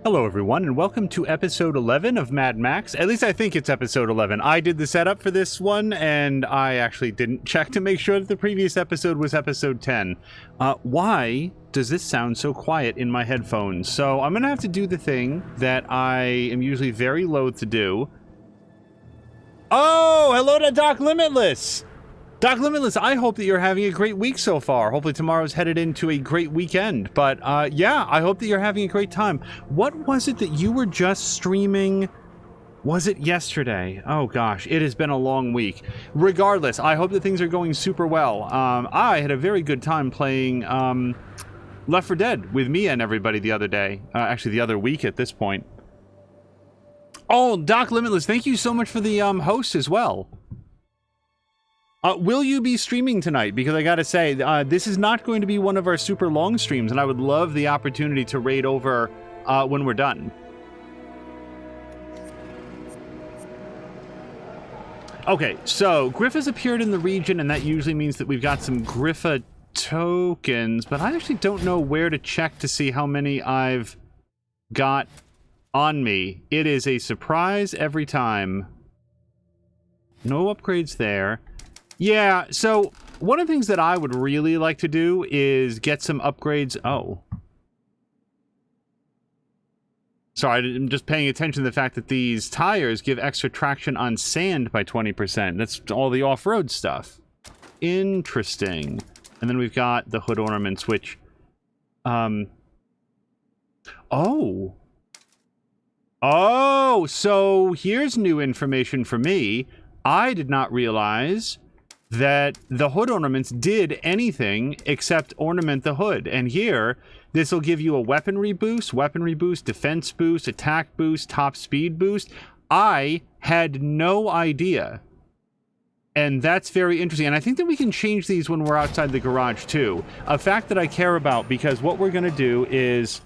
Hello everyone, and welcome to episode 11 of Mad Max. At least I think it's episode 11. I did the setup for this one, and I actually didn't check to make sure that the previous episode was episode 10. Why does this sound so quiet in my headphones? So I'm gonna have to do the thing that I am usually very loath to do. Oh, hello to Doc Limitless! Doc Limitless, I hope that you're having a great week so far. Hopefully tomorrow's headed into a great weekend. But yeah, I hope that you're having a great time. What was it that you were just streaming? Was it yesterday? Oh gosh, it has been a long week. Regardless, I hope that things are going super well. I had a very good time playing Left 4 Dead with Mia and everybody the other day. Actually, the other week at this point. Oh, Doc Limitless, thank you so much for the host as well. Will you be streaming tonight? Because I gotta say, this is not going to be one of our super long streams, and I would love the opportunity to raid over when we're done. Okay, so Griff has appeared in the region, and that usually means that we've got some Griffa tokens, but I actually don't know where to check to see how many I've got on me. It is a surprise every time. No upgrades there. Yeah, so one of the things that I would really like to do is get some upgrades. Oh. Sorry, I'm just paying attention to the fact that these tires give extra traction on sand by 20%. That's all the off-road stuff. Interesting. And then we've got the hood ornaments, which... Oh! Oh, so here's new information for me. I did not realize that the hood ornaments did anything except ornament the hood. And here, this will give you a weaponry boost, defense boost, attack boost, top speed boost. I had no idea. And that's very interesting. And I think that we can change these when we're outside the garage too. A fact that I care about, because what we're going to do is...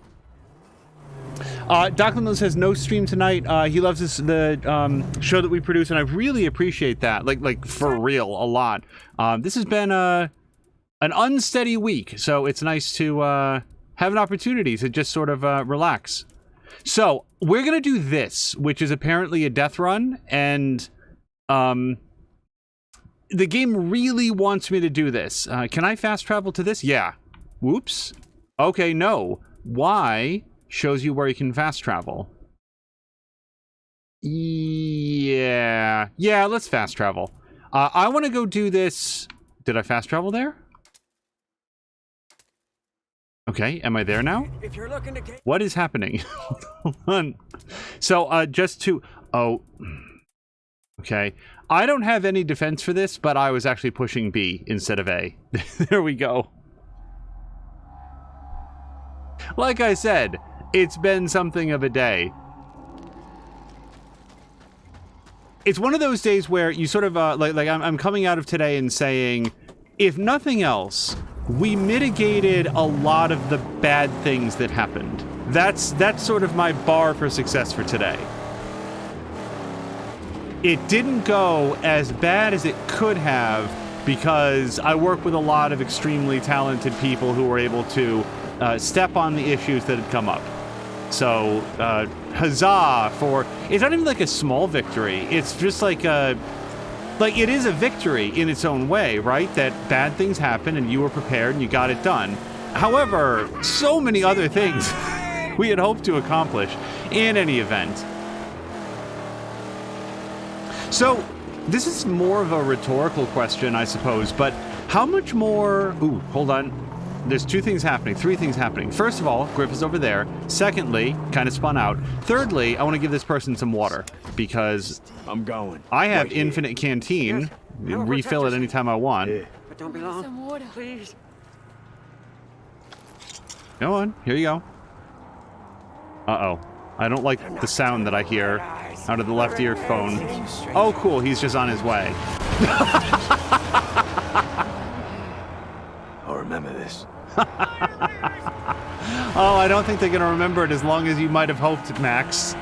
Doc Limitless has no stream tonight. He loves the show that we produce, and I really appreciate that. Like for real, a lot. This has been an unsteady week, so it's nice to have an opportunity to just sort of relax. So we're gonna do this, which is apparently a death run, and the game really wants me to do this. Can I fast travel to this? Yeah. Whoops. Okay, no. Why? Shows you where you can fast travel. Yeah, let's fast travel. I want to go do this. Did I fast travel there? Okay, am I there now? If you're looking to... What is happening? Hold on. So, just to... Oh. Okay. I don't have any defense for this, but I was actually pushing B instead of A. There we go. Like I said, it's been something of a day. It's one of those days where you sort of, like I'm coming out of today and saying, if nothing else, we mitigated a lot of the bad things that happened. That's sort of my bar for success for today. It didn't go as bad as it could have, because I work with a lot of extremely talented people who were able to step on the issues that had come up. So, huzzah for... It's not even like a small victory. It's just like a... Like, it is a victory in its own way, right? That bad things happen and you were prepared and you got it done. However, so many other things we had hoped to accomplish in any event. So, this is more of a rhetorical question, I suppose, but how much more... Ooh, hold on. There's three things happening. First of all, Griff is over there. Secondly, kind of spun out. Thirdly, I want to give this person some water, because I'm going. I have infinite canteen. Refill it anytime I want. Yeah. But don't be long. Some water, please. Go on, here you go. Uh-oh. I don't like the sound that I hear out of the left earphone. Oh, cool, he's just on his way. I'll remember this. Oh, I don't think they're going to remember it as long as you might have hoped, Max.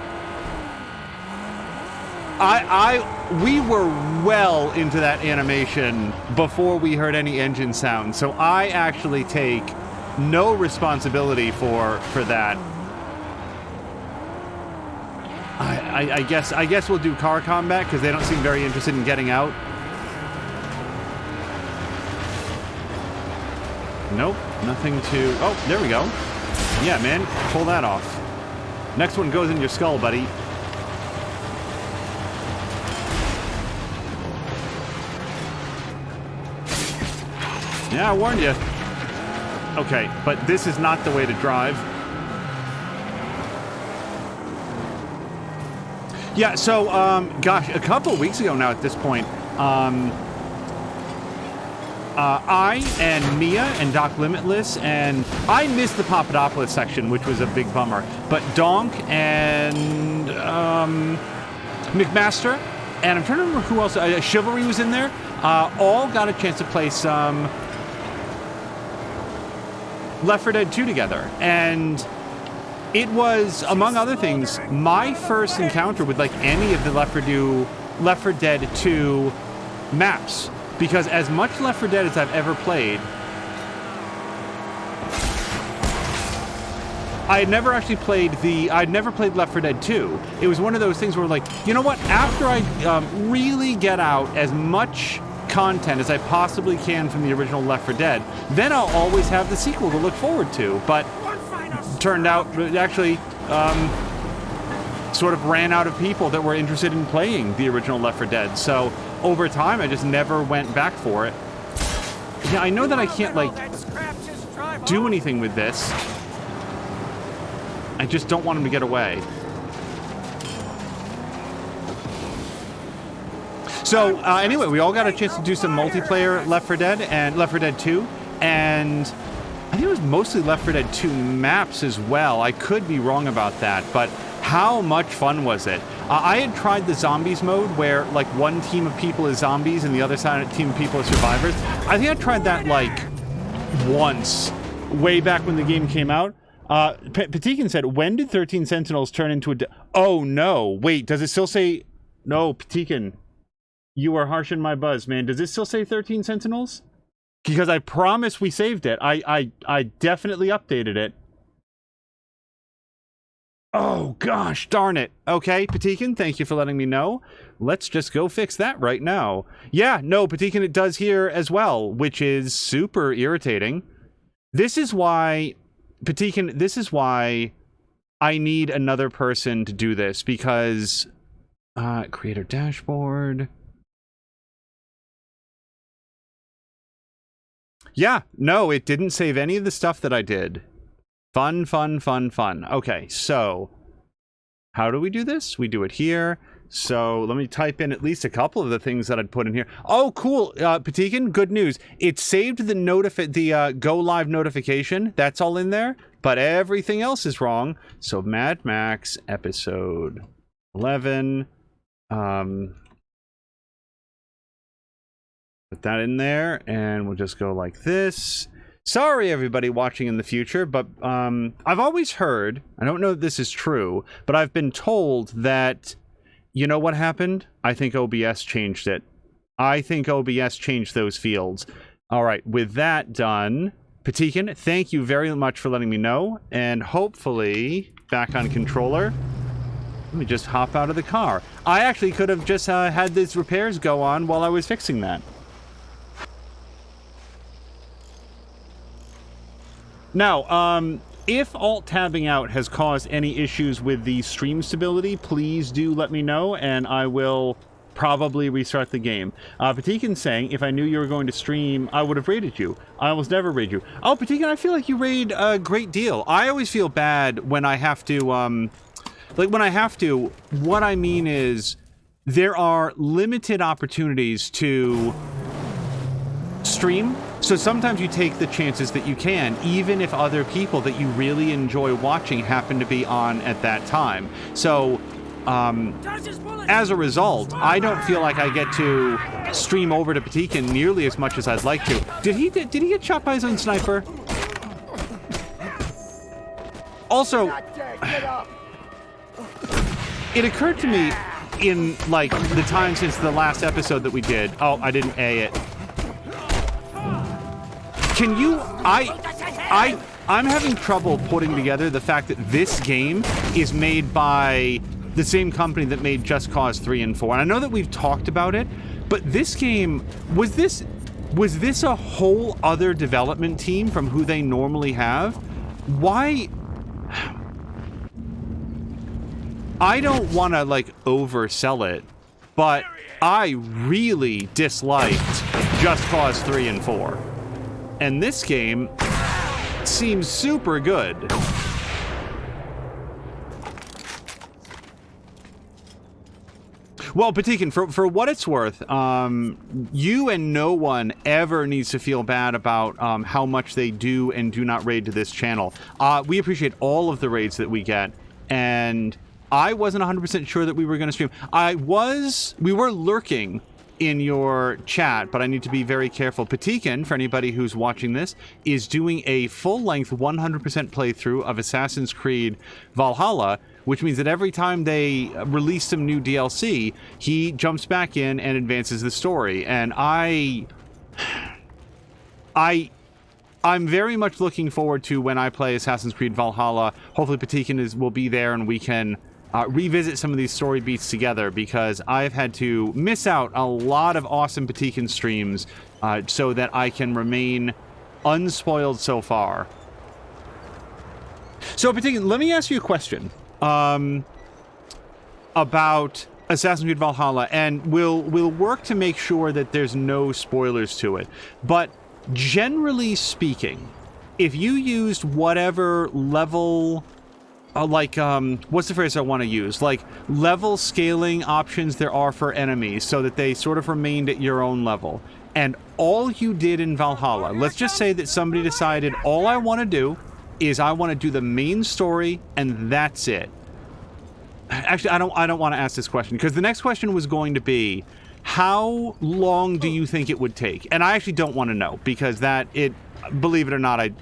We were well into that animation before we heard any engine sound, so I actually take no responsibility for that. I guess we'll do car combat because they don't seem very interested in getting out. Nope, nothing to... Oh, there we go. Yeah, man, pull that off. Next one goes in your skull, buddy. Yeah, I warned you. Okay, but this is not the way to drive. Yeah, so, gosh, a couple of weeks ago now at this point, I and Mia and Doc Limitless, and I missed the Papadopoulos section, which was a big bummer. But Donk and McMaster, and I'm trying to remember who else, Chivalry was in there, all got a chance to play some Left 4 Dead 2 together. And it was, among other things, my first encounter with like any of the Left 4 Dead 2 maps. Because as much Left 4 Dead as I've ever played, I'd never played Left 4 Dead 2. It was one of those things where like, you know what, after I really get out as much content as I possibly can from the original Left 4 Dead, then I'll always have the sequel to look forward to. But turned out, actually, sort of ran out of people that were interested in playing the original Left 4 Dead. So over time, I just never went back for it. Yeah, I know that I can't, like, do anything with this. I just don't want him to get away. So, anyway, we all got a chance to do some multiplayer Left 4 Dead and Left 4 Dead 2, and I think it was mostly Left 4 Dead 2 maps as well. I could be wrong about that, but how much fun was it? I had tried the zombies mode where like one team of people is zombies and the other side team of people are survivors. I think I tried that like once, way back when the game came out. Patikin said, when did 13 Sentinels turn into a... Oh no, wait, does it still say... No, Patikin, you are harshing my buzz, man. Does it still say 13 Sentinels? Because I promise we saved it. I definitely updated it. Oh, gosh, darn it. Okay, Patikin, thank you for letting me know. Let's just go fix that right now. Yeah, no, Patikin, it does here as well, which is super irritating. This is why, Patikin, this is why I need another person to do this, because... creator dashboard... Yeah, no, it didn't save any of the stuff that I did. Fun, fun, fun, fun. Okay, so how do we do this? We do it here. So let me type in at least a couple of the things that I'd put in here. Oh, cool, Patikin, good news. It saved the go live notification. That's all in there, but everything else is wrong. So Mad Max episode 11. Put that in there, and we'll just go like this. Sorry, everybody watching in the future, but I've always heard, I don't know if this is true, but I've been told that, you know what happened? I think OBS changed it. I think OBS changed those fields. All right, with that done, Patikin, thank you very much for letting me know, and hopefully, back on controller, let me just hop out of the car. I actually could have just had these repairs go on while I was fixing that. Now, if alt-tabbing out has caused any issues with the stream stability, please do let me know, and I will probably restart the game. Patikin's saying, if I knew you were going to stream, I would have raided you. I almost never raid you. Oh, Patikin, I feel like you raid a great deal. I always feel bad when I have to, what I mean is, there are limited opportunities to stream. So sometimes you take the chances that you can, even if other people that you really enjoy watching happen to be on at that time. So, as a result, I don't feel like I get to stream over to Patikin nearly as much as I'd like to. Did he get shot by his own sniper? Also, it occurred to me in, like, the time since the last episode that we did. Oh, I didn't A it. Can you... I'm having trouble putting together the fact that this game is made by the same company that made Just Cause 3 and 4. And I know that we've talked about it, but this game, was this a whole other development team from who they normally have? Why? I don't want to, like, oversell it, but I really disliked Just Cause 3 and 4. And this game seems super good. Well, Patikin, for what it's worth, you and no one ever needs to feel bad about how much they do and do not raid to this channel. We appreciate all of the raids that we get, and I wasn't 100% sure that we were going to stream. We were lurking in your chat, but I need to be very careful. Patikin, for anybody who's watching this, is doing a full-length 100% playthrough of Assassin's Creed Valhalla, which means that every time they release some new DLC, he jumps back in and advances the story. And I'm very much looking forward to when I play Assassin's Creed Valhalla. Hopefully Patikin will be there and we can revisit some of these story beats together, because I've had to miss out a lot of awesome Patikin streams so that I can remain unspoiled so far. So Patikin, let me ask you a question about Assassin's Creed Valhalla, and we'll work to make sure that there's no spoilers to it. But generally speaking, if you used whatever level, what's the phrase I want to use? Like, level scaling options there are for enemies so that they sort of remained at your own level. And all you did in Valhalla, let's just say that somebody decided, all I want to do is I want to do the main story and that's it. Actually, I don't want to ask this question, because the next question was going to be, how long do you think it would take? And I actually don't want to know, because believe it or not, I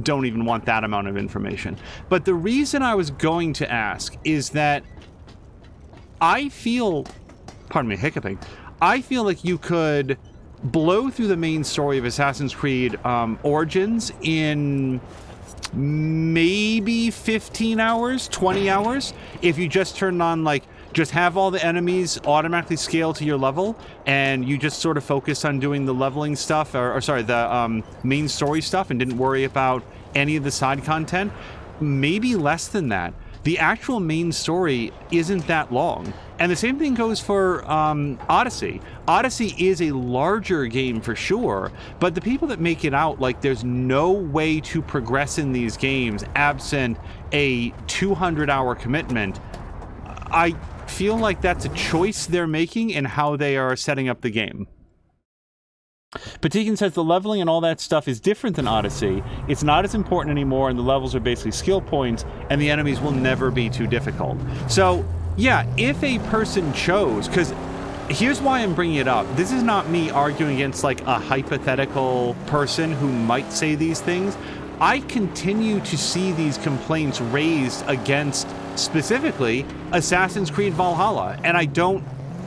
don't even want that amount of information. But the reason I was going to ask is that I feel, pardon me, hiccuping, I feel like you could blow through the main story of Assassin's Creed Origins in maybe 15 hours, 20 hours, if you just turned on, like, just have all the enemies automatically scale to your level, and you just sort of focus on doing the leveling stuff, or sorry, the main story stuff, and didn't worry about any of the side content. Maybe less than that. The actual main story isn't that long. And the same thing goes for Odyssey. Odyssey is a larger game for sure, but the people that make it out like there's no way to progress in these games absent a 200-hour commitment, I feel like that's a choice they're making in how they are setting up the game. Patikin says the leveling and all that stuff is different than Odyssey. It's not as important anymore, and the levels are basically skill points, and the enemies will never be too difficult. So, yeah, if a person chose, because here's why I'm bringing it up. This is not me arguing against, like, a hypothetical person who might say these things. I continue to see these complaints raised against, specifically, Assassin's Creed Valhalla, and I don't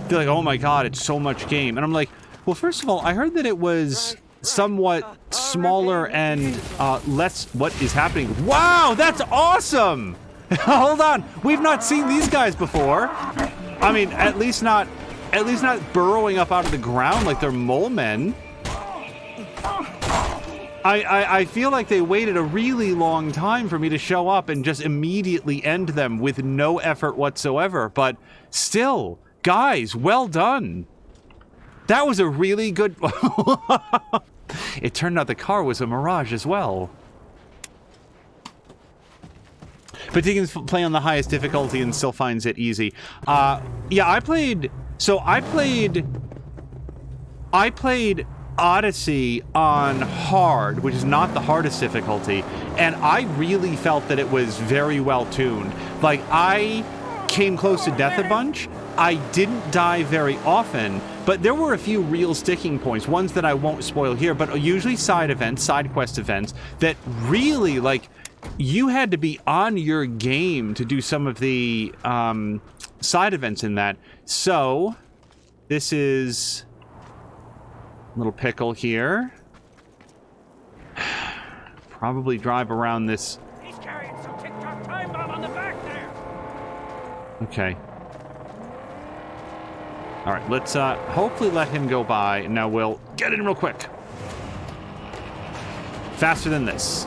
feel like, oh my god, it's so much game. And I'm like, well, first of all, I heard that it was somewhat smaller and less... What is happening? Wow, that's awesome! Hold on, we've not seen these guys before. I mean, at least not burrowing up out of the ground like they're mole men. I feel like they waited a really long time for me to show up and just immediately end them with no effort whatsoever. But still, guys, well done. That was a really good... It turned out the car was a mirage as well. But he can play on the highest difficulty and still finds it easy. Yeah, I played Odyssey on hard, which is not the hardest difficulty, and I really felt that it was very well tuned. Like, I came close to death a bunch. I didn't die very often, but there were a few real sticking points, ones that I won't spoil here, but usually side quest events that really, like, you had to be on your game to do some of the side events in that. So, this is a little pickle here. Probably drive around this. He's carrying some TikTok time bomb on the back there. Okay. All right, let's hopefully let him go by. And now we'll get in real quick. Faster than this.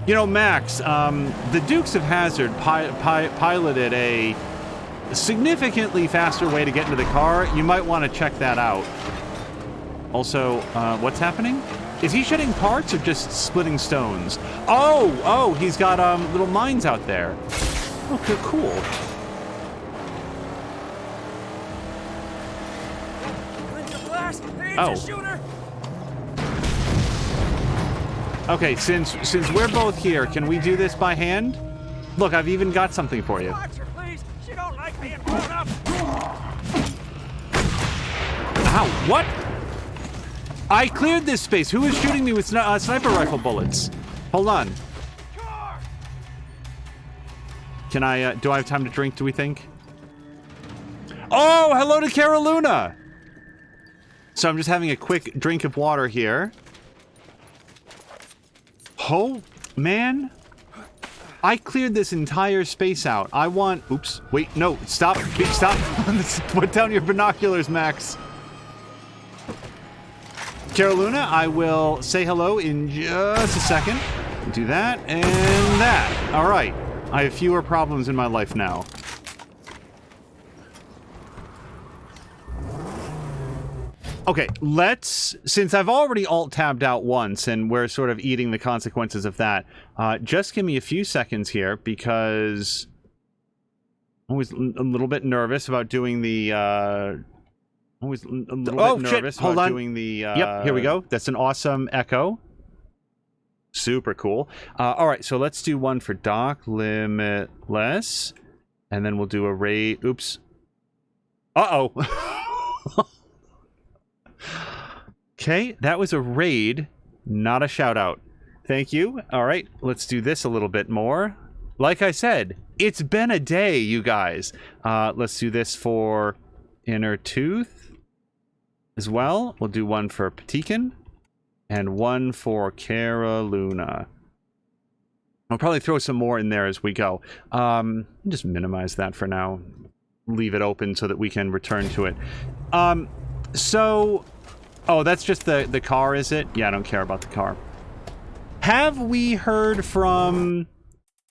You know, Max, the Dukes of Hazzard piloted a significantly faster way to get into the car. You might want to check that out. Also, what's happening? Is he shedding parts or just splitting stones? Oh, he's got little mines out there. Okay, cool. Oh. Okay, since we're both here, can we do this by hand? Look, I've even got something for you. Ow, what? I cleared this space. Who is shooting me with sniper rifle bullets? Hold on. Can I, do I have time to drink, do we think? Oh, hello to Caroluna! So I'm just having a quick drink of water here. Oh, man. I cleared this entire space out. I want... Oops. Wait, no. Stop. Stop. Put down your binoculars, Max. Caroluna, I will say hello in just a second. Do that and that. All right. I have fewer problems in my life now. Okay, since I've already alt-tabbed out once and we're sort of eating the consequences of that, just give me a few seconds here because I'm always a little bit nervous about doing the, Hold on. Doing the, yep, here we go. That's an awesome echo. Super cool. All right, so let's do one for Doc Limitless, and then we'll do a raid. Oops. Uh-oh. Okay, that was a raid, not a shout-out. Thank you. All right, let's do this a little bit more. Like I said, it's been a day, you guys. Let's do this for Inner Tooth as well. We'll do one for Patikin and one for Caroluna. I'll probably throw some more in there as we go. Just minimize that for now. Leave it open so that we can return to it. Oh, that's just the car, is it? Yeah, I don't care about the car. Have we heard from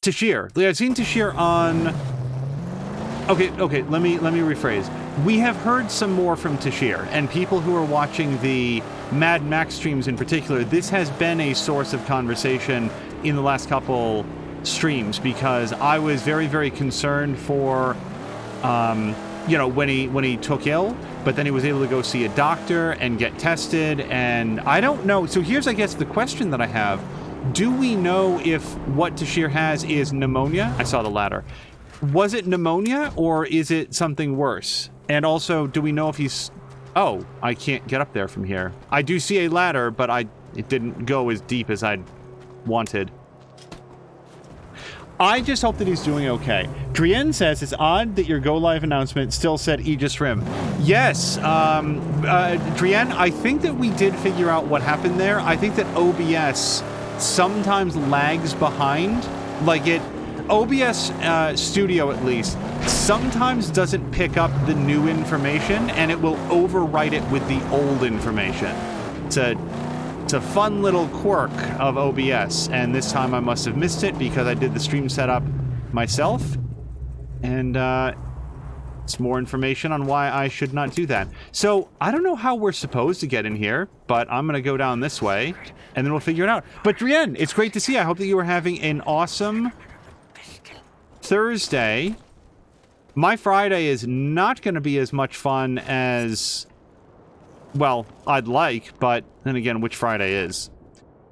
Tashir? I've seen Tashir on... Okay, let me rephrase. We have heard some more from Tashir, and people who are watching the Mad Max streams in particular, this has been a source of conversation in the last couple streams, because I was very, very concerned for... you know, when he took ill, but then he was able to go see a doctor and get tested, and I don't know. So here's, I guess, the question that I have. Do we know if what Tashir has is pneumonia? I saw the latter. Was it pneumonia, or is it something worse? And also, do we know if he's... Oh, I can't get up there from here. I do see a ladder, but it didn't go as deep as I'd wanted. I just hope that he's doing okay. Drienne says, it's odd that your go-live announcement still said Aegis Rim. Yes, Drienne, I think that we did figure out what happened there. I think that OBS sometimes lags behind. Like OBS Studio, at least, sometimes doesn't pick up the new information, and it will overwrite it with the old information. It's a fun little quirk of OBS, and this time I must have missed it because I did the stream setup myself, and it's more information on why I should not do that. So I don't know how we're supposed to get in here, but I'm gonna go down this way, and then we'll figure it out. But Drienne, it's great to see you. I hope that you are having an awesome Thursday. My Friday is not going to be as much fun as... well, I'd like, but then again, which Friday is?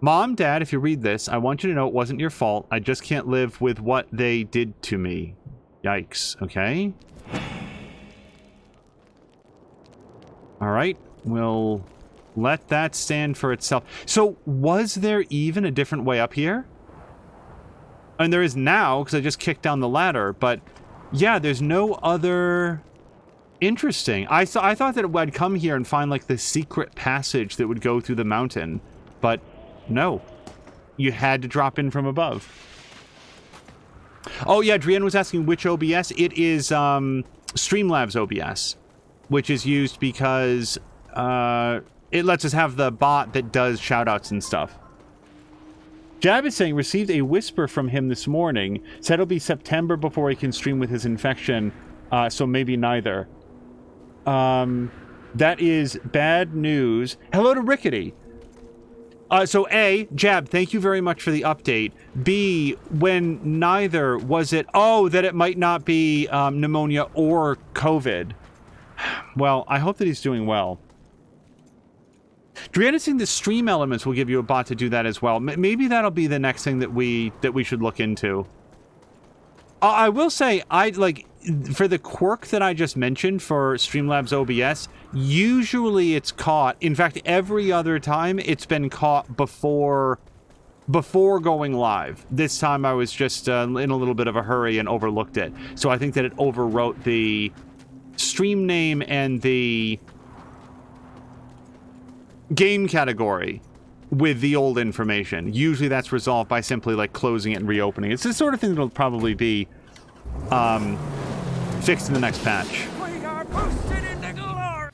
Mom, Dad, if you read this, I want you to know it wasn't your fault. I just can't live with what they did to me. Yikes, okay? Alright, we'll let that stand for itself. So, was there even a different way up here? And there is now, because I just kicked down the ladder, but yeah, there's no other... Interesting. I thought that I'd come here and find, like, the secret passage that would go through the mountain. But, no. You had to drop in from above. Oh, yeah, Drian was asking which OBS. It is Streamlabs OBS, which is used because it lets us have the bot that does shoutouts and stuff. Jab is saying, received a whisper from him this morning. Said it'll be September before he can stream with his infection, so maybe neither. That is bad news. Hello to Rickety. So A, Jab, thank you very much for the update. B, when neither, was it, oh, that it might not be pneumonia or COVID. Well, I hope that he's doing well. Drian is saying the stream elements will give you a bot to do that as well. Maybe that'll be the next thing that we should look into. I will say, for the quirk that I just mentioned for Streamlabs OBS, usually it's caught. In fact, every other time it's been caught before going live. This time I was just in a little bit of a hurry and overlooked it. So I think that it overwrote the stream name and the game category with the old information. Usually that's resolved by simply like closing it and reopening it. It's the sort of thing that'll probably be fixed in the next patch. We are boosted into glory.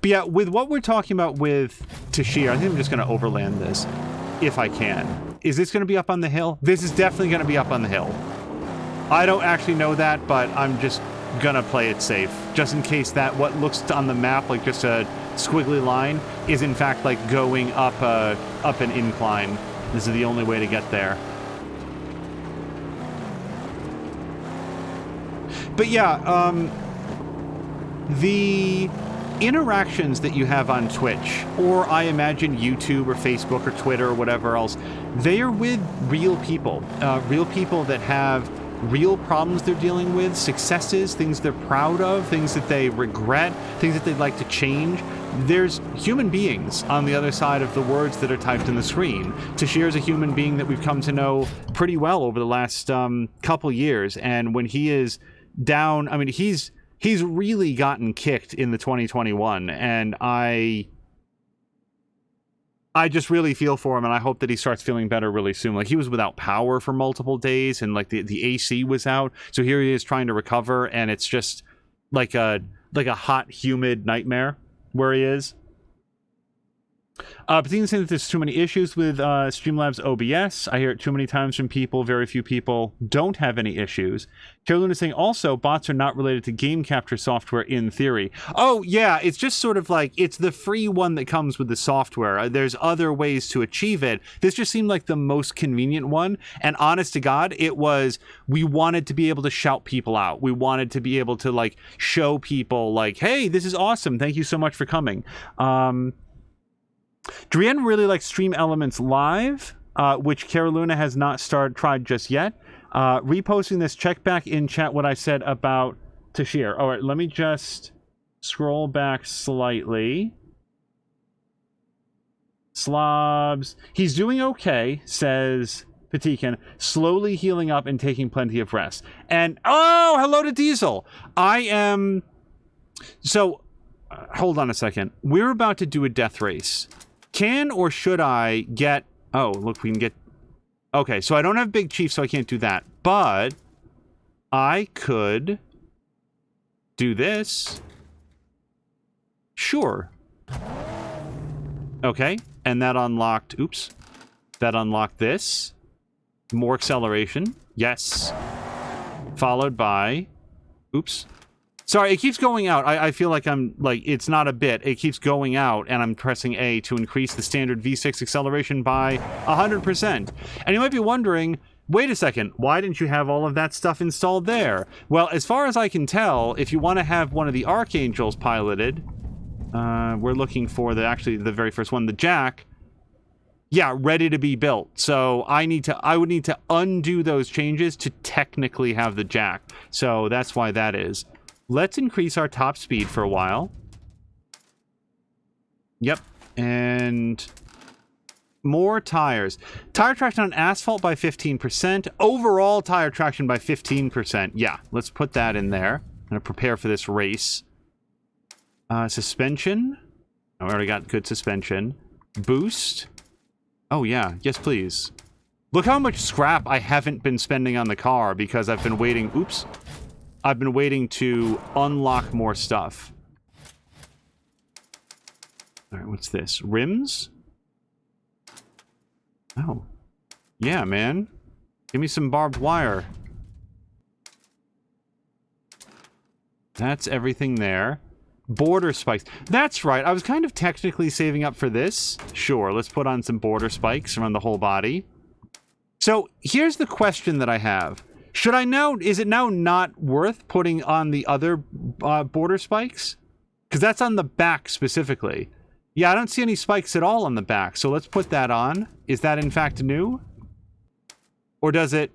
But yeah, with what we're talking about with Tashir, I think I'm just going to overland this if I can. Is this going to be up on the hill? This is definitely going to be up on the hill. I don't actually know that, but I'm just going to play it safe. Just in case that what looks on the map like just a squiggly line is in fact like going up an incline. This is the only way to get there. But yeah, the interactions that you have on Twitch, or I imagine YouTube or Facebook or Twitter or whatever else, they are with real people that have real problems they're dealing with, successes, things they're proud of, things that they regret, things that they'd like to change. There's human beings on the other side of the words that are typed in the screen. Tashir is a human being that we've come to know pretty well over the last couple years, and when he is down, I mean, he's really gotten kicked in the 2021, and I just really feel for him, and I hope that he starts feeling better really soon. Like, he was without power for multiple days, and like the AC was out, so here he is trying to recover, and it's just like a hot, humid nightmare where he is. But saying that there's too many issues with Streamlabs OBS. I hear it too many times from people. Very few people don't have any issues. Carolyn is saying also bots are not related to game capture software in theory. Oh yeah, it's just sort of like it's the free one that comes with the software. There's other ways to achieve it. This just seemed like the most convenient one. And honest to God, it was, we wanted to be able to shout people out. We wanted to be able to like show people like, hey, this is awesome. Thank you so much for coming. Drian really likes Stream Elements Live, which Caroluna has not tried just yet. Reposting this, check back in chat what I said about Tashir. All right, let me just scroll back slightly. Slobs. He's doing okay, says Patikan, slowly healing up and taking plenty of rest. And, oh, hello to Diesel. So, hold on a second. We're about to do a death race. Can or should I get... Oh, look, we can get... Okay, so I don't have Big Chief, so I can't do that. But I could do this. Sure. Okay, and that unlocked... Oops. That unlocked this. More acceleration. Yes. Followed by... Oops. Sorry, it keeps going out. I feel like I'm, like, it's not a bit. It keeps going out, and I'm pressing A to increase the standard V6 acceleration by 100%. And you might be wondering, wait a second, why didn't you have all of that stuff installed there? Well, as far as I can tell, if you want to have one of the Archangels piloted, we're looking for actually the very first one, the Jack, yeah, ready to be built. So I would need to undo those changes to technically have the Jack. So that's why that is. Let's increase our top speed for a while. Yep. And more tires. Tire traction on asphalt by 15%. Overall tire traction by 15%. Yeah, let's put that in there. I'm going to prepare for this race. Suspension. I already got good suspension. Boost. Oh, yeah. Yes, please. Look how much scrap I haven't been spending on the car because I've been waiting... Oops. I've been waiting to unlock more stuff. Alright, what's this? Rims? Oh. Yeah, man. Give me some barbed wire. That's everything there. Border spikes. That's right. I was kind of technically saving up for this. Sure, let's put on some border spikes around the whole body. So, here's the question that I have. Should I now... Is it now not worth putting on the other border spikes? Because that's on the back specifically. Yeah, I don't see any spikes at all on the back, so let's put that on. Is that in fact new? Or does it...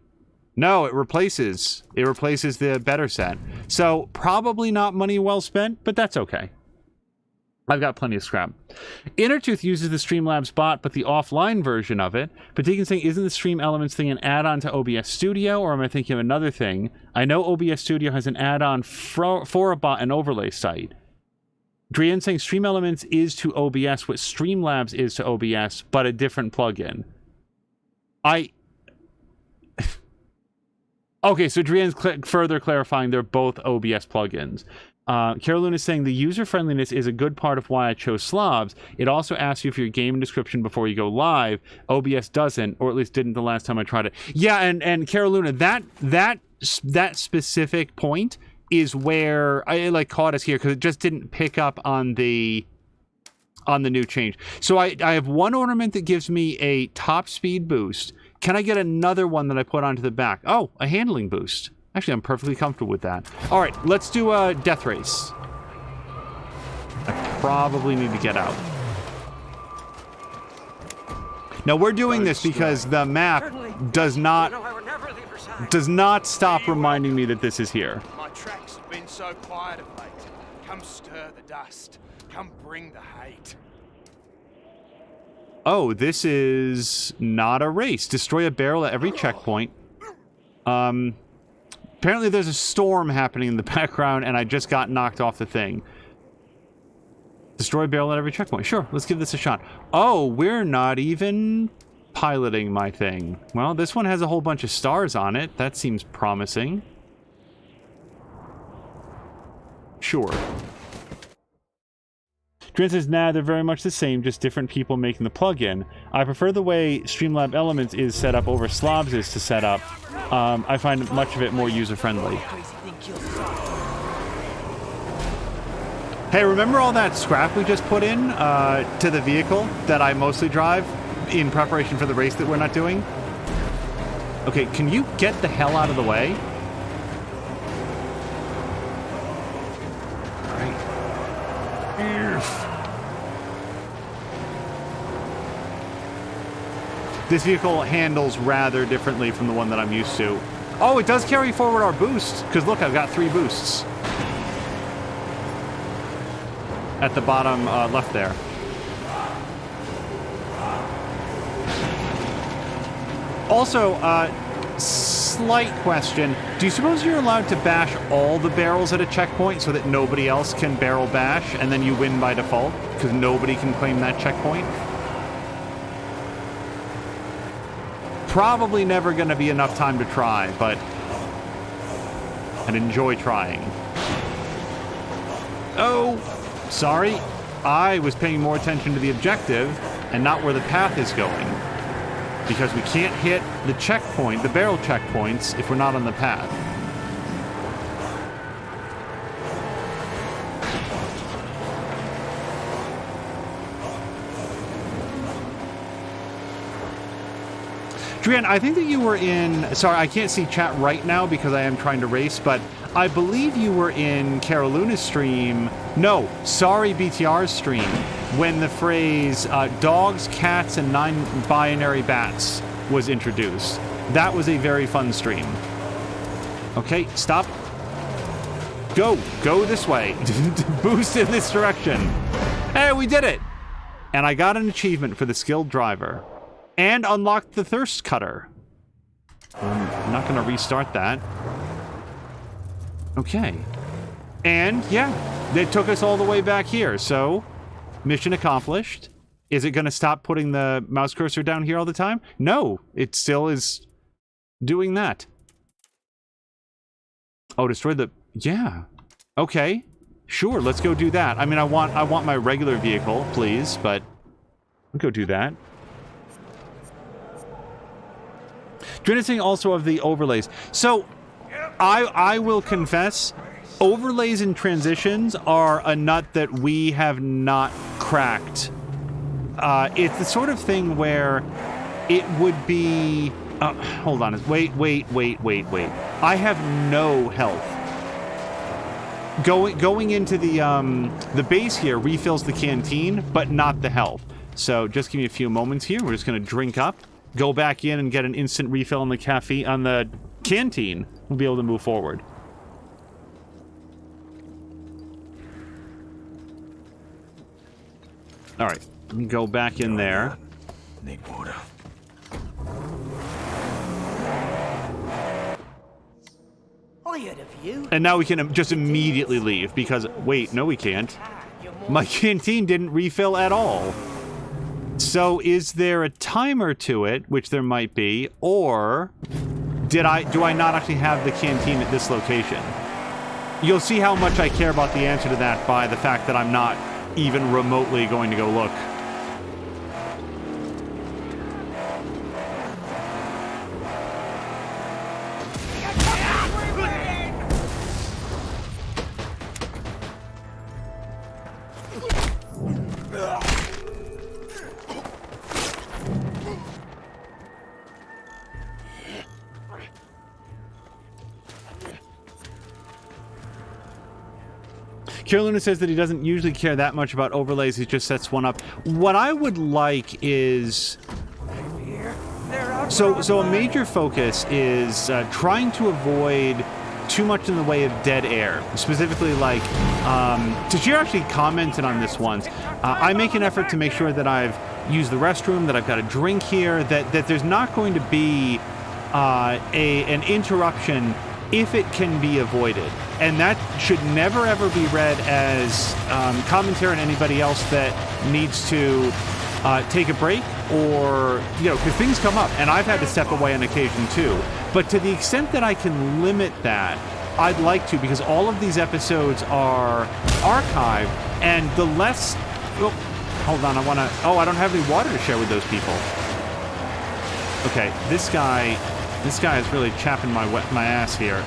No, it replaces the better set. So, probably not money well spent, but that's okay. I've got plenty of scrap. Innertooth uses the Streamlabs bot, but the offline version of it. But Deacon's saying, isn't the Stream Elements thing an add-on to OBS Studio, or am I thinking of another thing? I know OBS Studio has an add-on for a bot and overlay site. Drian saying Stream Elements is to OBS what Streamlabs is to OBS, but a different plugin. Okay, so Drian's further clarifying they're both OBS plugins. Carolyn is saying the user-friendliness is a good part of why I chose Slobs. It also asks you for your game description before you go live. OBS doesn't, or at least didn't the last time I tried it. Yeah, and Carolina, that specific point is where I like caught us here because it just didn't pick up on the new change. So I have one ornament that gives me a top speed boost. Can I get another one that I put onto the back? Oh, a handling boost. Actually, I'm perfectly comfortable with that. All right, let's do a death race. I probably need to get out. Now, we're doing this because the map does not stop reminding me that this is here. My tracks have been so quiet of late. Come stir the dust. Come bring the hate. Oh, this is not a race. Destroy a barrel at every checkpoint. Apparently there's a storm happening in the background, and I just got knocked off the thing. Destroy a barrel at every checkpoint. Sure, let's give this a shot. Oh, we're not even piloting my thing. Well, this one has a whole bunch of stars on it. That seems promising. Sure. Drin says, nah, they're very much the same, just different people making the plugin. I prefer the way Streamlab Elements is set up over Slobs is to set up. I find much of it more user-friendly. Hey, remember all that scrap we just put in to the vehicle that I mostly drive in preparation for the race that we're not doing? Okay, can you get the hell out of the way? This vehicle handles rather differently from the one that I'm used to. Oh, it does carry forward our boost, because look, I've got 3 boosts. At the bottom left there. Also, slight question. Do you suppose you're allowed to bash all the barrels at a checkpoint so that nobody else can barrel bash, and then you win by default? Because nobody can claim that checkpoint? Probably never going to be enough time to try, but I'd enjoy trying. Oh, sorry. I was paying more attention to the objective and not where the path is going. Because we can't hit the checkpoint, the barrel checkpoints, if we're not on the path. Drian, I think that you were in... Sorry, I can't see chat right now because I am trying to race, but I believe you were in Caroluna's stream... No, sorry, BTR's stream, when the phrase dogs, cats, and non-binary bats was introduced. That was a very fun stream. Okay, stop. Go. Go this way. Boost in this direction. Hey, we did it! And I got an achievement for the skilled driver. And unlocked the thirst cutter. I'm not going to restart that. Okay. And, yeah, they took us all the way back here, so mission accomplished. Is it going to stop putting the mouse cursor down here all the time? No, it still is doing that. Oh, destroy the... Yeah. Okay. Sure, let's go do that. I mean, I want my regular vehicle, please, but we'll go do that. Reminiscing also of the overlays. So, I will confess, overlays and transitions are a nut that we have not cracked. It's the sort of thing where it would be... hold on. Wait. I have no health. Going into the base here refills the canteen, but not the health. So just give me a few moments here. We're just going to drink up, go back in and get an instant refill on the caffeine, on the canteen. We'll be able to move forward. All right, let me go back in there. Need water. I heard of you. And now we can just immediately leave because, wait, no we can't. My canteen didn't refill at all. So is there a timer to it, which there might be, or do I not actually have the canteen at this location? You'll see how much I care about the answer to that by the fact that I'm not even remotely going to go look. Carolina says that he doesn't usually care that much about overlays, he just sets one up. What I would like is... So a major focus is trying to avoid too much in the way of dead air. Specifically, like, Tashir actually commented on this once. I make an effort to make sure that I've used the restroom, that I've got a drink here, that there's not going to be an interruption if it can be avoided. And that should never ever be read as commentary on anybody else that needs to take a break, or, you know, because things come up, and I've had to step away on occasion too. But to the extent that I can limit that, I'd like to, because all of these episodes are archived, and the less... Oh, hold on, I want to... Oh, I don't have any water to share with those people. Okay, this guy is really chapping my ass here.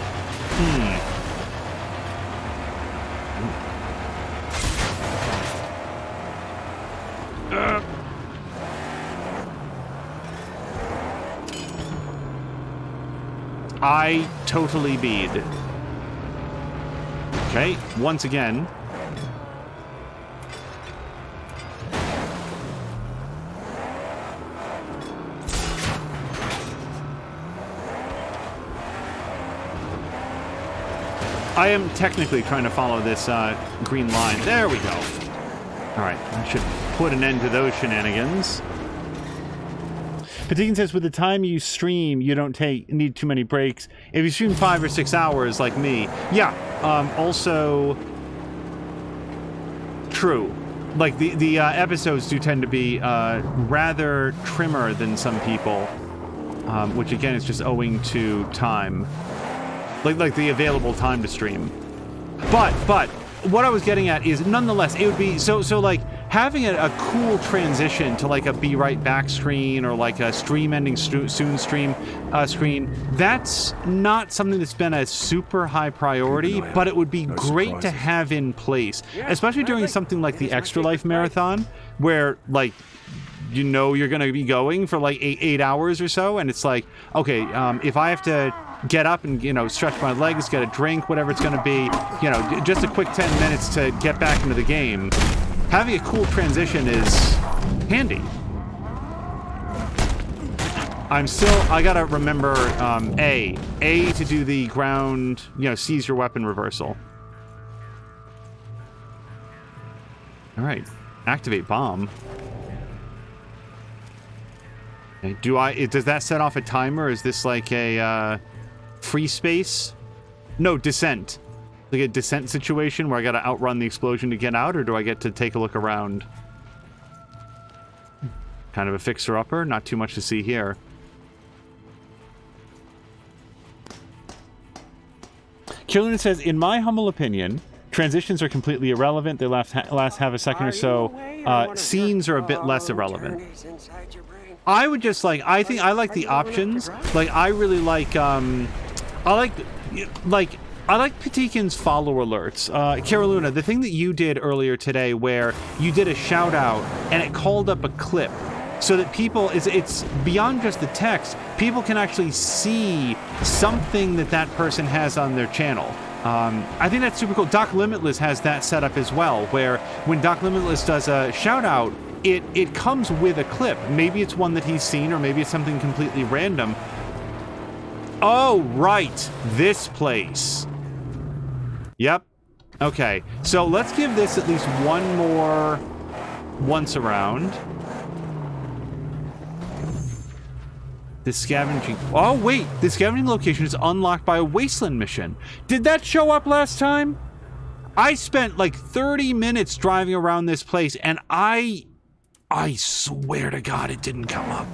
I totally bead. Okay, once again. I am technically trying to follow this green line. There we go. All right, I should put an end to those shenanigans. Patikin says, with the time you stream, you don't need too many breaks. If you stream 5 or 6 hours like me, yeah. Also, true. Like the episodes do tend to be rather trimmer than some people, which again is just owing to time, like the available time to stream. But what I was getting at is, nonetheless, it would be so like. Having a cool transition to like a be right back screen, or like a stream ending soon screen, that's not something that's been a super high priority, but it would be great to have in place, especially during something like the Extra Life Marathon, where, like, you know you're going to be going for like 8 hours or so, and it's like, okay, if I have to get up and, you know, stretch my legs, get a drink, whatever it's going to be, you know, just a quick 10 minutes to get back into the game. Having a cool transition is handy. I gotta remember, A to do the ground, you know, seize your weapon reversal. Alright, activate bomb. Okay, does that set off a timer? Is this like a, free space? No, descent. Like a descent situation where I gotta outrun the explosion to get out, or do I get to take a look around? kind of a fixer-upper. Not too much to see here. Killian says, in my humble opinion, transitions are completely irrelevant. They last half a second or so. Scenes are a bit less irrelevant. I would just like, I think I like the options. Like, I really like, I like Patikin's follow alerts. Caroluna, the thing that you did earlier today where you did a shout out and it called up a clip so that people, it's beyond just the text, people can actually see something that person has on their channel. I think that's super cool. Doc Limitless has that set up as well, where when Doc Limitless does a shout out, it comes with a clip. Maybe it's one that he's seen, or maybe it's something completely random. Oh, right. This place. Yep. Okay. So let's give this at least one more once around. The scavenging... Oh, wait. The scavenging location is unlocked by a wasteland mission. Did that show up last time? I spent like 30 minutes driving around this place, and I swear to God it didn't come up.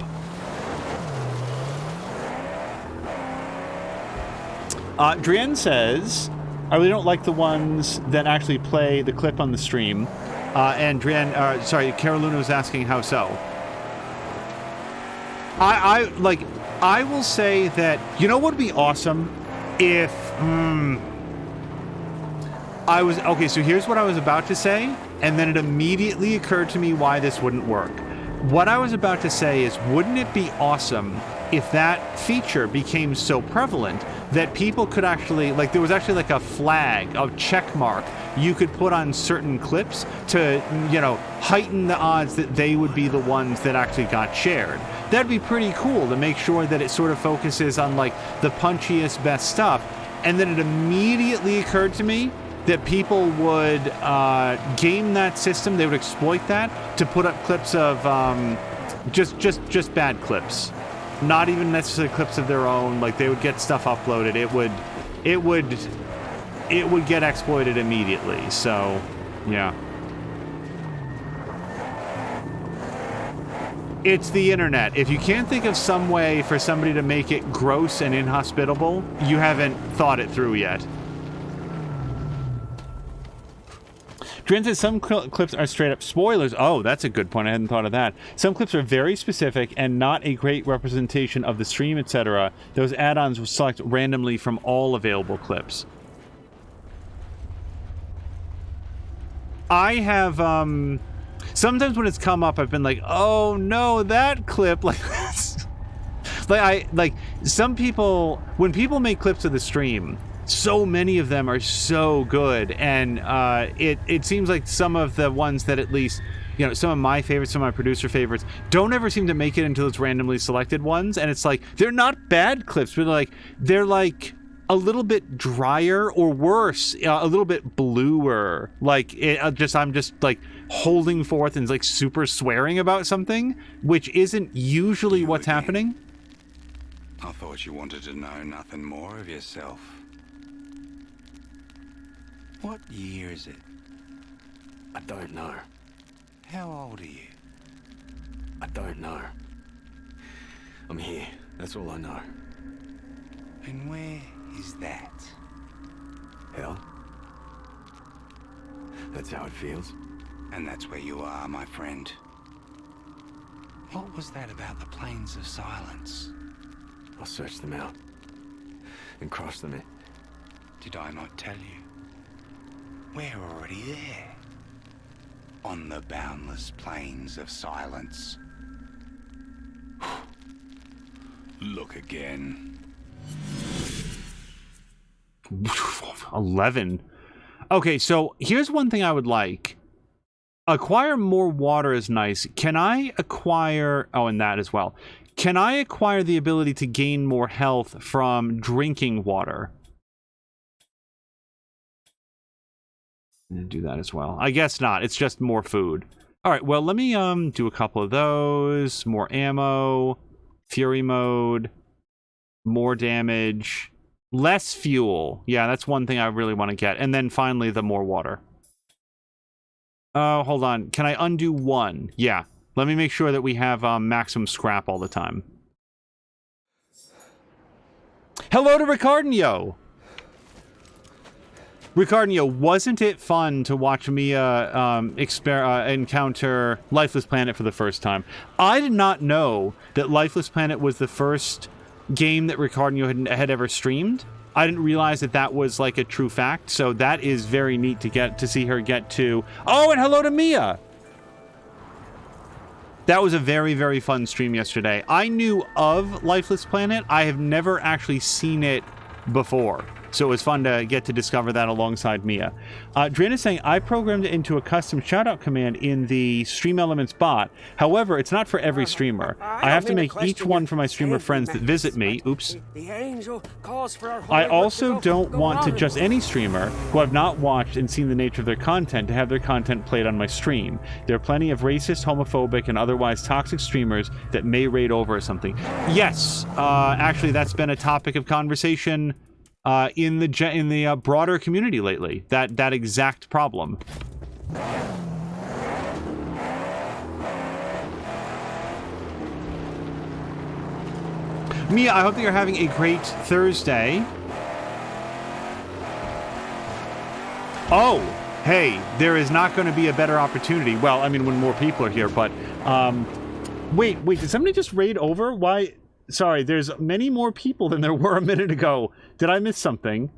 Drienne says, I really don't like the ones that actually play the clip on the stream. And Drienne, Caroluna was asking how so. I will say that, you know what would be awesome if, okay, so here's what I was about to say, and then it immediately occurred to me why this wouldn't work. What I was about to say is, wouldn't it be awesome if that feature became so prevalent that people could actually, like, there was actually like a flag, a check mark you could put on certain clips to, you know, heighten the odds that they would be the ones that actually got shared. That'd be pretty cool to make sure that it sort of focuses on, like, the punchiest, best stuff. And then it immediately occurred to me that people would game that system. They would exploit that to put up clips of just bad clips, not even necessarily clips of their own. Like, they would get stuff uploaded. It would get exploited immediately. So, yeah. It's the internet. If you can't think of some way for somebody to make it gross and inhospitable, you haven't thought it through yet. Granted, some clips are straight up spoilers. Oh, that's a good point. I hadn't thought of that. Some clips are very specific and not a great representation of the stream, etc. Those add-ons will select randomly from all available clips. I have, sometimes when it's come up, I've been like, oh no, that clip, like, some people, when people make clips of the stream, so many of them are so good, and it seems like some of the ones that, at least, you know, some of my favorites, some of my producer favorites, don't ever seem to make it into those randomly selected ones, and it's like, they're not bad clips, but they're like a little bit drier, or worse, a little bit bluer. Like, I'm just like holding forth and like super swearing about something, which isn't usually what's happening. I thought you wanted to know nothing more of yourself. What year is it? I don't know. How old are you? I don't know. I'm here. That's all I know. And where is that? Hell. That's how it feels. And that's where you are, my friend. What was that about the plains of silence? I'll search them out. And cross them in. Did I not tell you? We're already there. On the boundless plains of silence. Look again. 11. Okay, so here's one thing I would like. Acquire more water is nice. Can I acquire... Oh, and that as well. Can I acquire the ability to gain more health from drinking water? I'm gonna do that as well. I guess not. It's just more food. All right, well, let me do a couple of those. More ammo. Fury mode. More damage. Less fuel. Yeah, that's one thing I really want to get. And then finally, the more water. Oh, hold on. Can I undo one? Yeah. Let me make sure that we have maximum scrap all the time. Hello to Ricardio! Ricardio, wasn't it fun to watch Mia encounter Lifeless Planet for the first time? I did not know that Lifeless Planet was the first game that Ricardio had ever streamed. I didn't realize that that was like a true fact, so that is very neat to see her get to... Oh, and hello to Mia! That was a very, very fun stream yesterday. I knew of Lifeless Planet. I have never actually seen it before. So it was fun to get to discover that alongside Mia. Drin is saying, I programmed it into a custom shoutout command in the Stream Elements bot. However, it's not for every streamer. I have to make each one for my streamer friends that visit me. Oops. I also don't want to just any streamer who I've not watched and seen the nature of their content to have their content played on my stream. There are plenty of racist, homophobic, and otherwise toxic streamers that may raid over or something. Yes, actually, that's been a topic of conversation in the broader community lately, that exact problem. Mia, I hope that you're having a great Thursday. Oh, hey, there is not going to be a better opportunity. Well, I mean, when more people are here, but wait, did somebody just raid over? Why? Sorry, there's many more people than there were a minute ago. Did I miss something?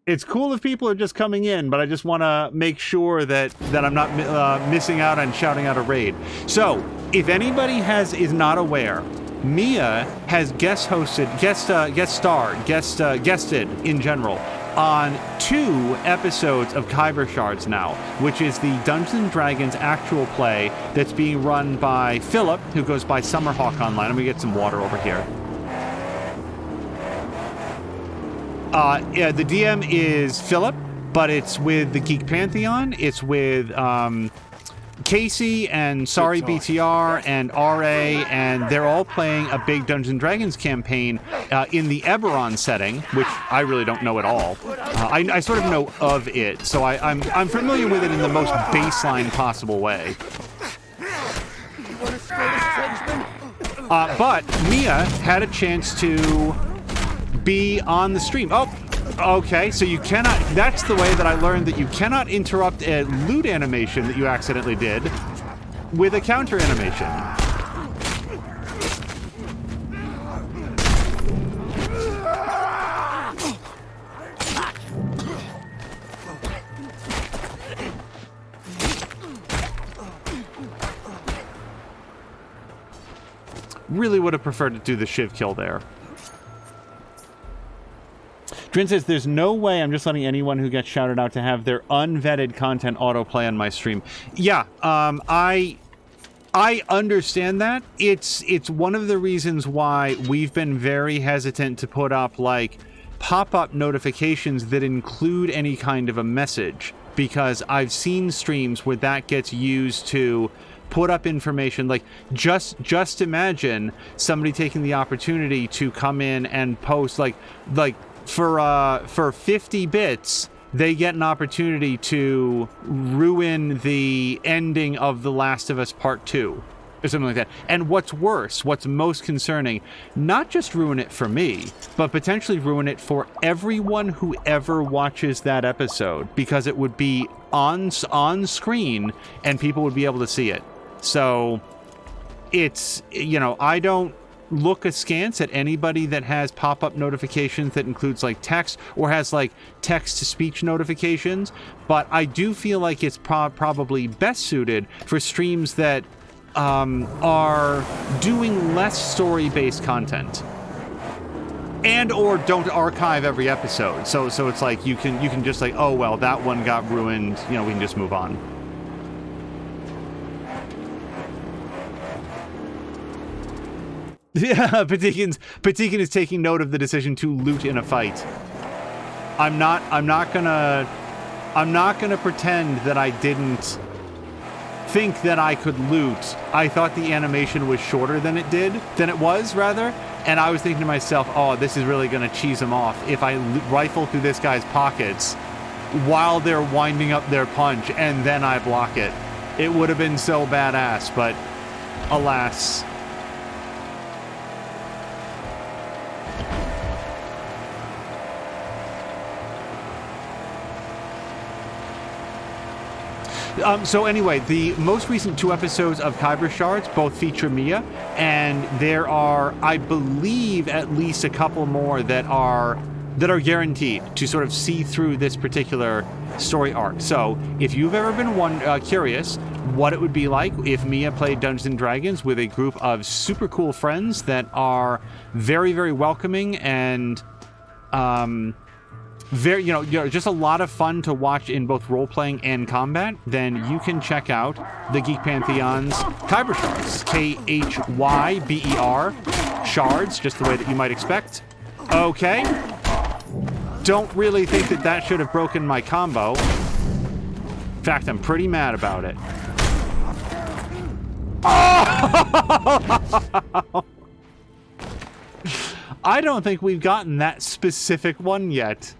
It's cool if people are just coming in, but I just want to make sure that I'm not missing out on shouting out a raid. So, if anybody is not aware, Mia has guested in general on 2 episodes of Kyber Shards now, which is the Dungeons & Dragons actual play that's being run by Philip, who goes by Summerhawk Online. I'm gonna get some water over here. Yeah, the DM is Philip, but it's with the Geek Pantheon. It's with Casey and Sorry BTR and RA, and they're all playing a big Dungeons & Dragons campaign in the Eberron setting, which I really don't know at all. I sort of know of it, so I'm familiar with it in the most baseline possible way. But Mia had a chance to be on the stream. Oh, okay, so you cannot... That's the way that I learned that you cannot interrupt a loot animation that you accidentally did with a counter animation. Really would have preferred to do the Shiv kill there. Drin says, there's no way I'm just letting anyone who gets shouted out to have their unvetted content autoplay on my stream. Yeah, I understand that. It's one of the reasons why we've been very hesitant to put up, like, pop-up notifications that include any kind of a message, because I've seen streams where that gets used to put up information. Like, just imagine somebody taking the opportunity to come in and post, like for 50 bits, they get an opportunity to ruin the ending of The Last of Us Part 2 or something like that. And what's worse, what's most concerning, not just ruin it for me, but potentially ruin it for everyone who ever watches that episode, because it would be on screen and people would be able to see it. So it's, you know, I don't look askance at anybody that has pop-up notifications that includes like text or has like text-to-speech notifications, but I do feel like it's probably best suited for streams that are doing less story-based content and or don't archive every episode. So it's like you can just like, oh well, that one got ruined, you know, we can just move on. Yeah, Patikin is taking note of the decision to loot in a fight. I'm not gonna pretend that I didn't think that I could loot. I thought the animation was shorter than it was, and I was thinking to myself, oh, this is really gonna cheese him off if I rifle through this guy's pockets while they're winding up their punch and then I block it. It would have been so badass, but alas. So anyway, the most recent 2 episodes of Kyber Shards both feature Mia, and there are, I believe, at least a couple more that are guaranteed to sort of see through this particular story arc. So if you've ever been curious what it would be like if Mia played Dungeons and Dragons with a group of super cool friends that are very, very welcoming and very, just a lot of fun to watch in both role-playing and combat, then you can check out the Geek Pantheon's Kyber Shards. K-H-Y-B-E-R. Shards, just the way that you might expect. Okay. Don't really think that should have broken my combo. In fact, I'm pretty mad about it. Oh! I don't think we've gotten that specific one yet.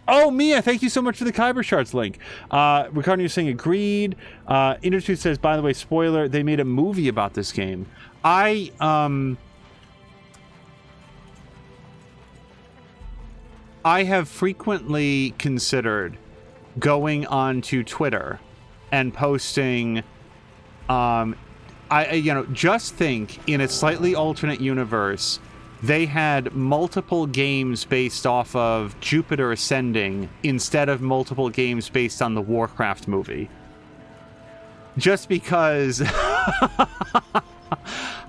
Oh, Mia, thank you so much for the Kyber Shards link. Ricardo, you're saying agreed. Intertruth says, by the way, spoiler, they made a movie about this game. I have frequently considered going onto Twitter and posting, just think in a slightly alternate universe, they had multiple games based off of Jupiter Ascending instead of multiple games based on the Warcraft movie. Just because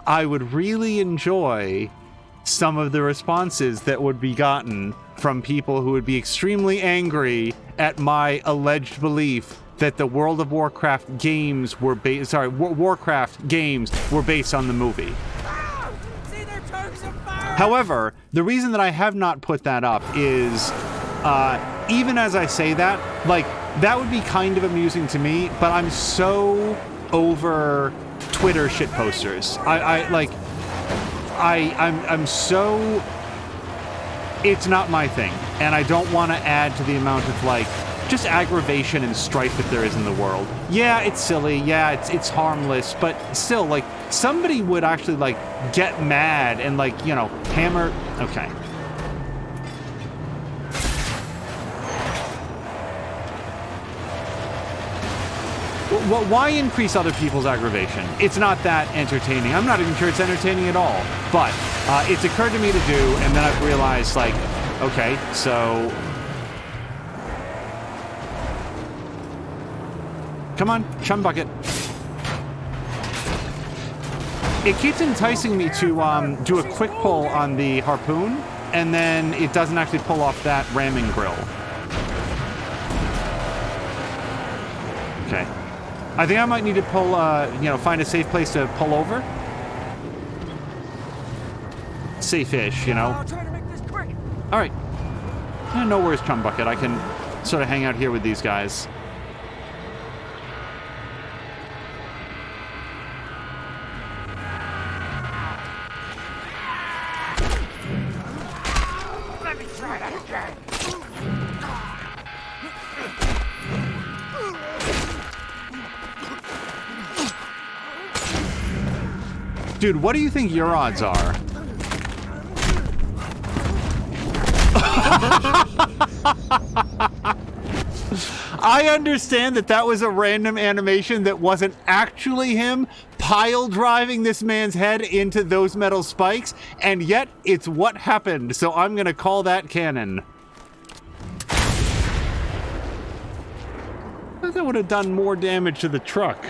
I would really enjoy some of the responses that would be gotten from people who would be extremely angry at my alleged belief that the World of Warcraft games were Warcraft games were based on the movie. However, the reason that I have not put that up is, even as I say that, like, that would be kind of amusing to me, but I'm so over Twitter shit posters. I'm so... It's not my thing, and I don't want to add to the amount of, like, just aggravation and strife that there is in the world. Yeah, it's silly, yeah, it's harmless, but still, like, somebody would actually, like, get mad and, like, hammer... Okay. Why increase other people's aggravation? It's not that entertaining. I'm not even sure it's entertaining at all. But it's occurred to me to do, and then I've realized, like, okay, so... Come on, chum bucket. It keeps enticing me to do a quick pull on the harpoon, and then it doesn't actually pull off that ramming grill. Okay. I think I might need to pull, find a safe place to pull over. Safe-ish, I'll try to make this quick. All right. No worries, chum bucket. I can sort of hang out here with these guys. Let me try that again. Dude, what do you think your odds are? I understand that was a random animation that wasn't actually him pile driving this man's head into those metal spikes, and yet it's what happened, so I'm gonna call that canon. That would have done more damage to the truck.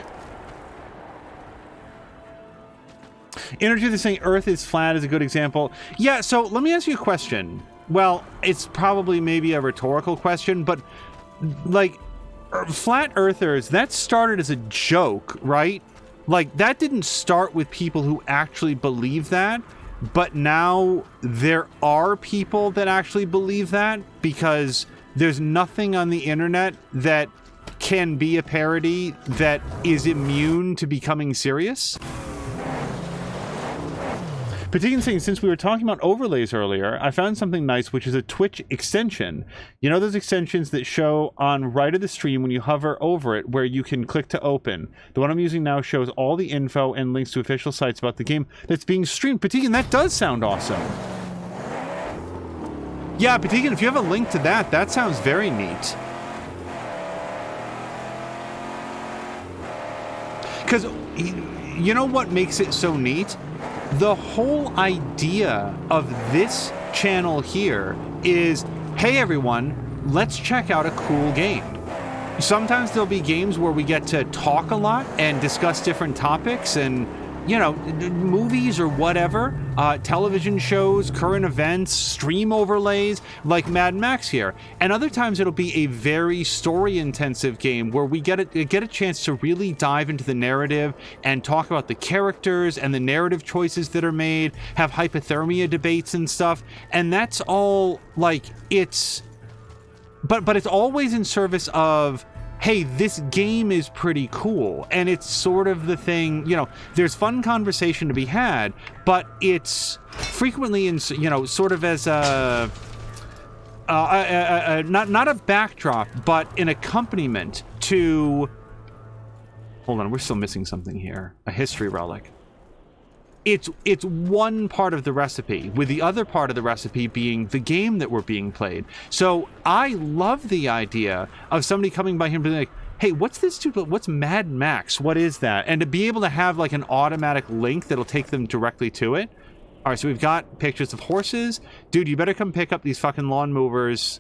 Intertruth is saying Earth is flat is a good example. Yeah, so let me ask you a question. Well, it's probably maybe a rhetorical question, but, like, flat earthers, that started as a joke, right? Like, that didn't start with people who actually believe that, but now there are people that actually believe that because there's nothing on the internet that can be a parody that is immune to becoming serious. Patigan saying, since we were talking about overlays earlier, I found something nice, which is a Twitch extension. You know those extensions that show on right of the stream when you hover over it, where you can click to open? The one I'm using now shows all the info and links to official sites about the game that's being streamed. Patigan, that does sound awesome. Yeah, Patigan, if you have a link to that, that sounds very neat. Because you know what makes it so neat? The whole idea of this channel here is, hey everyone, let's check out a cool game. Sometimes there'll be games where we get to talk a lot and discuss different topics and, you know, movies or whatever, television shows, current events, stream overlays, like Mad Max here. And other times it'll be a very story-intensive game where we get a chance to really dive into the narrative and talk about the characters and the narrative choices that are made, have hypothermia debates and stuff. And that's all, like, it's... But it's always in service of, hey, this game is pretty cool, and it's sort of the thing, you know, there's fun conversation to be had, but it's frequently in, you know, sort of as a not a backdrop, but an accompaniment to, hold on, we're still missing something here, a history relic. It's one part of the recipe, with the other part of the recipe being the game that we're being played. So I love the idea of somebody coming by here and being like, hey, what's this stupid, what's Mad Max? What is that? And to be able to have like an automatic link that'll take them directly to it. All right, so we've got pictures of horses. Dude, you better come pick up these fucking lawn movers.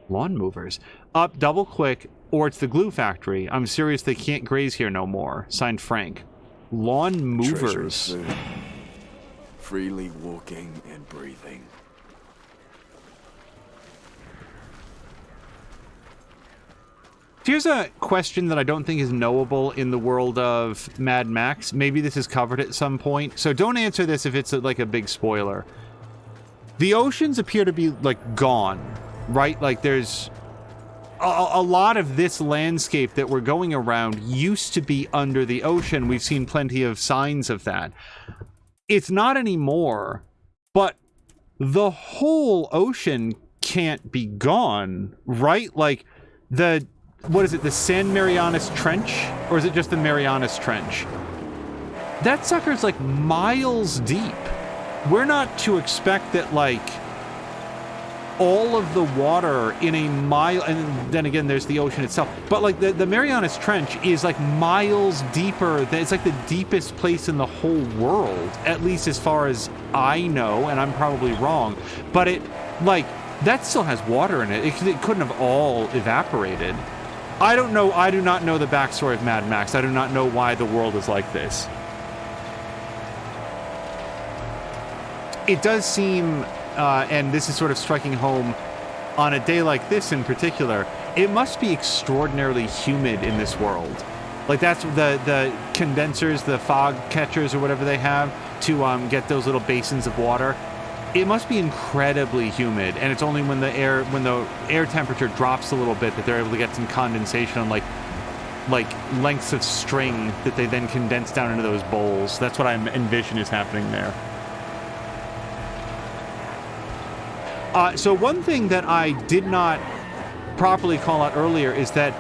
Lawn movers? Up, double click, or it's the glue factory. I'm serious, they can't graze here no more. Signed, Frank. Lawn movers. Freely walking and breathing. Here's a question that I don't think is knowable in the world of Mad Max. Maybe this is covered at some point, so don't answer this if it's like a big spoiler. The oceans appear to be like gone, right? Like there's a lot of this landscape that we're going around used to be under the ocean. We've seen plenty of signs of that. It's not anymore, but the whole ocean can't be gone, right? Like the, what is it, the San Marianas Trench? Or is it just the Marianas Trench? That sucker's like miles deep. We're not to expect that like all of the water in a mile, and then again there's the ocean itself, but like the Marianas Trench is like miles deeper than, it's like the deepest place in the whole world, at least as far as I know, and I'm probably wrong, but it, like, that still has water in it. It couldn't have all evaporated. I don't know, I do not know the backstory of Mad Max. I do not know why the world is like this. It does seem, and this is sort of striking home on a day like this in particular, it must be extraordinarily humid in this world. Like that's the condensers, the fog catchers or whatever they have to get those little basins of water. It must be incredibly humid, and it's only when the air temperature drops a little bit that they're able to get some condensation on like lengths of string that they then condense down into those bowls. That's what I envision is happening there. So one thing that I did not properly call out earlier is that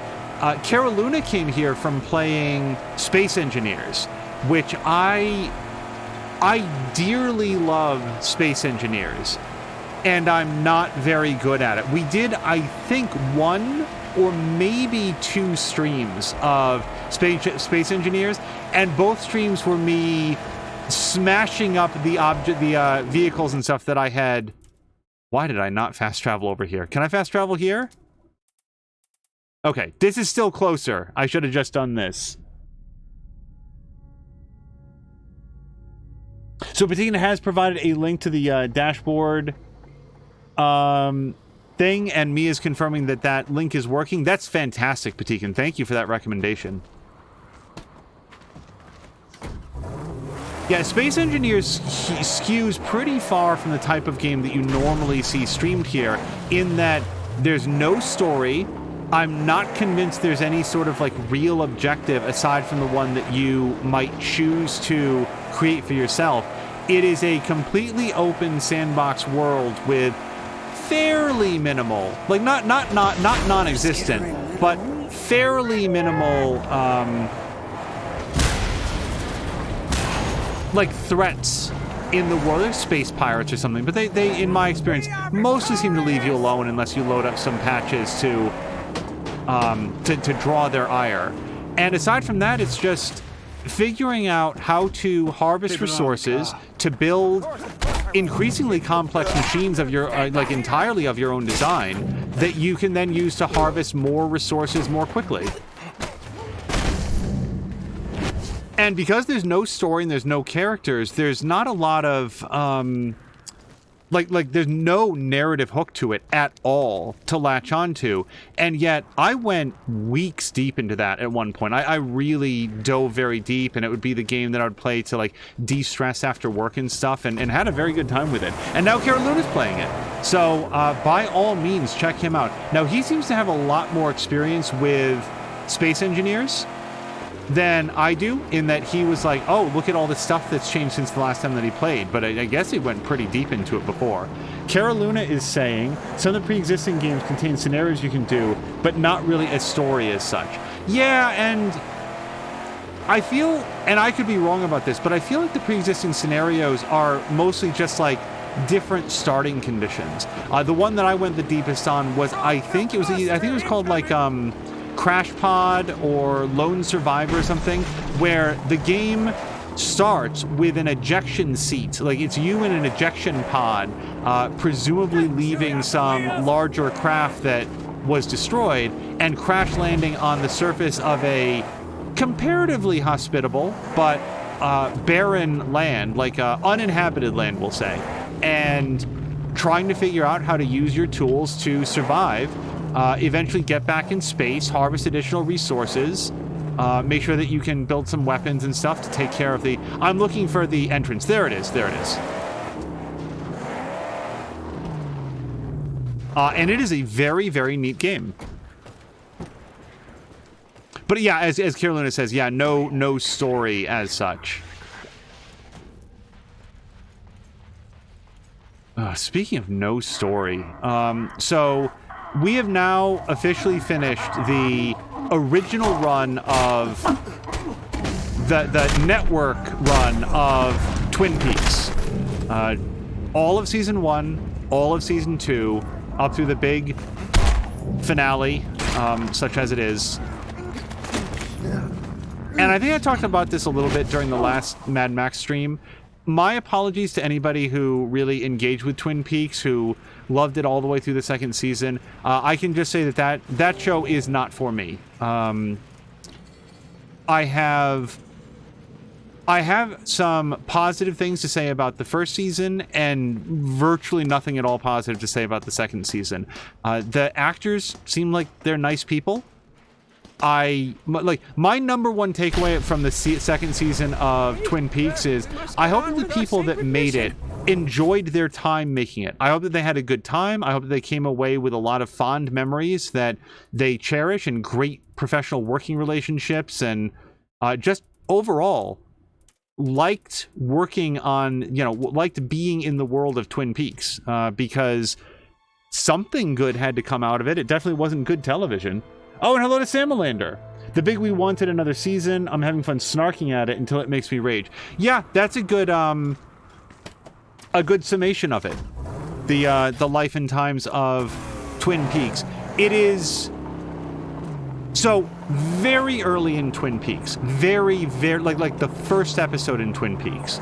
Cara Luna came here from playing Space Engineers, which I dearly love Space Engineers, and I'm not very good at it. We did, I think, 1 or maybe 2 streams of Space Engineers, and both streams were me smashing up the vehicles and stuff that I had. Why did I not fast travel over here? Can I fast travel here? Okay, this is still closer. I should have just done this. So Patina has provided a link to the dashboard thing, and Mia's confirming that that link is working. That's fantastic, Patikan. Thank you for that recommendation. Yeah, Space Engineers skews pretty far from the type of game that you normally see streamed here, in that there's no story. I'm not convinced there's any sort of like real objective aside from the one that you might choose to create for yourself. it is a completely open sandbox world with fairly minimal, like not non-existent, but fairly minimal like threats in the world. There's space pirates or something, but they in my experience mostly seem to leave you alone unless you load up some patches to draw their ire. And aside from that, it's just figuring out how to harvest resources to build increasingly complex machines of your like entirely of your own design that you can then use to harvest more resources more quickly. And because there's no story and there's no characters, there's not a lot of like there's no narrative hook to it at all to latch onto. And yet I went weeks deep into that at one point. I really dove very deep, and it would be the game that I would play to like de-stress after work and stuff, and had a very good time with it. And now Kara Luna's playing it. So by all means, check him out. Now he seems to have a lot more experience with Space Engineers than I do, in that he was like, oh, look at all the stuff that's changed since the last time that he played, but I guess he went pretty deep into it before. Kara Luna is saying, some of the pre-existing games contain scenarios you can do, but not really a story as such. Yeah, and I feel, and I could be wrong about this, but I feel like the pre-existing scenarios are mostly just like different starting conditions. The one that I went the deepest on was, I think it was called like, Crash Pod or Lone Survivor or something, where the game starts with an ejection seat. Like, it's you in an ejection pod, presumably leaving some larger craft that was destroyed, and crash landing on the surface of a comparatively hospitable but barren land, like uninhabited land, we'll say, and trying to figure out how to use your tools to survive. Eventually get back in space, harvest additional resources, make sure that you can build some weapons and stuff to take care of the... I'm looking for the entrance. There it is. There it is. And it is a very, very neat game. But yeah, as Carolina says, yeah, no story as such. Speaking of no story, so... we have now officially finished the original run of the network run of Twin Peaks. All of Season 1, all of Season 2, up through the big finale, such as it is. And I think I talked about this a little bit during the last Mad Max stream. My apologies to anybody who really engaged with Twin Peaks, who loved it all the way through the second season. I can just say that show is not for me. I have some positive things to say about the first season, and virtually nothing at all positive to say about the second season. The actors seem like they're nice people. My number one takeaway from the second season of Twin Peaks is I hope that the people that made it enjoyed their time making it. I hope that they had a good time. I hope that they came away with a lot of fond memories that they cherish, and great professional working relationships, and just overall liked working on, liked being in the world of Twin Peaks, because something good had to come out of it. It definitely wasn't good television. Oh, and hello to Samalander. The big we wanted another season. I'm having fun snarking at it until it makes me rage. Yeah, that's a good summation of it. The life and times of Twin Peaks. It is so very early in Twin Peaks. Very like the first episode in Twin Peaks.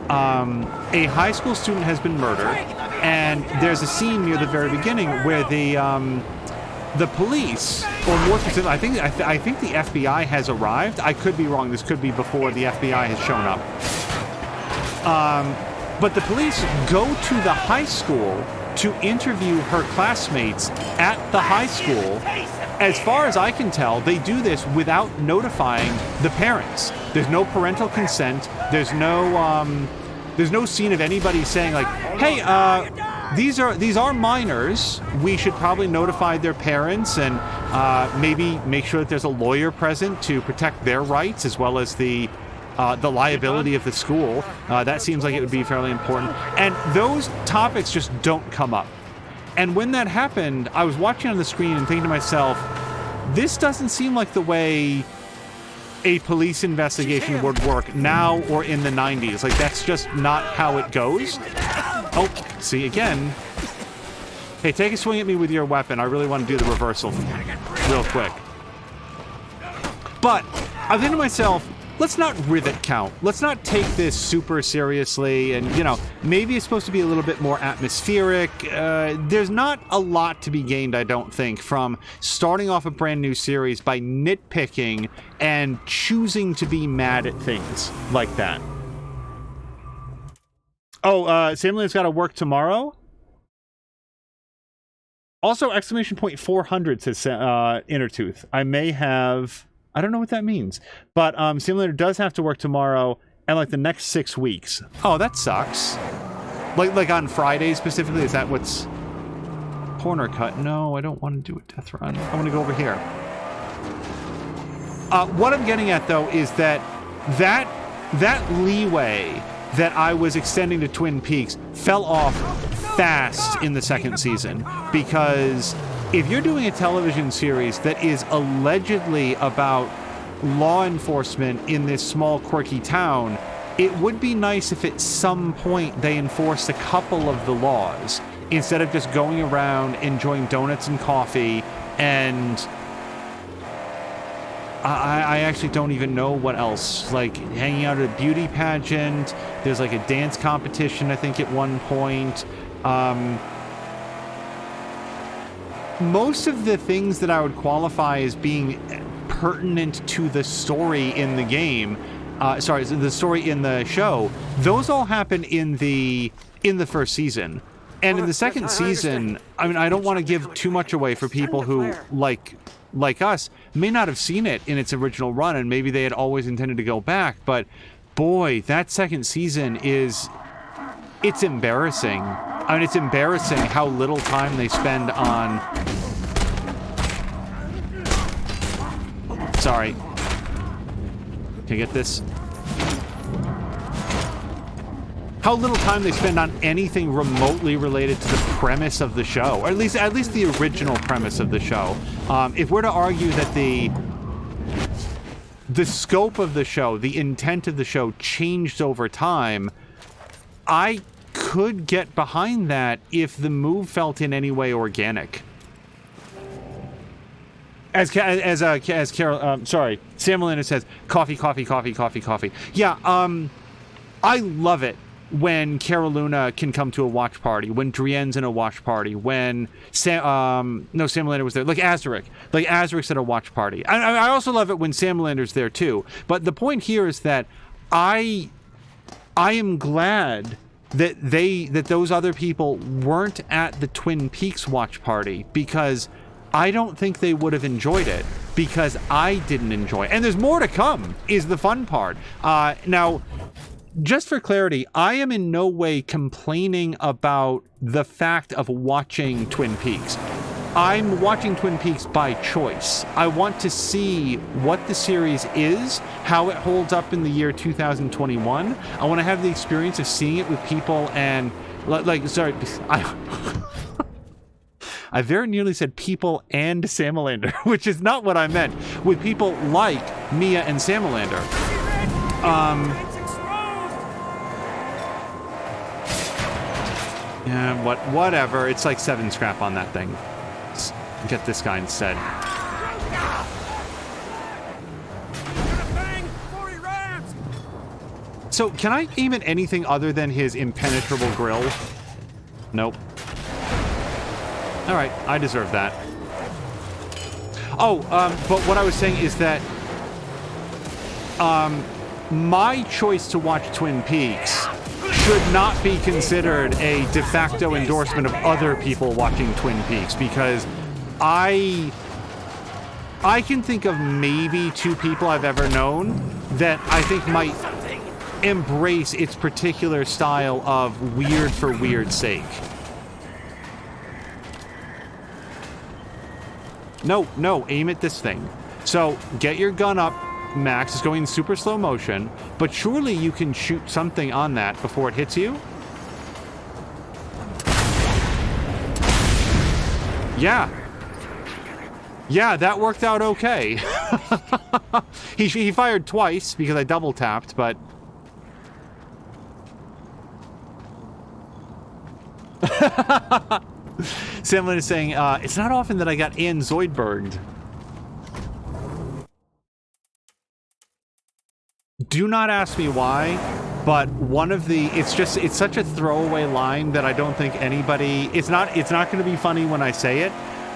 A high school student has been murdered, and there's a scene near the very beginning where the police, or more specifically, I think the FBI has arrived. I could be wrong. This could be before the FBI has shown up. But the police go to the high school to interview her classmates at the high school. As far as I can tell, they do this without notifying the parents. There's no parental consent. There's no scene of anybody saying like, "Hey, these are minors. We should probably notify their parents, and maybe make sure that there's a lawyer present to protect their rights, as well as the the liability of the school. That seems like it would be fairly important. And those topics just don't come up. And when that happened, I was watching on the screen and thinking to myself, this doesn't seem like the way a police investigation would work now or in the 90s. Like, that's just not how it goes. Oh, see, again. Hey, take a swing at me with your weapon. I really want to do the reversal real quick. But I'm thinking to myself, let's not rivet count. Let's not take this super seriously. And, you know, maybe it's supposed to be a little bit more atmospheric. There's not a lot to be gained, I don't think, from starting off a brand new series by nitpicking and choosing to be mad at things like that. Oh, Sam Lynn's got to work tomorrow? Also, exclamation point 400 says Intertooth. I may have... I don't know what that means. But Simulator does have to work tomorrow and like the next 6 weeks. Oh, that sucks. Like on Friday specifically? Is that what's... Corner cut? No, I don't want to do a death run. I want to go over here. What I'm getting at, though, is that leeway that I was extending to Twin Peaks fell off fast in the second season, because if you're doing a television series that is allegedly about law enforcement in this small quirky town, it would be nice if at some point they enforced a couple of the laws instead of just going around enjoying donuts and coffee. And I actually don't even know what else, like hanging out at a beauty pageant. There's like a dance competition, I think, at one point. Most of the things that I would qualify as being pertinent to the story in the game, the story in the show, those all happen in the first season. And in the second season, I mean, I don't want to give too much away for people who, like us, may not have seen it in its original run, and maybe they had always intended to go back, but boy, that second season it's embarrassing. I mean, it's embarrassing how little time they spend on... Sorry. Can I get this? How little time they spend on anything remotely related to the premise of the show, or at least the original premise of the show. If we're to argue that the scope of the show, the intent of the show changed over time, I could get behind that if the move felt in any way organic. As Carol, sorry, Sam Melinda says, coffee. Yeah, I love it when Cara Luna can come to a watch party, when Drienne's in a watch party, when Sam Melinda was there, like Azric's at a watch party. I also love it when Sam Melinda's there too. But the point here is that I am glad that those other people weren't at the Twin Peaks watch party, because I don't think they would have enjoyed it, because I didn't enjoy it. And there's more to come, is the fun part. Now, just for clarity, I am in no way complaining about the fact of watching Twin Peaks. I'm watching Twin Peaks by choice. I want to see what the series is, how it holds up in the year 2021. I want to have the experience of seeing it with people and, I very nearly said people and Samalander, which is not what I meant. With people like Mia and Samalander. Yeah, whatever. It's like 7 scrap on that thing. Let's get this guy instead. So, can I aim at anything other than his impenetrable grill? Nope. Alright, I deserve that. Oh, but what I was saying is that my choice to watch Twin Peaks should not be considered a de facto endorsement of other people watching Twin Peaks, because I can think of maybe 2 people I've ever known that I think might embrace its particular style of weird for weird's sake. No, aim at this thing. So, get your gun up, max. It's going in super slow motion, but surely you can shoot something on that before it hits you? Yeah. Yeah, that worked out okay. He fired twice because I double tapped, but... Samlin is saying, it's not often that I got Ann Zoidberged. Do not ask me why, but one of the... It's such a throwaway line that I don't think anybody... It's not going to be funny when I say it,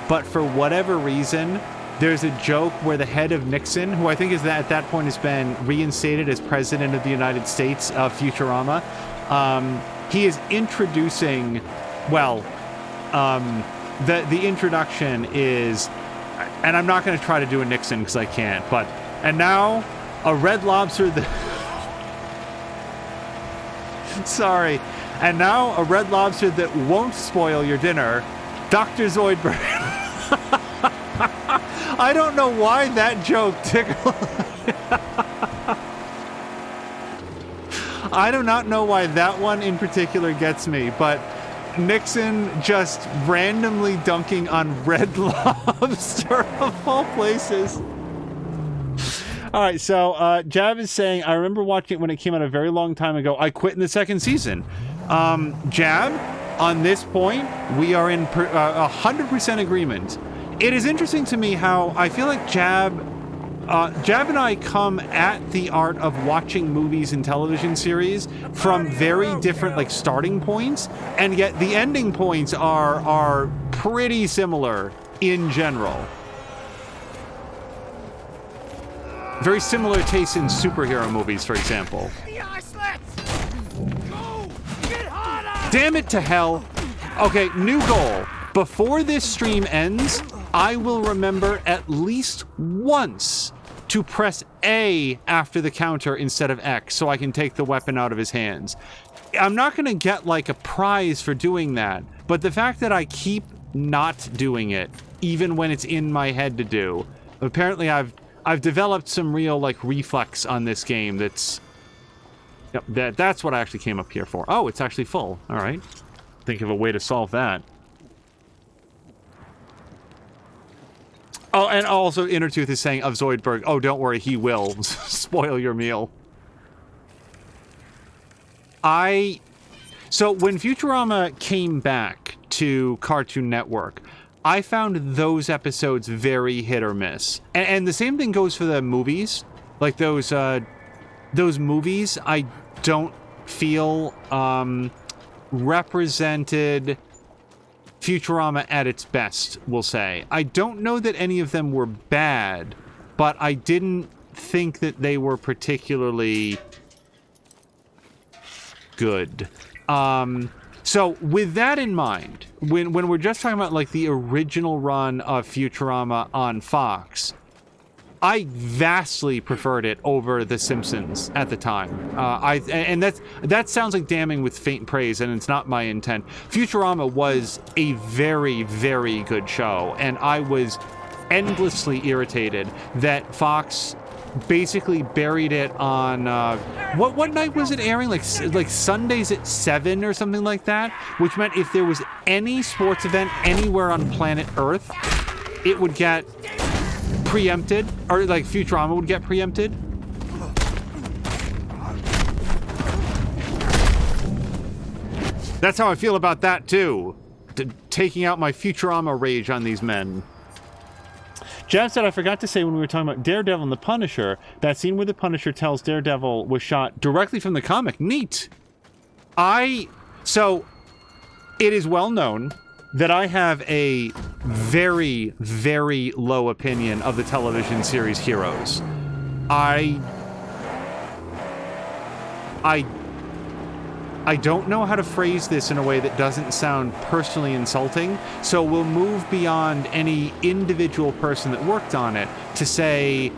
but for whatever reason, there's a joke where the head of Nixon, who I think is at that point has been reinstated as president of the United States of Futurama, he is introducing... Well... the introduction is, and I'm not going to try to do a Nixon because I can't, but, and now a red lobster that, sorry, and now a red lobster that won't spoil your dinner, Dr. Zoidberg. I don't know why that joke tickled. I do not know why that one in particular gets me, but Nixon just randomly dunking on Red Lobster of all places. All right, so Jab is saying, I remember watching it when it came out a very long time ago. I quit in the second season. Jab, on this point, we are in 100% agreement. It is interesting to me how I feel like Jab and I come at the art of watching movies and television series from very different like starting points, and yet the ending points are pretty similar in general. Very similar tastes in superhero movies, for example. Damn it to hell. Okay, new goal. Before this stream ends, I will remember at least once to press A after the counter instead of X so I can take the weapon out of his hands. I'm not going to get like a prize for doing that, but the fact that I keep not doing it, even when it's in my head to do, apparently I've developed some real like reflex on this game that's... Yep, that's what I actually came up here for. Oh, it's actually full. All right. Think of a way to solve that. Oh, and also Innertooth is saying of Zoidberg, oh, don't worry, he will spoil your meal. So when Futurama came back to Cartoon Network, I found those episodes very hit or miss. And the same thing goes for the movies. Like those movies, I don't feel represented Futurama at its best, we'll say. I don't know that any of them were bad, but I didn't think that they were particularly good. So with that in mind, when we're just talking about like the original run of Futurama on Fox, I vastly preferred it over The Simpsons at the time. And that sounds like damning with faint praise, and it's not my intent. Futurama was a very, very good show, and I was endlessly irritated that Fox basically buried it on what night was it airing? Like Sundays at 7 or something like that, which meant if there was any sports event anywhere on planet Earth, it would get preempted, or like Futurama would get preempted. That's how I feel about that too. Taking out my Futurama rage on these men. Jab said, I forgot to say when we were talking about Daredevil and the Punisher, that scene where the Punisher tells Daredevil was shot directly from the comic. Neat. So it is well known that I have a very, very low opinion of the television series Heroes. I don't know how to phrase this in a way that doesn't sound personally insulting, so we'll move beyond any individual person that worked on it to say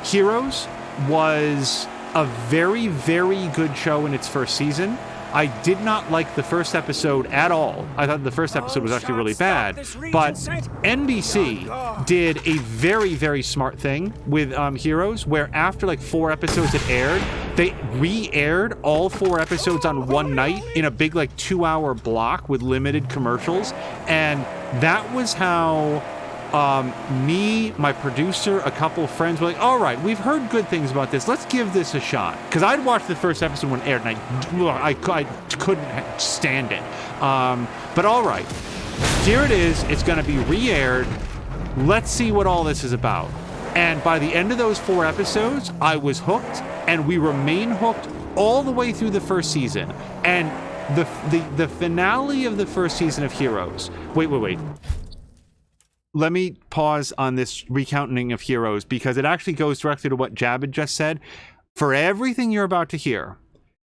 Heroes was a very, very good show in its first season. I did not like the first episode at all. I thought the first episode was actually really bad. But NBC did a very, very smart thing with Heroes, where after like 4 episodes had aired, they re-aired all 4 episodes on one night in a big like 2-hour block with limited commercials. And that was how me, my producer, a couple of friends were like, all right, we've heard good things about this. Let's give this a shot. Because I'd watched the first episode when it aired, and I couldn't stand it. But all right, here it is. It's going to be re-aired. Let's see what all this is about. And by the end of those 4 episodes, I was hooked, and we remain hooked all the way through the first season. And the finale of the first season of Heroes. Wait. Let me pause on this recounting of Heroes, because it actually goes directly to what Jab had just said. For everything you're about to hear,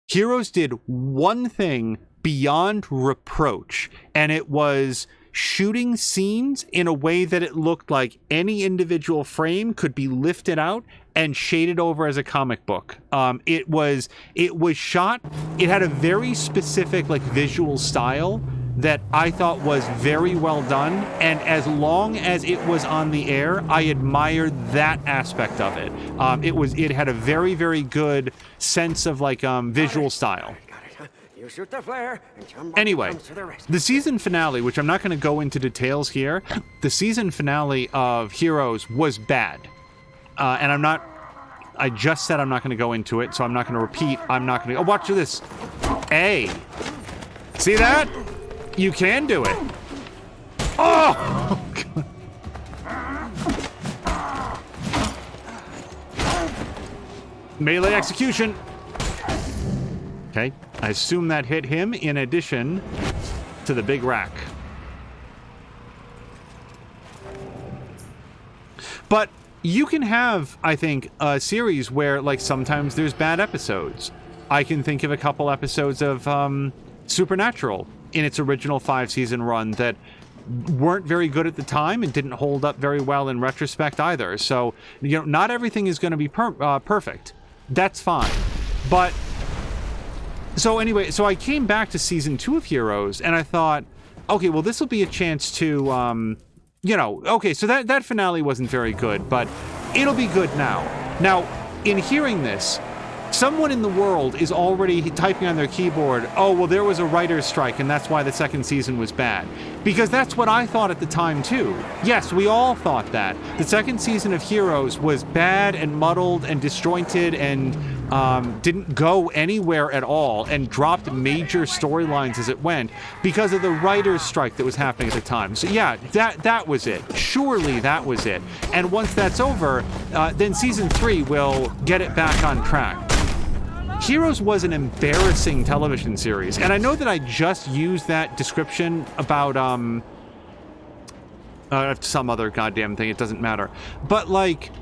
Heroes did one thing beyond reproach, and it was shooting scenes in a way that it looked like any individual frame could be lifted out and shaded over as a comic book. It was shot, it had a very specific like visual style that I thought was very well done, and as long as it was on the air, I admired that aspect of it. It had a very, very good sense of like visual style. You shoot the flare, and Jumbo Anyway, comes to the rescue. the season finale, which I'm not going to go into details here, the season finale of Heroes was bad. And I just said I'm not going to go into it, so I'm not going to repeat. I'm not going to... Oh, watch this. Hey. See that? You can do it. Oh! Melee execution. Okay, I assume that hit him in addition to the big rack. But you can have, I think, a series where, like, sometimes there's bad episodes. I can think of a couple episodes of Supernatural in its original 5-season run that weren't very good at the time and didn't hold up very well in retrospect either. So, you know, not everything is going to be perfect. That's fine. But, so anyway, so I came back to season 2 of Heroes, and I thought, okay, well, this will be a chance to, you know, okay, so that finale wasn't very good, but it'll be good now. Now, in hearing this, someone in the world is already typing on their keyboard, oh, well, there was a writer's strike, and that's why the second season was bad. Because that's what I thought at the time, too. Yes, we all thought that. The second season of Heroes was bad and muddled and disjointed and didn't go anywhere at all and dropped major storylines as it went because of the writer's strike that was happening at the time. So yeah, that was it. Surely that was it. And once that's over, then season 3 will get it back on track. Heroes was an embarrassing television series, and I know that I just used that description about some other goddamn thing, it doesn't matter. But like,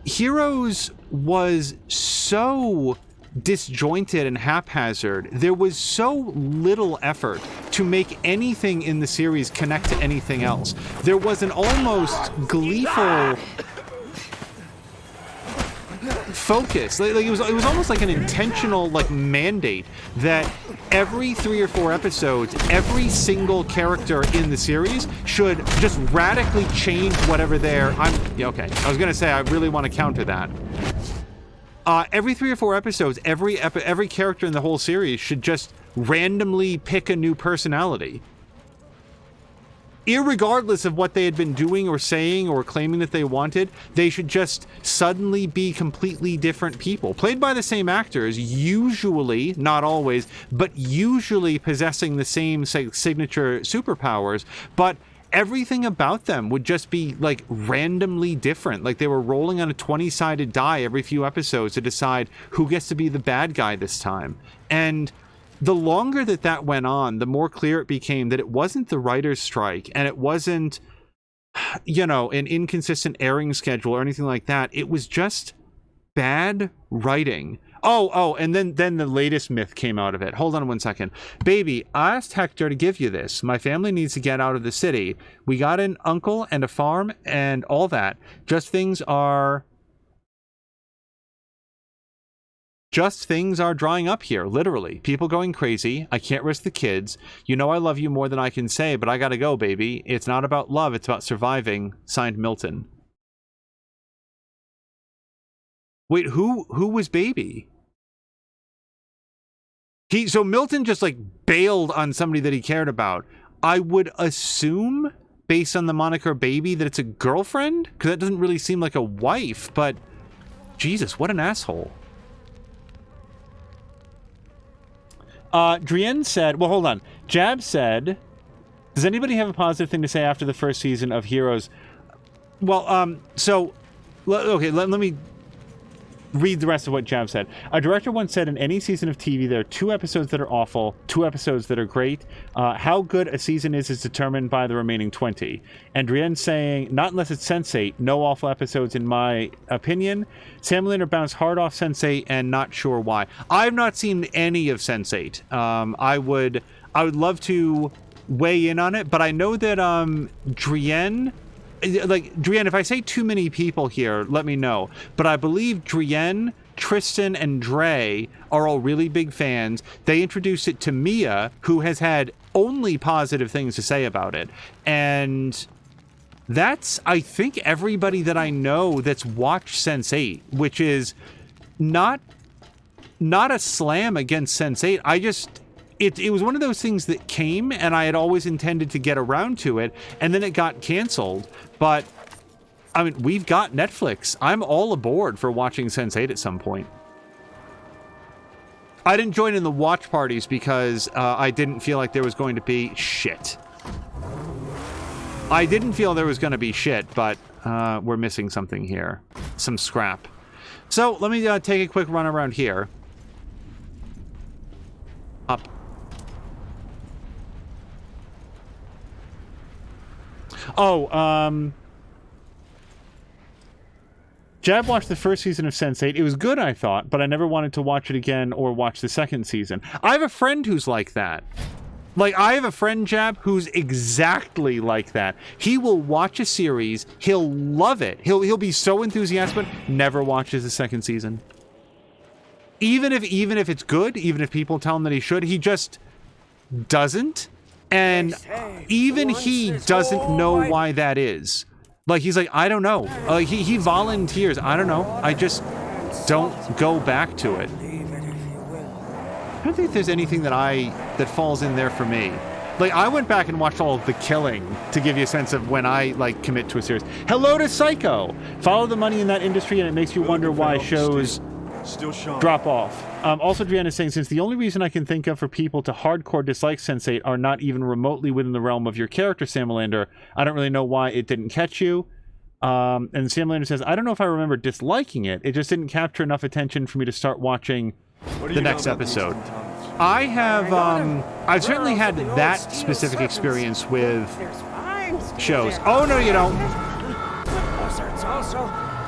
Heroes was so disjointed and haphazard. There was so little effort to make anything in the series connect to anything else. There was an almost gleeful focus. Like it was almost like an intentional like mandate that every 3 or 4 episodes, every single character in the series should just radically change whatever okay, I was gonna say I really want to counter that. Every 3 or 4 episodes, every character in the whole series should just randomly pick a new personality. Irregardless of what they had been doing or saying or claiming that they wanted, they should just suddenly be completely different people. Played by the same actors, usually, not always, but usually possessing the same signature superpowers, but everything about them would just be, like, randomly different. Like they were rolling on a 20-sided die every few episodes to decide who gets to be the bad guy this time. And the longer that went on, the more clear it became that it wasn't the writer's strike, and it wasn't, you know, an inconsistent airing schedule or anything like that. It was just bad writing. Oh, and then the latest myth came out of it. Hold on one second. Baby, I asked Hector to give you this. My family needs to get out of the city. We got an uncle and a farm and all that. Just things are Just things are drying up here, literally. People going crazy. I can't risk the kids. You know I love you more than I can say, but I gotta go, baby. It's not about love, it's about surviving. Signed, Milton. Wait, who was baby? So Milton just, like, bailed on somebody that he cared about. I would assume, based on the moniker baby, that it's a girlfriend? Because that doesn't really seem like a wife, but... Jesus, what an asshole. Drienne said... Well, hold on. Jab said... Does anybody have a positive thing to say after the first season of Heroes? Well, so... Okay, let me... read the rest of what Jab said. A director once said, in any season of TV, there are 2 episodes that are awful, 2 episodes that are great. How good a season is determined by the remaining 20. And Drienne saying, not unless it's Sense8, no awful episodes in my opinion. Sam Linder bounced hard off Sense8 and not sure why. I've not seen any of Sense8. I would love to weigh in on it, but I know that Drienne... Like, Drienne, if I say too many people here, let me know. But I believe Drienne, Tristan, and Dre are all really big fans. They introduced it to Mia, who has had only positive things to say about it. And that's, I think, everybody that I know that's watched Sense8, which is not a slam against Sense8. I just... It was one of those things that came, and I had always intended to get around to it, and then it got canceled. But, I mean, we've got Netflix. I'm all aboard for watching Sense8 at some point. I didn't join in the watch parties because I didn't feel like there was going to be shit. I didn't feel there was going to be shit, but we're missing something here. Some scrap. So, let me take a quick run around here. Up. Oh, Jab watched the first season of Sense8. It was good, I thought, but I never wanted to watch it again or watch the second season. I have a friend who's like that. Like, I have a friend, Jab, who's exactly like that. He will watch a series, he'll love it, he'll be so enthusiastic, but never watches the second season. Even if it's good, even if people tell him that he should, he just doesn't. And even he doesn't know why that is. Like, he's like, I don't know. He volunteers. I don't know. I just don't go back to it. I don't think there's anything that falls in there for me. Like, I went back and watched all of The Killing to give you a sense of when I, like, commit to a series. Hello to Psycho! Follow the money in that industry and it makes you wonder why shows drop off. Also, Drienne is saying, since the only reason I can think of for people to hardcore dislike Sense8 are not even remotely within the realm of your character, Sam Lander, I don't really know why it didn't catch you. And Sam Lander says, I don't know if I remember disliking it. It just didn't capture enough attention for me to start watching the next episode. I have, I've certainly had that specific experience with shows. Oh, no, you don't.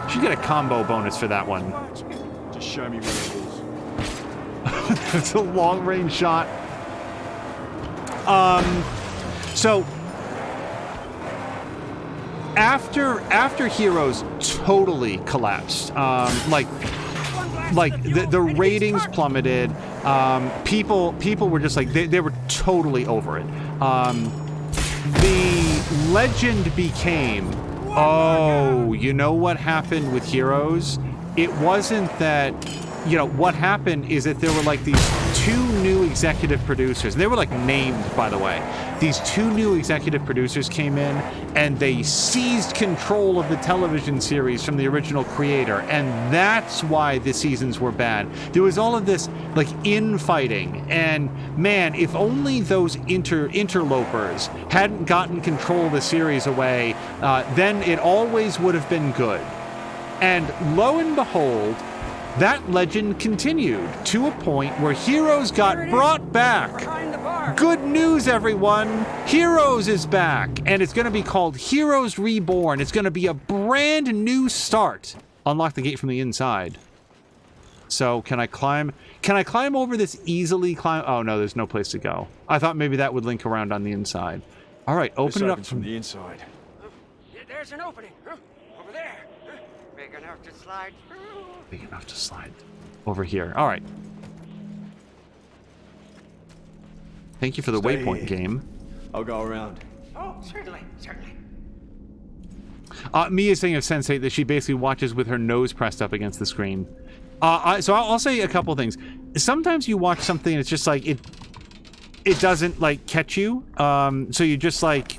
You should get a combo bonus for that one. Just show me where it is. It's a long-range shot. So after Heroes totally collapsed, like the ratings plummeted. People were just like they were totally over it. The legend became, oh, you know what happened with Heroes? It wasn't that, you know, what happened is that there were like these 2 new executive producers, and they were like named, by the way. These 2 new executive producers came in and they seized control of the television series from the original creator, and that's why the seasons were bad. There was all of this like infighting, and man, if only those interlopers hadn't gotten control of the series away, then it always would have been good. And lo and behold, that legend continued to a point where Heroes got brought back. Good news, everyone! Heroes is back, and it's going to be called Heroes Reborn. It's going to be a brand new start. Unlock the gate from the inside. So, can I climb over this easily? Oh no, there's no place to go. I thought maybe that would link around on the inside. All right, open it up from the inside. There's an opening. Over there. Big enough to slide through. Big enough to slide. over here. All right. Thank you for the Stay waypoint here. game. I'll go around. Oh, certainly, certainly. Mia's saying of Sense8 that she basically watches with her nose pressed up against the screen. So I'll say a couple things. Sometimes you watch something and it's just like it doesn't like catch you, so you just like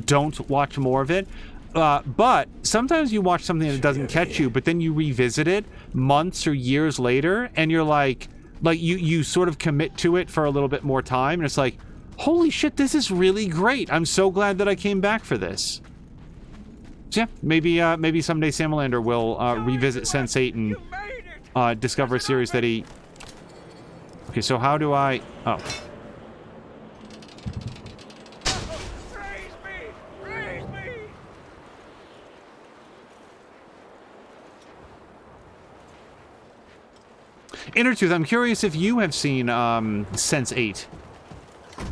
don't watch more of it. But sometimes you watch something that doesn't catch you, but then you revisit it months or years later, and you're like you sort of commit to it for a little bit more time, and it's like, holy shit, this is really great. I'm so glad that I came back for this. So yeah, maybe someday Samalander will revisit Sense8 and discover a series that he... Okay, so how do I... Oh. Raise me! Raise me! Intertooth, I'm curious if you have seen Sense8.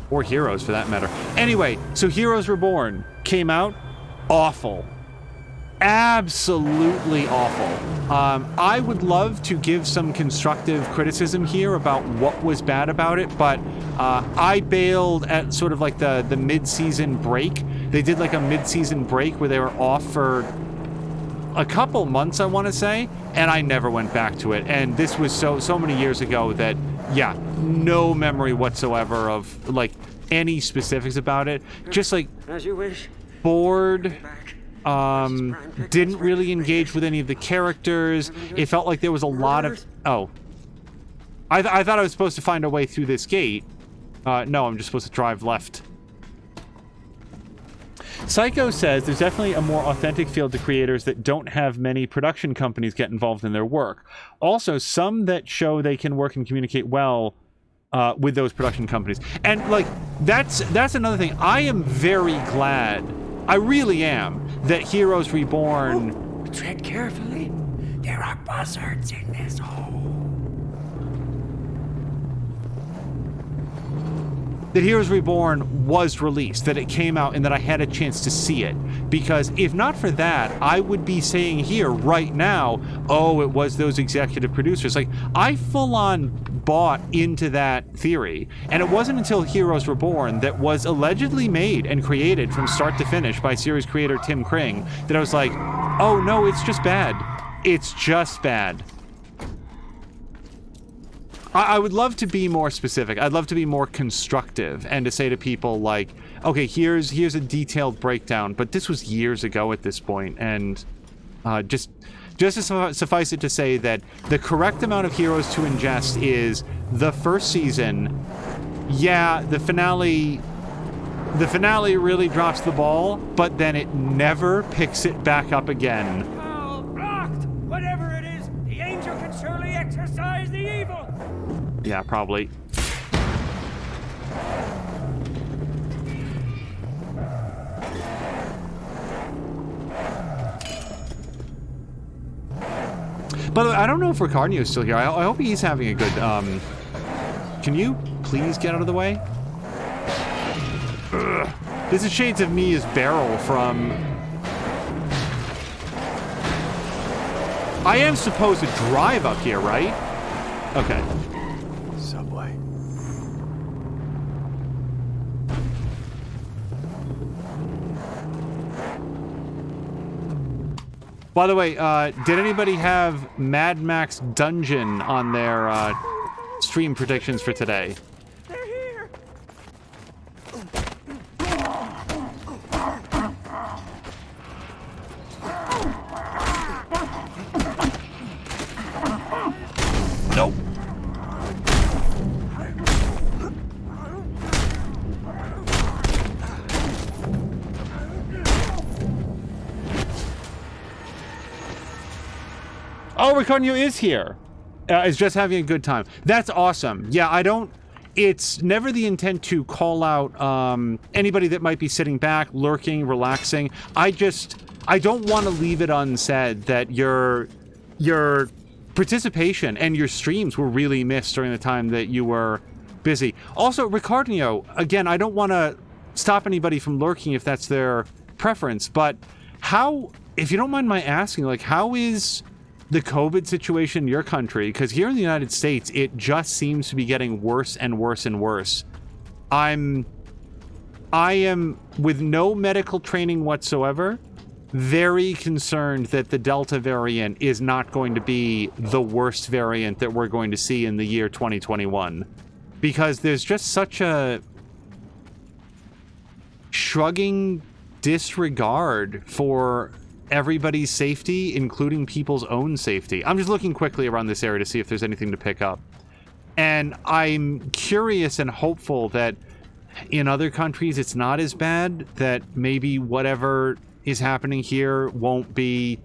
Or Heroes, for that matter. Anyway, so Heroes Reborn came out. Awful. Absolutely awful. I would love to give some constructive criticism here about what was bad about it, but I bailed at sort of like the mid-season break. They did like a mid-season break where they were off for a couple months, I want to say, and I never went back to it. And this was so many years ago that, yeah, no memory whatsoever of like any specifics about it. Just like As you wish. bored. Back. Didn't really engage with any of the characters. It felt like there was a lot of... Oh. I thought I was supposed to find a way through this gate. No, I'm just supposed to drive left. Psycho says there's definitely a more authentic feel to creators that don't have many production companies get involved in their work. Also, some that show they can work and communicate well with those production companies. And, like, that's another thing. I am very glad... I really am, that Heroes Reborn... Oh, tread carefully. There are buzzards in this hole. That Heroes Reborn was released, that it came out, and that I had a chance to see it. Because if not for that, I would be saying here, right now, oh, it was those executive producers. Like, I full-on bought into that theory. And it wasn't until Heroes Reborn, that was allegedly made and created from start to finish by series creator Tim Kring, that I was like, oh no, it's just bad. It's just bad. I would love to be more specific. I'd love to be more constructive and to say to people like, okay, here's a detailed breakdown, but this was years ago at this point, and just to suffice it to say that the correct amount of heroes to ingest is the first season. Yeah, the finale really drops the ball, but then it never picks it back up again. Oh, blocked! Whatever it is, the angel can surely exorcise the evil. Yeah, probably. By the way, I don't know if Ricardio's still here. I hope he's having a good, Can you please get out of the way? Ugh. This is shades of Mia's barrel from... I am supposed to drive up here, right? Okay. Subway. By the way, did anybody have Mad Max Dungeon on their stream predictions for today? They're here. Nope. Oh, Ricardo is here. Is just having a good time. That's awesome. Yeah, I don't... It's never the intent to call out anybody that might be sitting back, lurking, relaxing. I don't want to leave it unsaid that your participation and your streams were really missed during the time that you were busy. Also, Ricardo, again, I don't want to stop anybody from lurking if that's their preference, but how, if you don't mind my asking, like, how is the COVID situation in your country, because here in the United States, it just seems to be getting worse and worse and worse. I am, with no medical training whatsoever, very concerned that the Delta variant is not going to be the worst variant that we're going to see in the year 2021. Because there's just such a shrugging disregard for everybody's safety, including people's own safety. I'm just looking quickly around this area to see if there's anything to pick up. And I'm curious and hopeful that in other countries it's not as bad, that maybe whatever is happening here won't be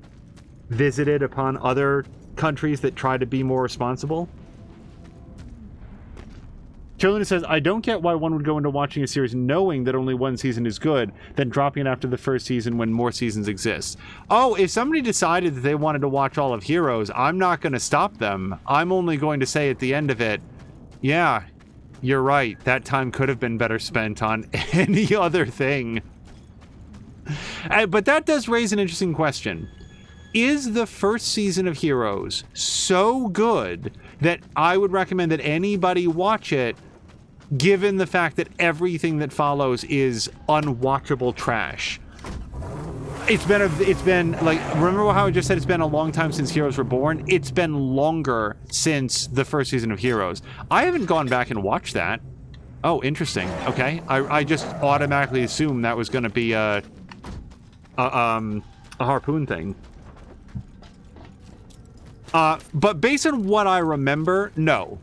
visited upon other countries that try to be more responsible. Carolina says, I don't get why one would go into watching a series knowing that only one season is good, then dropping it after the first season when more seasons exist. Oh, if somebody decided that they wanted to watch all of Heroes, I'm not going to stop them. I'm only going to say at the end of it, yeah, you're right. That time could have been better spent on any other thing. But that does raise an interesting question. Is the first season of Heroes so good that I would recommend that anybody watch it, given the fact that everything that follows is unwatchable trash? It's been like, remember how I just said it's been a long time since Heroes were born? It's been longer since the first season of Heroes. I haven't gone back and watched that. Oh, interesting. Okay. I just automatically assumed that was going to be a harpoon thing. But based on what I remember, no.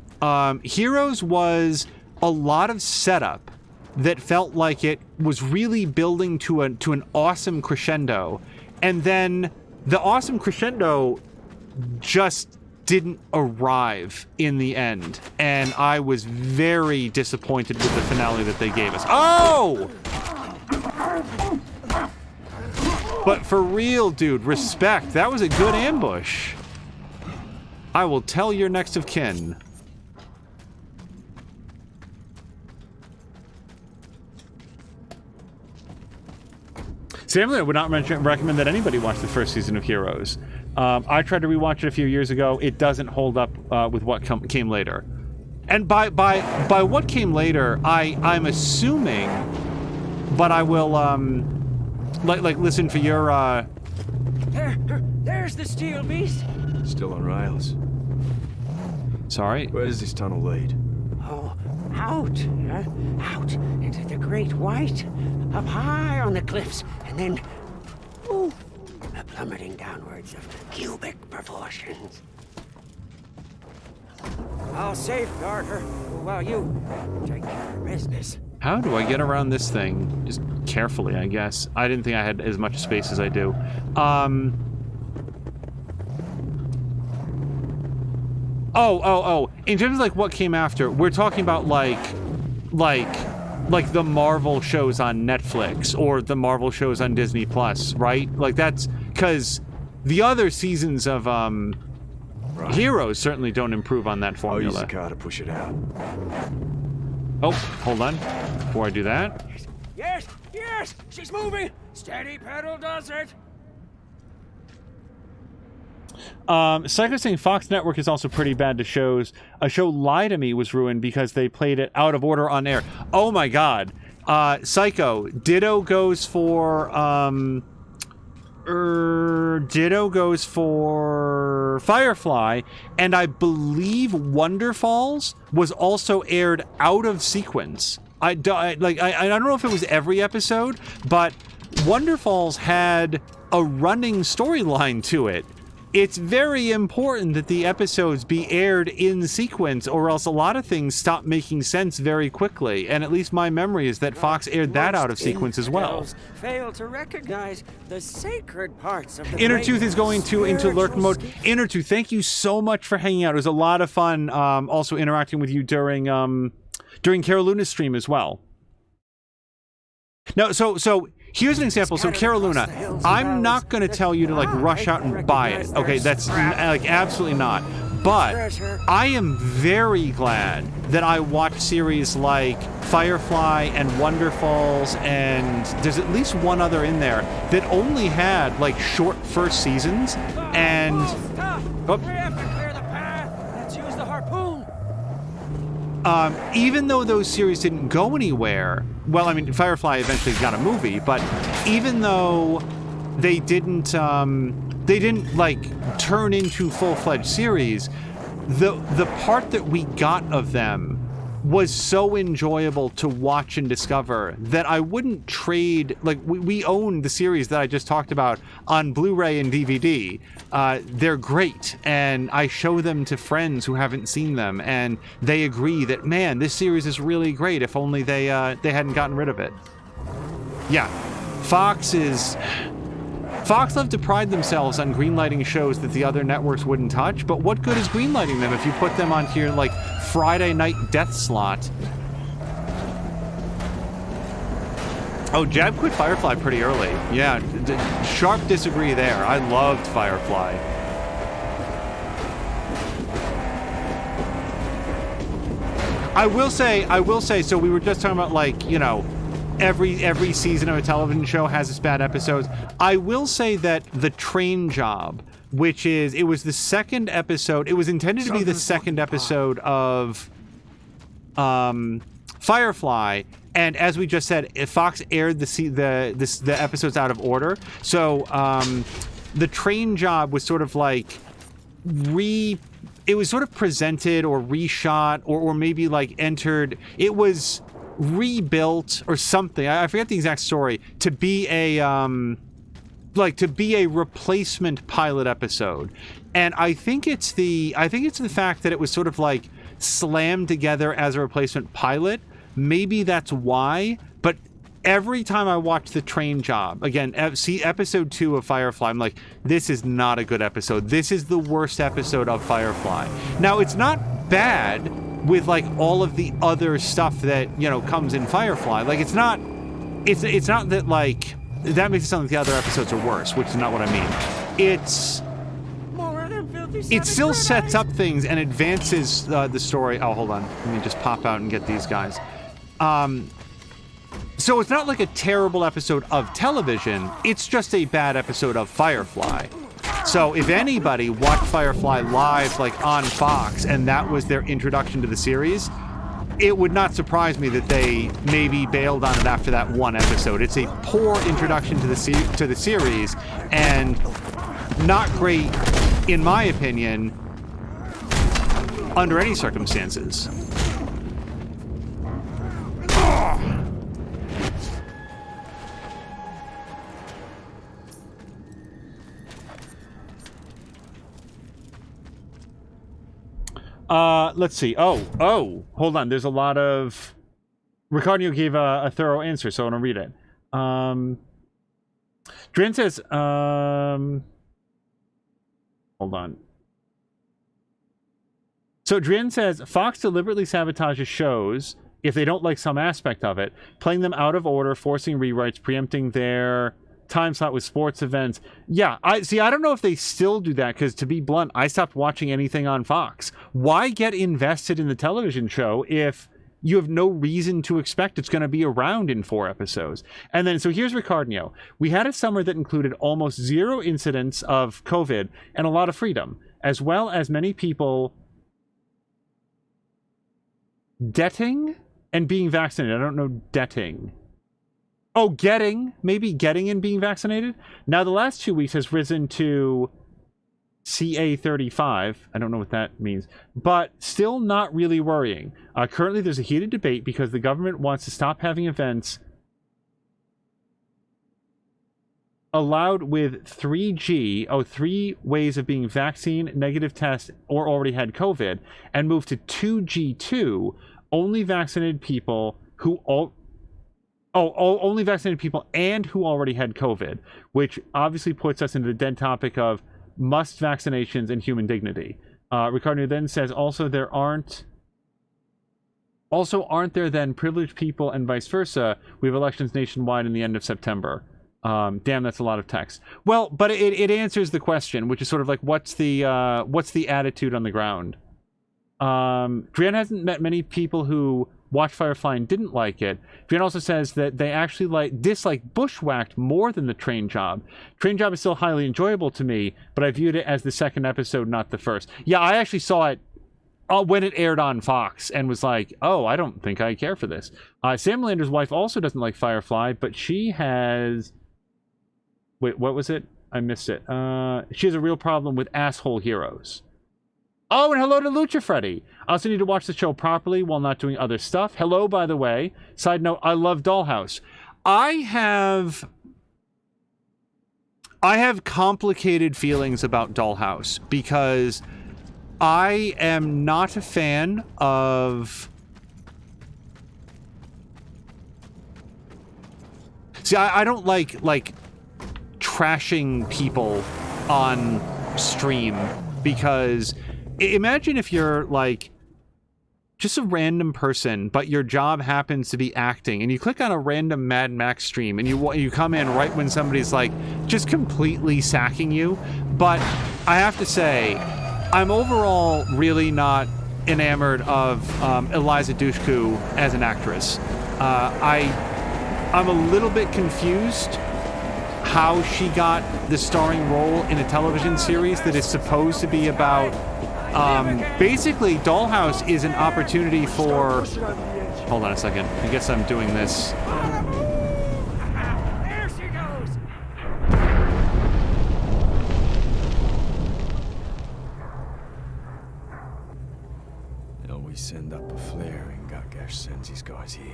Heroes was a lot of setup that felt like it was really building to an awesome crescendo, and then the awesome crescendo just didn't arrive in the end, and I was very disappointed with the finale that they gave us. Oh! But for real, dude, respect. That was a good ambush. I will tell your next of kin. Samly, I would not recommend that anybody watch the first season of Heroes. I tried to rewatch it a few years ago. It doesn't hold up with what came later. And by what came later, I'm assuming, but I will like listen for your There's the steel beast. Still on rails. Sorry. Where does this tunnel lead? Oh, out into the great white, up high on the cliffs, and then, plummeting downwards of cubic proportions. I'll safeguard her while you take care of business. How do I get around this thing? Just carefully, I guess. I didn't think I had as much space as I do. Oh. In terms of like what came after, we're talking about like the Marvel shows on Netflix or the Marvel shows on Disney Plus, right? Like that's because the other seasons of Heroes certainly don't improve on that formula. I'll use the car to push it out. Oh, hold on. Before I do that. Yes, she's moving. Steady pedal does it. Psycho saying Fox Network is also pretty bad to shows. A show Lie to Me was ruined because they played it out of order on air. Oh my god. Psycho. Ditto goes for Firefly, and I believe Wonderfalls was also aired out of sequence. I don't know if it was every episode, but Wonderfalls had a running storyline to it. It's very important that the episodes be aired in sequence, or else a lot of things stop making sense very quickly. And at least my memory is that Fox aired that out of sequence as well. Fail to recognize the sacred parts of the Innertooth is going into lurk mode. Innertooth, thank you so much for hanging out. It was a lot of fun. Also interacting with you during Caroluna's stream as well. No, so here's an example. So Caroluna, I'm not going to tell you to like rush out and buy it. Okay, that's like absolutely not. But I am very glad that I watched series like Firefly and Wonderfalls, and there's at least one other in there that only had like short first seasons, and Oh. We have to clear the path. Let's use the harpoon. Even though those series didn't go anywhere, well, I mean, Firefly eventually got a movie, but even though they didn't like turn into full-fledged series, the part that we got of them was so enjoyable to watch and discover that I wouldn't trade. Like, we own the series that I just talked about on Blu-ray and DVD. They're great, and I show them to friends who haven't seen them, and they agree that, man, this series is really great. If only they hadn't gotten rid of it. Yeah, Fox love to pride themselves on greenlighting shows that the other networks wouldn't touch, but what good is greenlighting them if you put them onto your, like, Friday night death slot? Oh, Jab quit Firefly pretty early. Yeah, sharp disagree there. I loved Firefly. I will say, so we were just talking about, like, you know, every season of a television show has its bad episodes. I will say that The Train Job, which is, it was the second episode, it was intended to be the second episode of Firefly, and as we just said, Fox aired the episodes out of order. So The Train Job was sort of like it was sort of presented or reshot or maybe like entered, it was rebuilt or something. I forget the exact story, to be a replacement pilot episode. And I think it's the fact that it was sort of like slammed together as a replacement pilot. Maybe that's why, but every time I watch The Train Job, again, see episode 2 of Firefly, I'm like, this is not a good episode. This is the worst episode of Firefly. Now, it's not bad with like all of the other stuff that, you know, comes in Firefly. Like, it's not that like that makes it sound like the other episodes are worse, which is not what I mean. It still sets up things and advances the story. Oh, hold on, let me just pop out and get these guys. So it's not like a terrible episode of television, it's just a bad episode of Firefly. So if anybody watched Firefly live, like on Fox, and that was their introduction to the series, it would not surprise me that they maybe bailed on it after that one episode. It's a poor introduction to the series, and not great, in my opinion, under any circumstances. Let's see. Oh, hold on. There's a lot of... Ricardo gave a thorough answer, so I want to read it. Dren says, hold on. So Dren says, Fox deliberately sabotages shows if they don't like some aspect of it, playing them out of order, forcing rewrites, preempting their time slot with sports events. Yeah, I don't know if they still do that, because to be blunt, I stopped watching anything on Fox. Why get invested in the television show if you have no reason to expect it's going to be around in 4 episodes? And then, so here's Ricardo. We had a summer that included almost 0 incidents of COVID and a lot of freedom, as well as many people getting and being vaccinated. I don't know detting. Oh, maybe getting and being vaccinated. Now, the last 2 weeks has risen to CA35. I don't know what that means, but still not really worrying. Currently, there's a heated debate because the government wants to stop having events allowed with 3G, 3 ways of being vaccine, negative test, or already had COVID, and move to 2G2, only vaccinated people who only vaccinated people and who already had COVID, which obviously puts us into the dead topic of must vaccinations and human dignity. Ricardo then says, aren't there then privileged people and vice versa? We have elections nationwide in the end of September. Damn, that's a lot of text. Well, but it answers the question, which is sort of like, what's the attitude on the ground? Drian hasn't met many people who watched Firefly and didn't like it. Fiona also says that they actually dislike Bushwhacked more than the train job. Train job is still highly enjoyable to me, but I viewed it as the second episode, not the first. Yeah, I actually saw it when it aired on Fox and was like, oh, I don't think I care for this. Sam Lander's wife also doesn't like Firefly, but she has... Wait, what was it? I missed it. She has a real problem with asshole heroes. Oh, and hello to Lucha Freddy. I also need to watch the show properly while not doing other stuff. Hello, by the way. Side note, I love Dollhouse. I have complicated feelings about Dollhouse because I am not a fan of... See, I don't like trashing people on stream, because imagine if you're like just a random person, but your job happens to be acting, and you click on a random Mad Max stream, and you come in right when somebody's like just completely sacking you. But I have to say, I'm overall really not enamored of Eliza Dushku as an actress. I'm a little bit confused how she got the starring role in a television series that is supposed to be about... basically, Dollhouse is an opportunity for... Hold on a second. I guess I'm doing this. There she goes! They always send up a flare and Gutgash sends these guys here.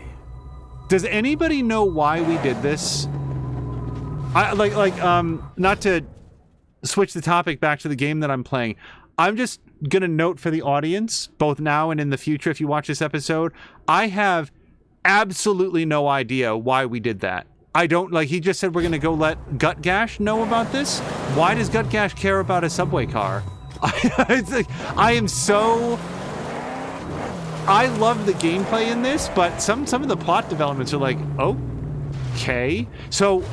Does anybody know why we did this? Not to switch the topic back to the game that I'm playing. I'm just gonna note for the audience, both now and in the future, if you watch this episode, I have absolutely no idea why we did that. I don't, he just said we're gonna go let Gutgash know about this. Why does Gutgash care about a subway car? I am so... I love the gameplay in this, but some of the plot developments are like, okay. So,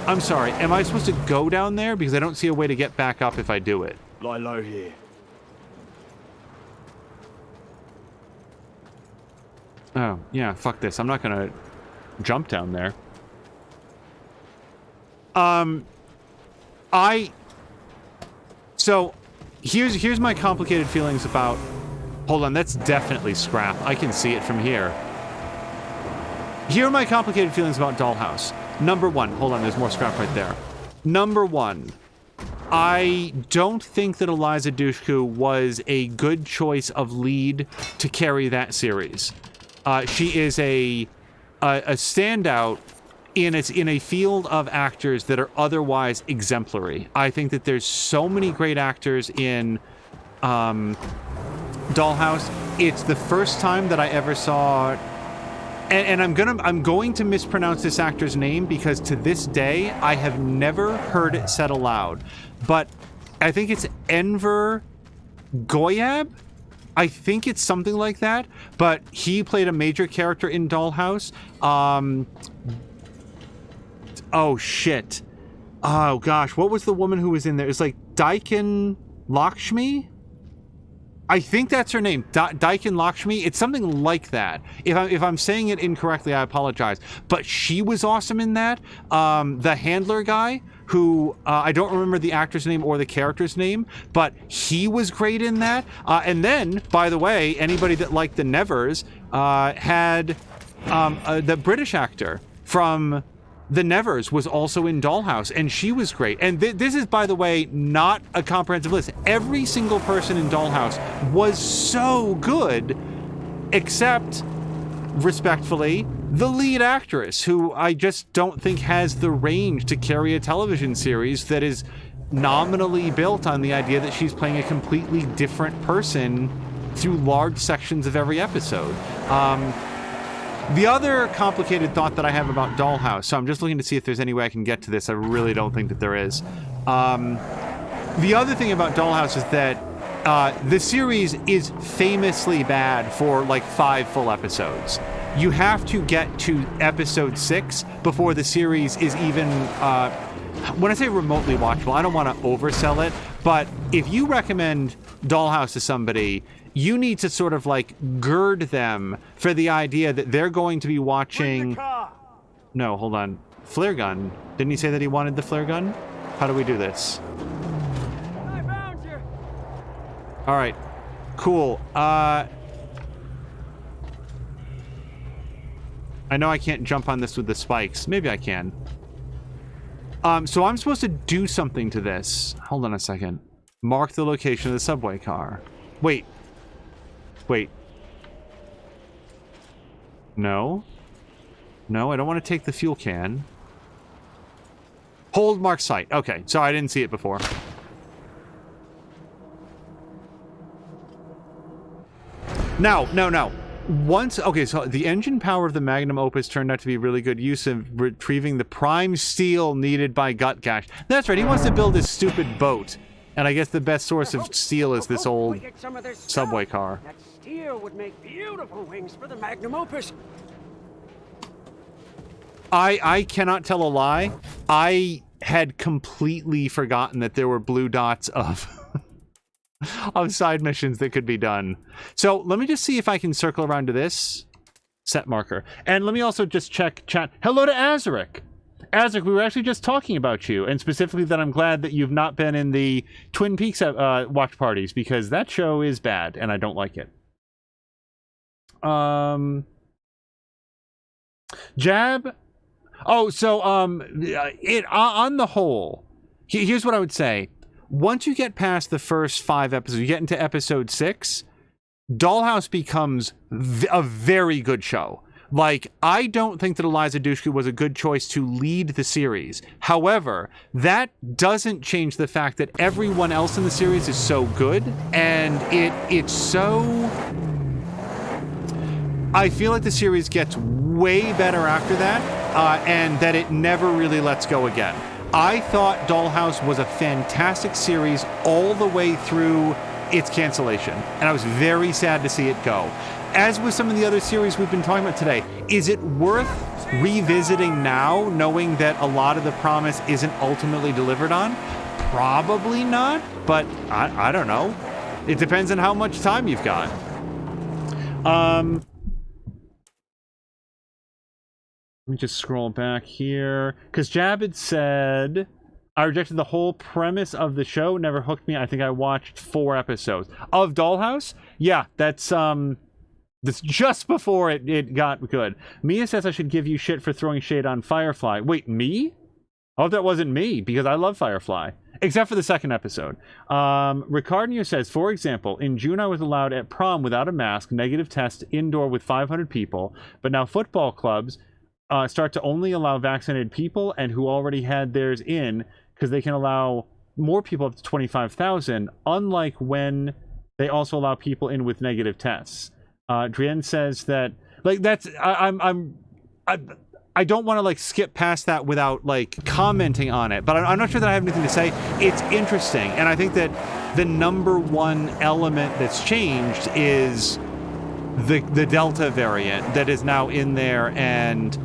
I'm sorry, am I supposed to go down there? Because I don't see a way to get back up if I do it. Lie low here. Oh, yeah, fuck this. I'm not gonna jump down there. So, here's my complicated feelings about... Hold on, that's definitely scrap. I can see it from here. Here are my complicated feelings about Dollhouse. Number one, hold on, there's more scrap right there. Number one, I don't think that Eliza Dushku was a good choice of lead to carry that series. She is a standout in a field of actors that are otherwise exemplary. I think that there's so many great actors in Dollhouse. It's the first time that I ever saw, and I'm going to mispronounce this actor's name because to this day I have never heard it said aloud, but I think it's Enver Goyab. I think it's something like that, but he played a major character in Dollhouse. Oh shit. Oh gosh, what was the woman who was in there? It's like Daikin Lakshmi? I think that's her name, Daikin Lakshmi. It's something like that. If I'm saying it incorrectly, I apologize. But she was awesome in that. The handler guy, who I don't remember the actor's name or the character's name, but he was great in that. And then, by the way, anybody that liked the Nevers had the British actor from The Nevers was also in Dollhouse, and she was great. And this is, by the way, not a comprehensive list. Every single person in Dollhouse was so good, except, respectfully, the lead actress, who I just don't think has the range to carry a television series that is nominally built on the idea that she's playing a completely different person through large sections of every episode. The other complicated thought that I have about Dollhouse, so I'm just looking to see if there's any way I can get to this. I really don't think that there is. The other thing about Dollhouse is that the series is famously bad for like 5 full episodes. You have to get to episode 6 before the series is even when I say remotely watchable, I don't want to oversell it, but if you recommend Dollhouse to somebody, you need to sort of like gird them for the idea that they're going to be watching... No, hold on. Flare gun. Didn't he say that he wanted the flare gun? How do we do this? I found you. All right. Cool. I know I can't jump on this with the spikes. Maybe I can. So I'm supposed to do something to this. Hold on a second. Mark the location of the subway car. Wait. Wait. No. No, I don't want to take the fuel can. Hold mark site. Okay, so I didn't see it before. No. Once, okay, so the engine power of the Magnum Opus turned out to be really good use of retrieving the prime steel needed by Gutgash. That's right, he wants to build this stupid boat. And I guess the best source of steel is this old subway car. That steel would make beautiful wings for the Magnum Opus. I cannot tell a lie. I had completely forgotten that there were blue dots of of side missions that could be done. So let me just see if I can circle around to this set marker. And let me also just check chat. Hello to Azaric. Azaric, we were actually just talking about you, and specifically that I'm glad that you've not been in the Twin Peaks watch parties, because that show is bad and I don't like it. Jab. Oh, so on the whole, here's what I would say. Once you get past the first 5 episodes, you get into episode 6, Dollhouse becomes a very good show. Like, I don't think that Eliza Dushku was a good choice to lead the series. However, that doesn't change the fact that everyone else in the series is so good, and it's so... I feel like the series gets way better after that, and that it never really lets go again. I thought Dollhouse was a fantastic series all the way through its cancellation, and I was very sad to see it go. As with some of the other series we've been talking about today, is it worth revisiting now, knowing that a lot of the promise isn't ultimately delivered on? Probably not, but I don't know. It depends on how much time you've got. Let me just scroll back here. Because Jab had said, I rejected the whole premise of the show. Never hooked me. I think I watched 4 episodes. Of Dollhouse? Yeah, that's just before it got good. Mia says I should give you shit for throwing shade on Firefly. Wait, me? I hope that wasn't me, because I love Firefly. Except for the 2nd episode. Ricardio says, for example, in June I was allowed at prom without a mask, negative test, indoor with 500 people, but now football clubs start to only allow vaccinated people and who already had theirs in, because they can allow more people up to 25,000, unlike when they also allow people in with negative tests. Drienne says that, like, that's, I don't want to, like, skip past that without, like, commenting on it, but I'm not sure that I have anything to say. It's interesting, and I think that the number one element that's changed is the Delta variant that is now in there and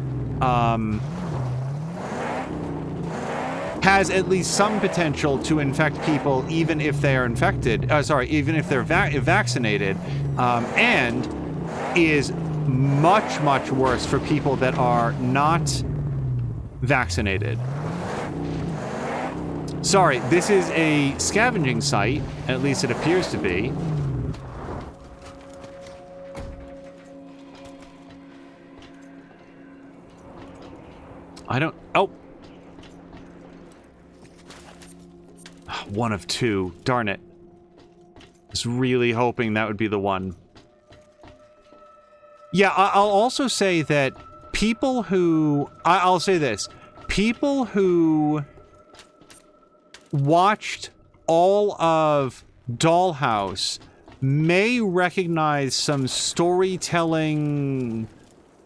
has at least some potential to infect people even if they are infected, even if they're vaccinated, and is much, much worse for people that are not vaccinated. Sorry, this is a scavenging site, at least it appears to be. I don't... Oh! 1 of 2. Darn it. I was really hoping that would be the one. Yeah, I'll also say that people who... I'll say this. People who watched all of Dollhouse may recognize some storytelling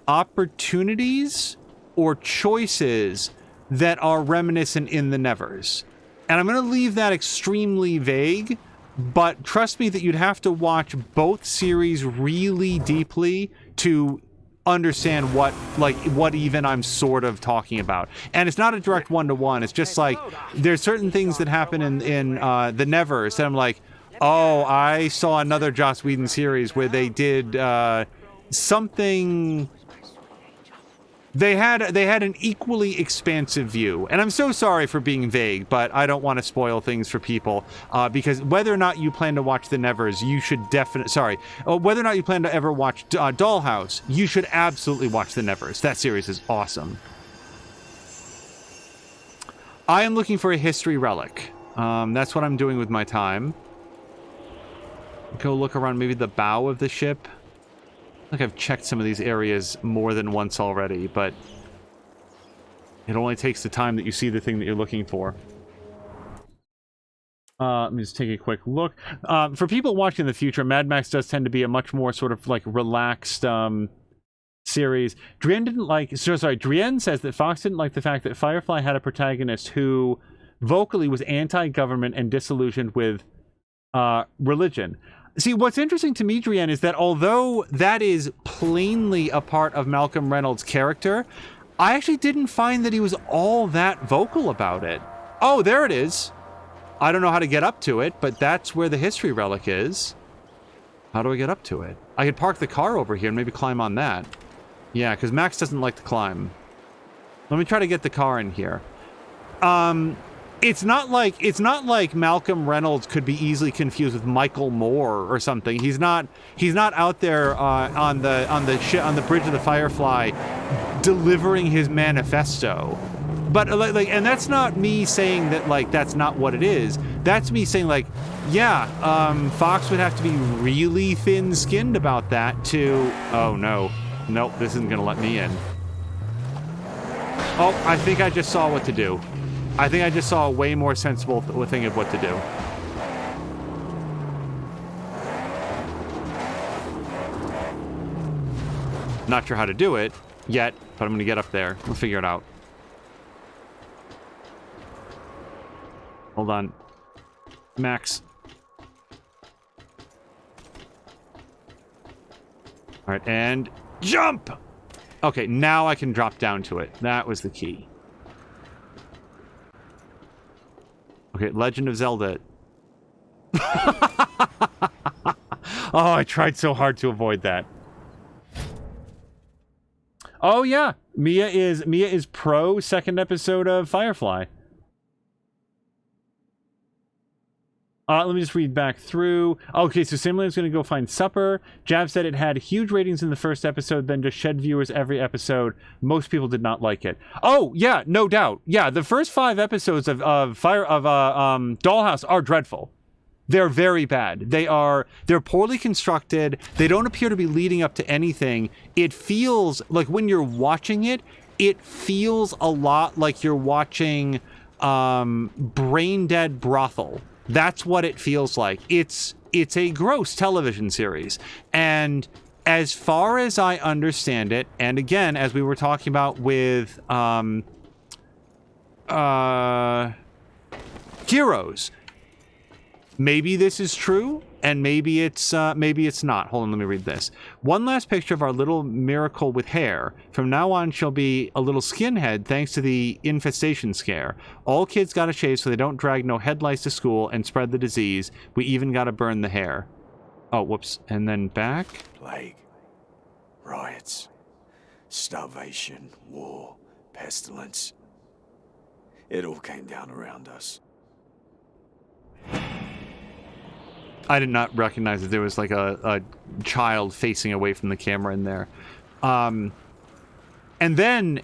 opportunities or choices that are reminiscent in the Nevers. And I'm going to leave that extremely vague, but trust me that you'd have to watch both series really deeply to understand what even I'm sort of talking about. And it's not a direct one-to-one. It's just like there's certain things that happen in the Nevers that I'm like, oh, I saw another Joss Whedon series where they did something. They had an equally expansive view, and I'm so sorry for being vague, but I don't want to spoil things for people, because whether or not you plan to watch The Nevers, you should definitely, whether or not you plan to ever watch Dollhouse, you should absolutely watch The Nevers. That series is awesome. I am looking for a history relic. That's what I'm doing with my time. Go look around maybe the bow of the ship. I think I've checked some of these areas more than once already, but it only takes the time that you see the thing that you're looking for. Let me just take a quick look. For people watching in the future, Mad Max does tend to be a much more sort of like relaxed series. Drienne says that Fox didn't like the fact that Firefly had a protagonist who vocally was anti-government and disillusioned with religion. See, what's interesting to me, Drienne, is that although that is plainly a part of Malcolm Reynolds' character, I actually didn't find that he was all that vocal about it. Oh, there it is. I don't know how to get up to it, but that's where the history relic is. How do I get up to it? I could park the car over here and maybe climb on that. Yeah, because Max doesn't like to climb. Let me try to get the car in here. It's not like Malcolm Reynolds could be easily confused with Michael Moore or something. He's not out there on the bridge of the Firefly delivering his manifesto. But and that's not me saying that that's not what it is. That's me saying Fox would have to be really thin-skinned about that to. Oh no, nope, this isn't gonna let me in. Oh, I think I just saw what to do. I think I just saw a way more sensible thing of what to do. Not sure how to do it yet, but I'm going to get up there. We'll figure it out. Hold on. Max. All right, and jump! Okay, now I can drop down to it. That was the key. Okay, Legend of Zelda. Oh, I tried so hard to avoid that. Oh yeah, Mia is pro second episode of Firefly. Let me just read back through. Okay, so Simlian's going to go find supper. Jab said it had huge ratings in the first episode, then just shed viewers every episode. Most people did not like it. Oh, yeah, no doubt. Yeah, the first 5 episodes of Dollhouse are dreadful. They're very bad. They're poorly constructed. They don't appear to be leading up to anything. It feels like when you're watching it, it feels a lot like you're watching Brain Dead Brothel. That's what it feels like. It's a gross television series. And as far as I understand it, and again, as we were talking about with Heroes, maybe this is true, and maybe it's not. Hold on, let me read this. One last picture of our little miracle with hair. From now on, she'll be a little skinhead thanks to the infestation scare. All kids gotta shave so they don't drag no head lice to school and spread the disease. We even gotta burn the hair. Oh, whoops. And then back. Plague, riots, starvation, war, pestilence. It all came down around us. I did not recognize that there was like a child facing away from the camera in there. And then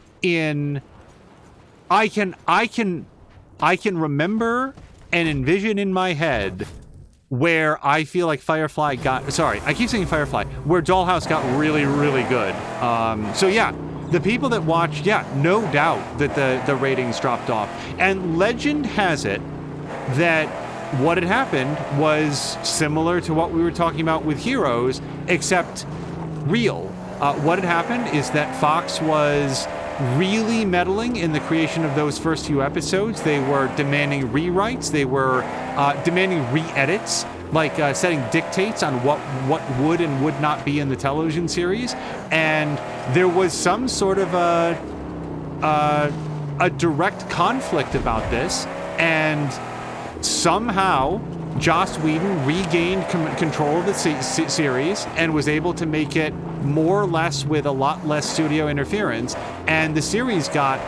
I can remember and envision in my head where I feel like Firefly got, sorry, I keep saying Firefly, where Dollhouse got really, really good. So yeah, the people that watched, yeah, no doubt that the ratings dropped off. And legend has it that what had happened was similar to what we were talking about with Heroes, except real. What had happened is that Fox was really meddling in the creation of those first few episodes. They were demanding rewrites. They were demanding re-edits, like setting dictates on what would and would not be in the television series. And there was some sort of a direct conflict about this, and somehow Joss Whedon regained control of the series and was able to make it more or less with a lot less studio interference, and the series got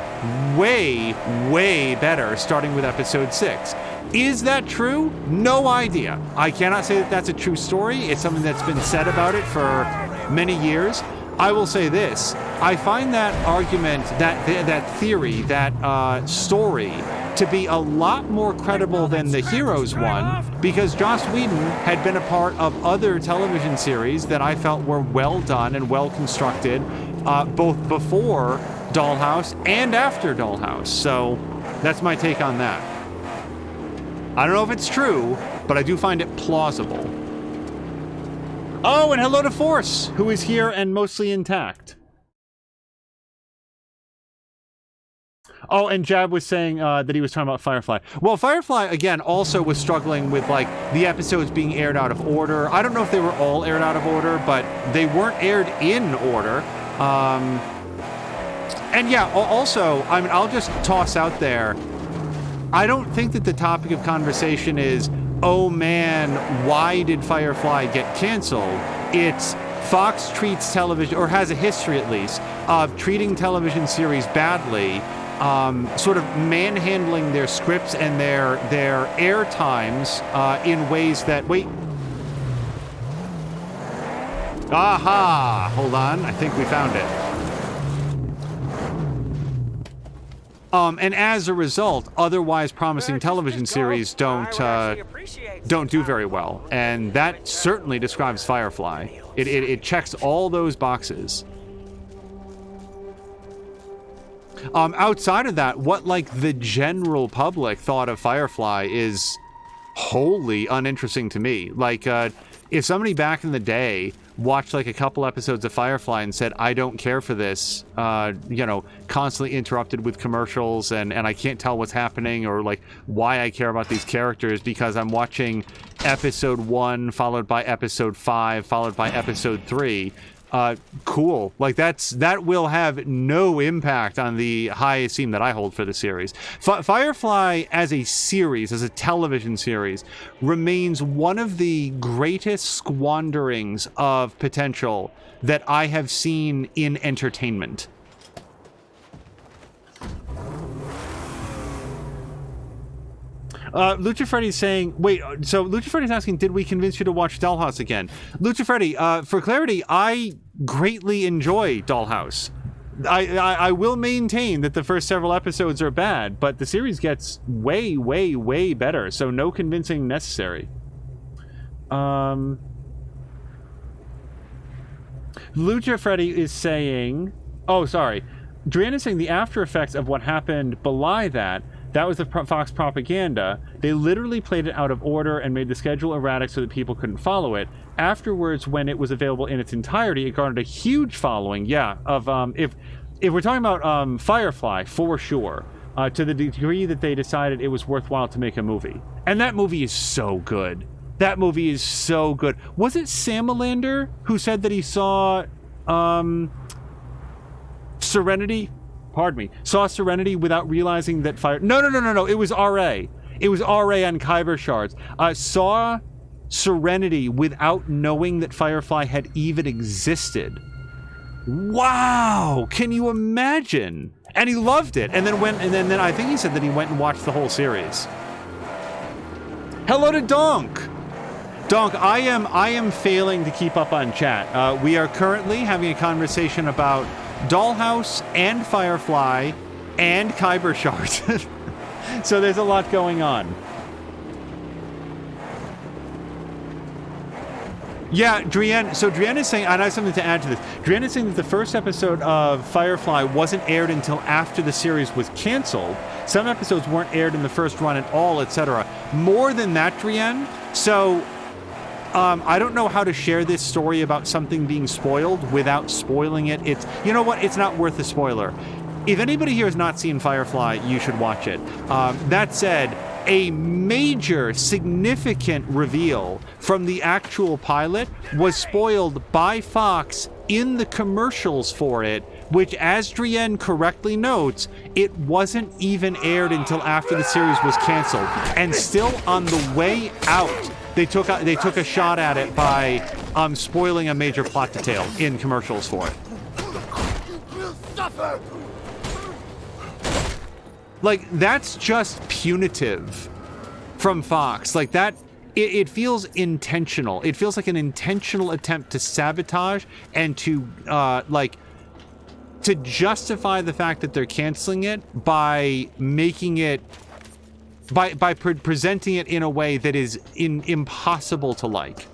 way, way better starting with episode 6. Is that true? No idea. I cannot say that that's a true story. It's something that's been said about it for many years. I will say this. I find that argument, that theory, that story to be a lot more credible than the Heroes one, because Joss Whedon had been a part of other television series that I felt were well done and well constructed, both before Dollhouse and after Dollhouse. So that's my take on that. I don't know if it's true, but I do find it plausible. Oh, and hello to Force, who is here and mostly intact. Oh, and Jab was saying that he was talking about Firefly. Well, Firefly, again, also was struggling with, like, the episodes being aired out of order. I don't know if they were all aired out of order, but they weren't aired in order. And yeah, also, I mean, I'll just toss out there, I don't think that the topic of conversation is, oh man, why did Firefly get canceled? It's Fox treats television, or has a history at least, of treating television series badly, sort of manhandling their scripts and their air times in ways that, wait. Aha! Hold on, I think we found it. And as a result, otherwise promising television series don't do very well, and that certainly describes Firefly. It checks all those boxes. Outside of that, what like the general public thought of Firefly is wholly uninteresting to me. Like, if somebody back in the day watched like a couple episodes of Firefly and said, I don't care for this, you know, constantly interrupted with commercials and I can't tell what's happening or like why I care about these characters because I'm watching episode 1 followed by episode 5 followed by episode 3. Cool. Like that will have no impact on the high esteem that I hold for the series. Firefly as a series, as a television series, remains one of the greatest squanderings of potential that I have seen in entertainment. Lucha Freddy's saying, wait, so Lucha Freddy's asking, did we convince you to watch Dollhouse again? Lucha Freddy, for clarity, I greatly enjoy Dollhouse. I will maintain that the first several episodes are bad, but the series gets way, way, way better, so no convincing necessary. Lucha Freddy is saying, oh, sorry. Drian is saying the after effects of what happened belie that. That was the Fox propaganda. They literally played it out of order and made the schedule erratic so that people couldn't follow it. Afterwards, when it was available in its entirety, it garnered a huge following. Yeah, of if we're talking about Firefly, for sure, to the degree that they decided it was worthwhile to make a movie. And that movie is so good. That movie is so good. Was it Samalander who said that he saw Serenity? Pardon me. Saw Serenity without realizing that No. It was R.A. It was R.A. on Kyber Shards. Saw Serenity without knowing that Firefly had even existed. Wow! Can you imagine? And he loved it. And then I think he said that he went and watched the whole series. Hello to Donk. Donk, I am failing to keep up on chat. We are currently having a conversation about Dollhouse and Firefly and Kyber Shards. So there's a lot going on. Yeah, Drian. So Drian is saying, and I have something to add to this. Drian is saying that the first episode of Firefly wasn't aired until after the series was canceled. Some episodes weren't aired in the first run at all, etc. More than that, Drian. So I don't know how to share this story about something being spoiled without spoiling it. It's, you know what? It's not worth a spoiler. If anybody here has not seen Firefly, you should watch it. That said, a major, significant reveal from the actual pilot was spoiled by Fox in the commercials for it, which, as Drienne correctly notes, it wasn't even aired until after the series was canceled. And still on the way out, they took a shot at it by spoiling a major plot detail in commercials for it. Like, that's just punitive from Fox. Like, that, it feels intentional. It feels like an intentional attempt to sabotage and to, to justify the fact that they're canceling it by making it, by presenting it in a way that is impossible to like.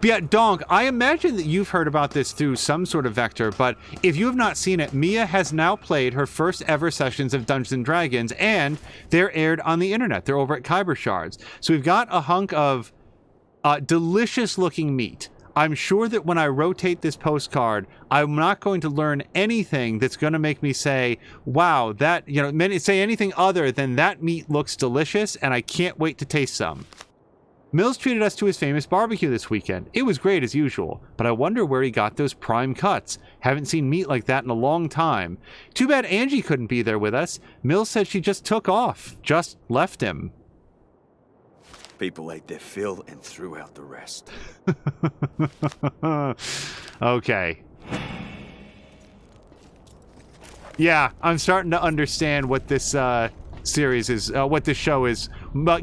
But yeah, Donk, I imagine that you've heard about this through some sort of vector, but if you have not seen it, Mia has now played her first ever sessions of Dungeons & Dragons, and they're aired on the internet. They're over at Kyber Shards. So we've got a hunk of delicious-looking meat. I'm sure that when I rotate this postcard, I'm not going to learn anything that's going to make me say, wow, that, say anything other than that meat looks delicious, and I can't wait to taste some. Mills treated us to his famous barbecue this weekend. It was great as usual, but I wonder where he got those prime cuts. Haven't seen meat like that in a long time. Too bad Angie couldn't be there with us. Mills said she just took off, just left him. People ate their fill and threw out the rest. Okay. Yeah, I'm starting to understand what this series is, what this show is.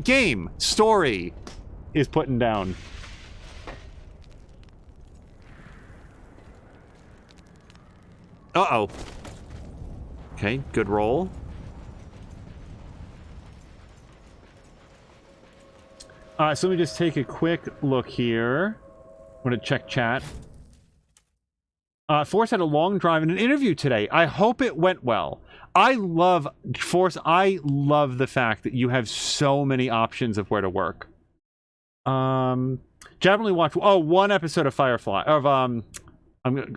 Game, story, is putting down. Uh-oh. Okay, good roll. So let me just take a quick look here. I'm going to check chat. Force had a long drive and an interview today. I hope it went well. I love Force. I love the fact that you have so many options of where to work. Definitely watch one episode of Firefly. I'm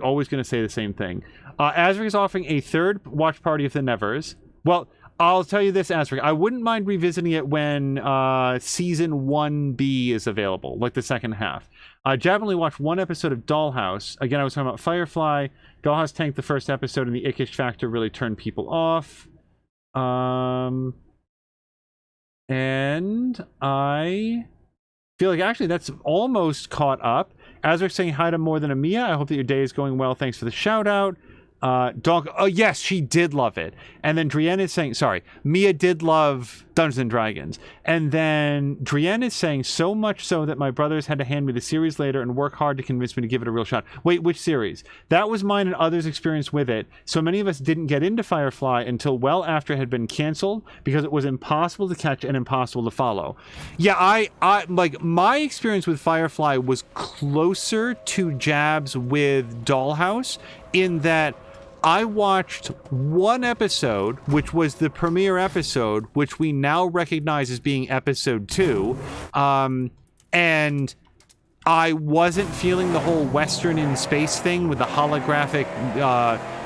always going to say the same thing. Azric is offering a third watch party of the Nevers. Well, I'll tell you this, Azric. I wouldn't mind revisiting it when season 1B is available, like the second half. Definitely watch one episode of Dollhouse. Again, I was talking about Firefly. Dollhouse tanked the first episode, and the ickish factor really turned people off. And I feel like actually that's almost caught up. Azric saying hi to More Than a Mia. I hope that your day is going well. Thanks for the shout out. Dog. Oh yes, she did love it. And then Drienne is saying, sorry, Mia did love Dungeons and Dragons. And then Drienne is saying, so much so that my brothers had to hand me the series later and work hard to convince me to give it a real shot. Wait, which series? That was mine and others' experience with it. So many of us didn't get into Firefly until well after it had been canceled because it was impossible to catch and impossible to follow. Yeah, I like my experience with Firefly was closer to Jab's with Dollhouse in that I watched one episode, which was the premiere episode, which we now recognize as being episode 2, and I wasn't feeling the whole Western in space thing with the holographic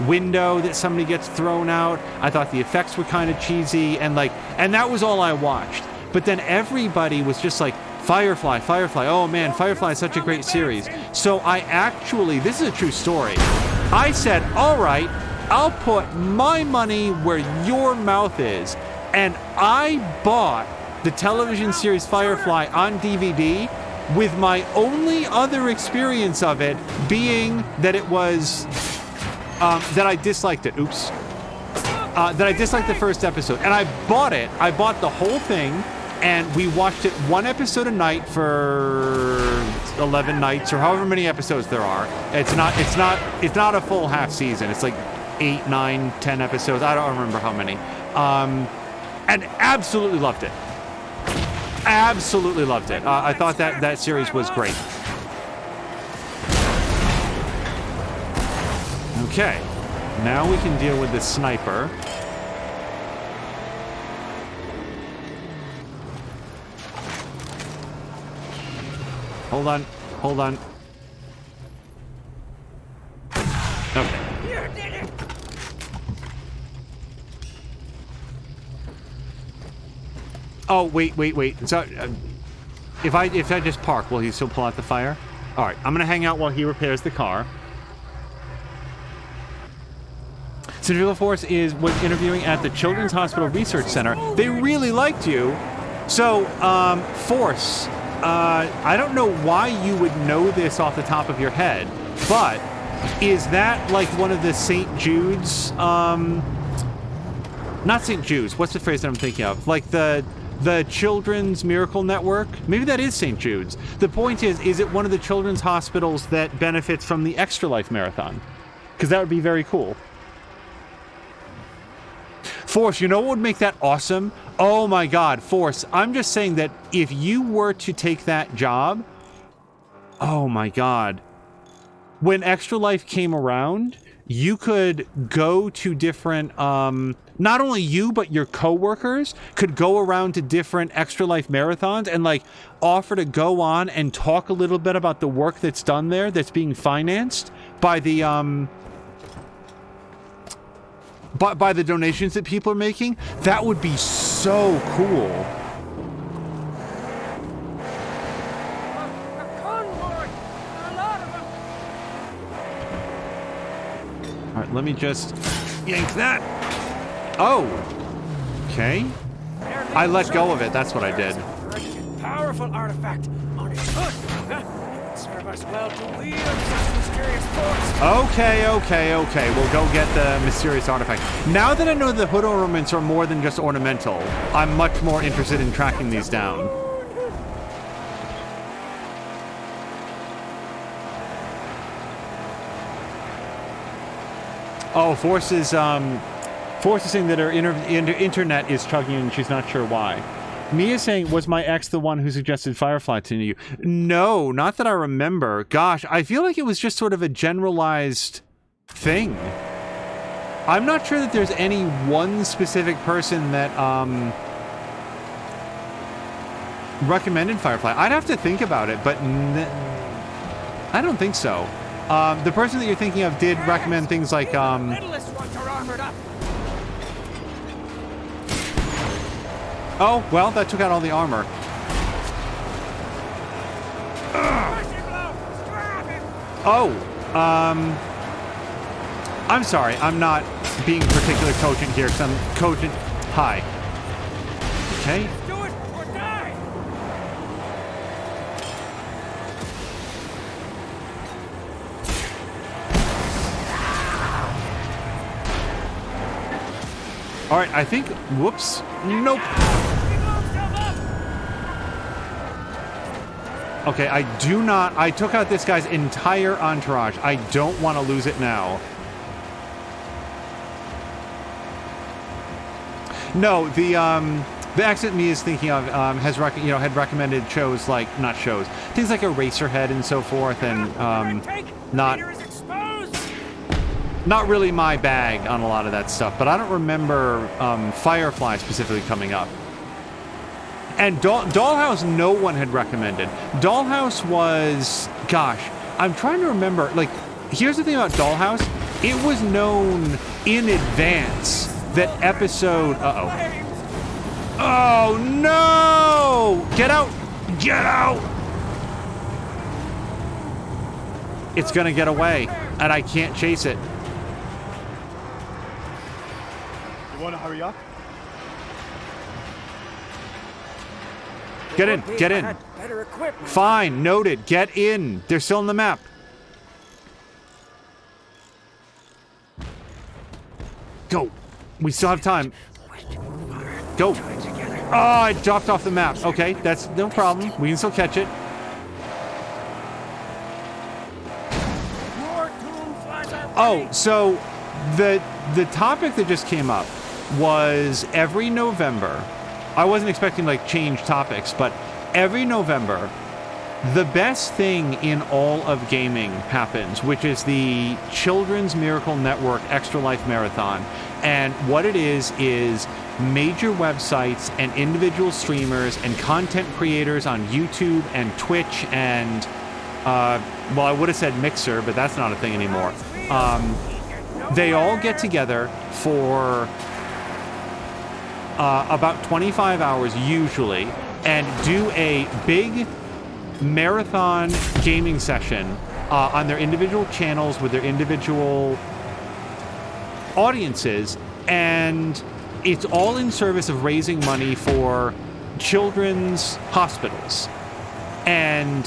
window that somebody gets thrown out. I thought the effects were kind of cheesy, and that was all I watched. But then everybody was just like, Firefly, oh man, Firefly is such a great series. So I actually, this is a true story, I said, all right, I'll put my money where your mouth is. And I bought the television series Firefly on DVD with my only other experience of it being that it was, that I disliked it. Oops. That I disliked the first episode. And I bought it. I bought the whole thing. And we watched it one episode a night for 11 nights or however many episodes there are. It's not a full half season. It's like 8, 9, 10 episodes. I don't remember how many. And absolutely loved it. Absolutely loved it. I thought that series was great. Okay. Now we can deal with the sniper. Hold on. Okay. You did it! Oh, wait. So, if I just park, will he still pull out the fire? All right, I'm gonna hang out while he repairs the car. Centrifugal Force was interviewing at the Children's Hospital Research Center. They really liked you. So, Force, I don't know why you would know this off the top of your head, but is that like one of the St. Jude's, not St. Jude's, what's the phrase that I'm thinking of? Like the Children's Miracle Network? Maybe that is St. Jude's. The point is it one of the children's hospitals that benefits from the Extra Life Marathon? Because that would be very cool. Force, you know what would make that awesome? Oh my god, Force, I'm just saying that if you were to take that job, oh my god. When Extra Life came around, you could go to different, not only you, but your coworkers could go around to different Extra Life marathons and like offer to go on and talk a little bit about the work that's done there that's being financed by the, by the donations that people are making. That would be so cool. All right, let me just yank that. Oh, okay. I let go of it. That's what I did. Powerful artifact on its hood. Serve us well to wield such mysterious force. Okay. We'll go get the mysterious artifact. Now that I know the hood ornaments are more than just ornamental, I'm much more interested in tracking these down. Oh, Force is saying that her internet is chugging and she's not sure why. Mia's saying, was my ex the one who suggested Firefly to you? No, not that I remember. Gosh, I feel like it was just sort of a generalized thing. I'm not sure that there's any one specific person that recommended Firefly. I'd have to think about it, but I don't think so. The person that you're thinking of did recommend things like Littlest ones are armored up. oh, well, that took out all the armor. Oh, I'm sorry. I'm not being particularly cogent here because I'm cogent. Hi. Okay. Do it or die. All right, I think, whoops. Nope. Okay, I took out this guy's entire entourage. I don't want to lose it now. No, the accent me is thinking of had recommended shows like, not shows, things like Eraserhead and so forth, and not really my bag on a lot of that stuff, but I don't remember Firefly specifically coming up. And Dollhouse, no one had recommended. Dollhouse was, gosh, I'm trying to remember, like, here's the thing about Dollhouse. It was known in advance that episode, oh no! Get out! Get out! It's gonna get away, and I can't chase it. You want to hurry up? Get in, get in. Better equipment. Fine, noted. Get in. They're still on the map. Go. We still have time. Go. Oh, I dropped off the map. Okay, that's no problem. We can still catch it. Oh, so the topic that just came up was every November. I wasn't expecting like change topics, but every November, the best thing in all of gaming happens, which is the Children's Miracle Network Extra Life Marathon. And what it is major websites and individual streamers and content creators on YouTube and Twitch and, well, I would have said Mixer, but that's not a thing anymore. They all get together for about 25 hours usually, and do a big marathon gaming session on their individual channels with their individual audiences, and it's all in service of raising money for children's hospitals. And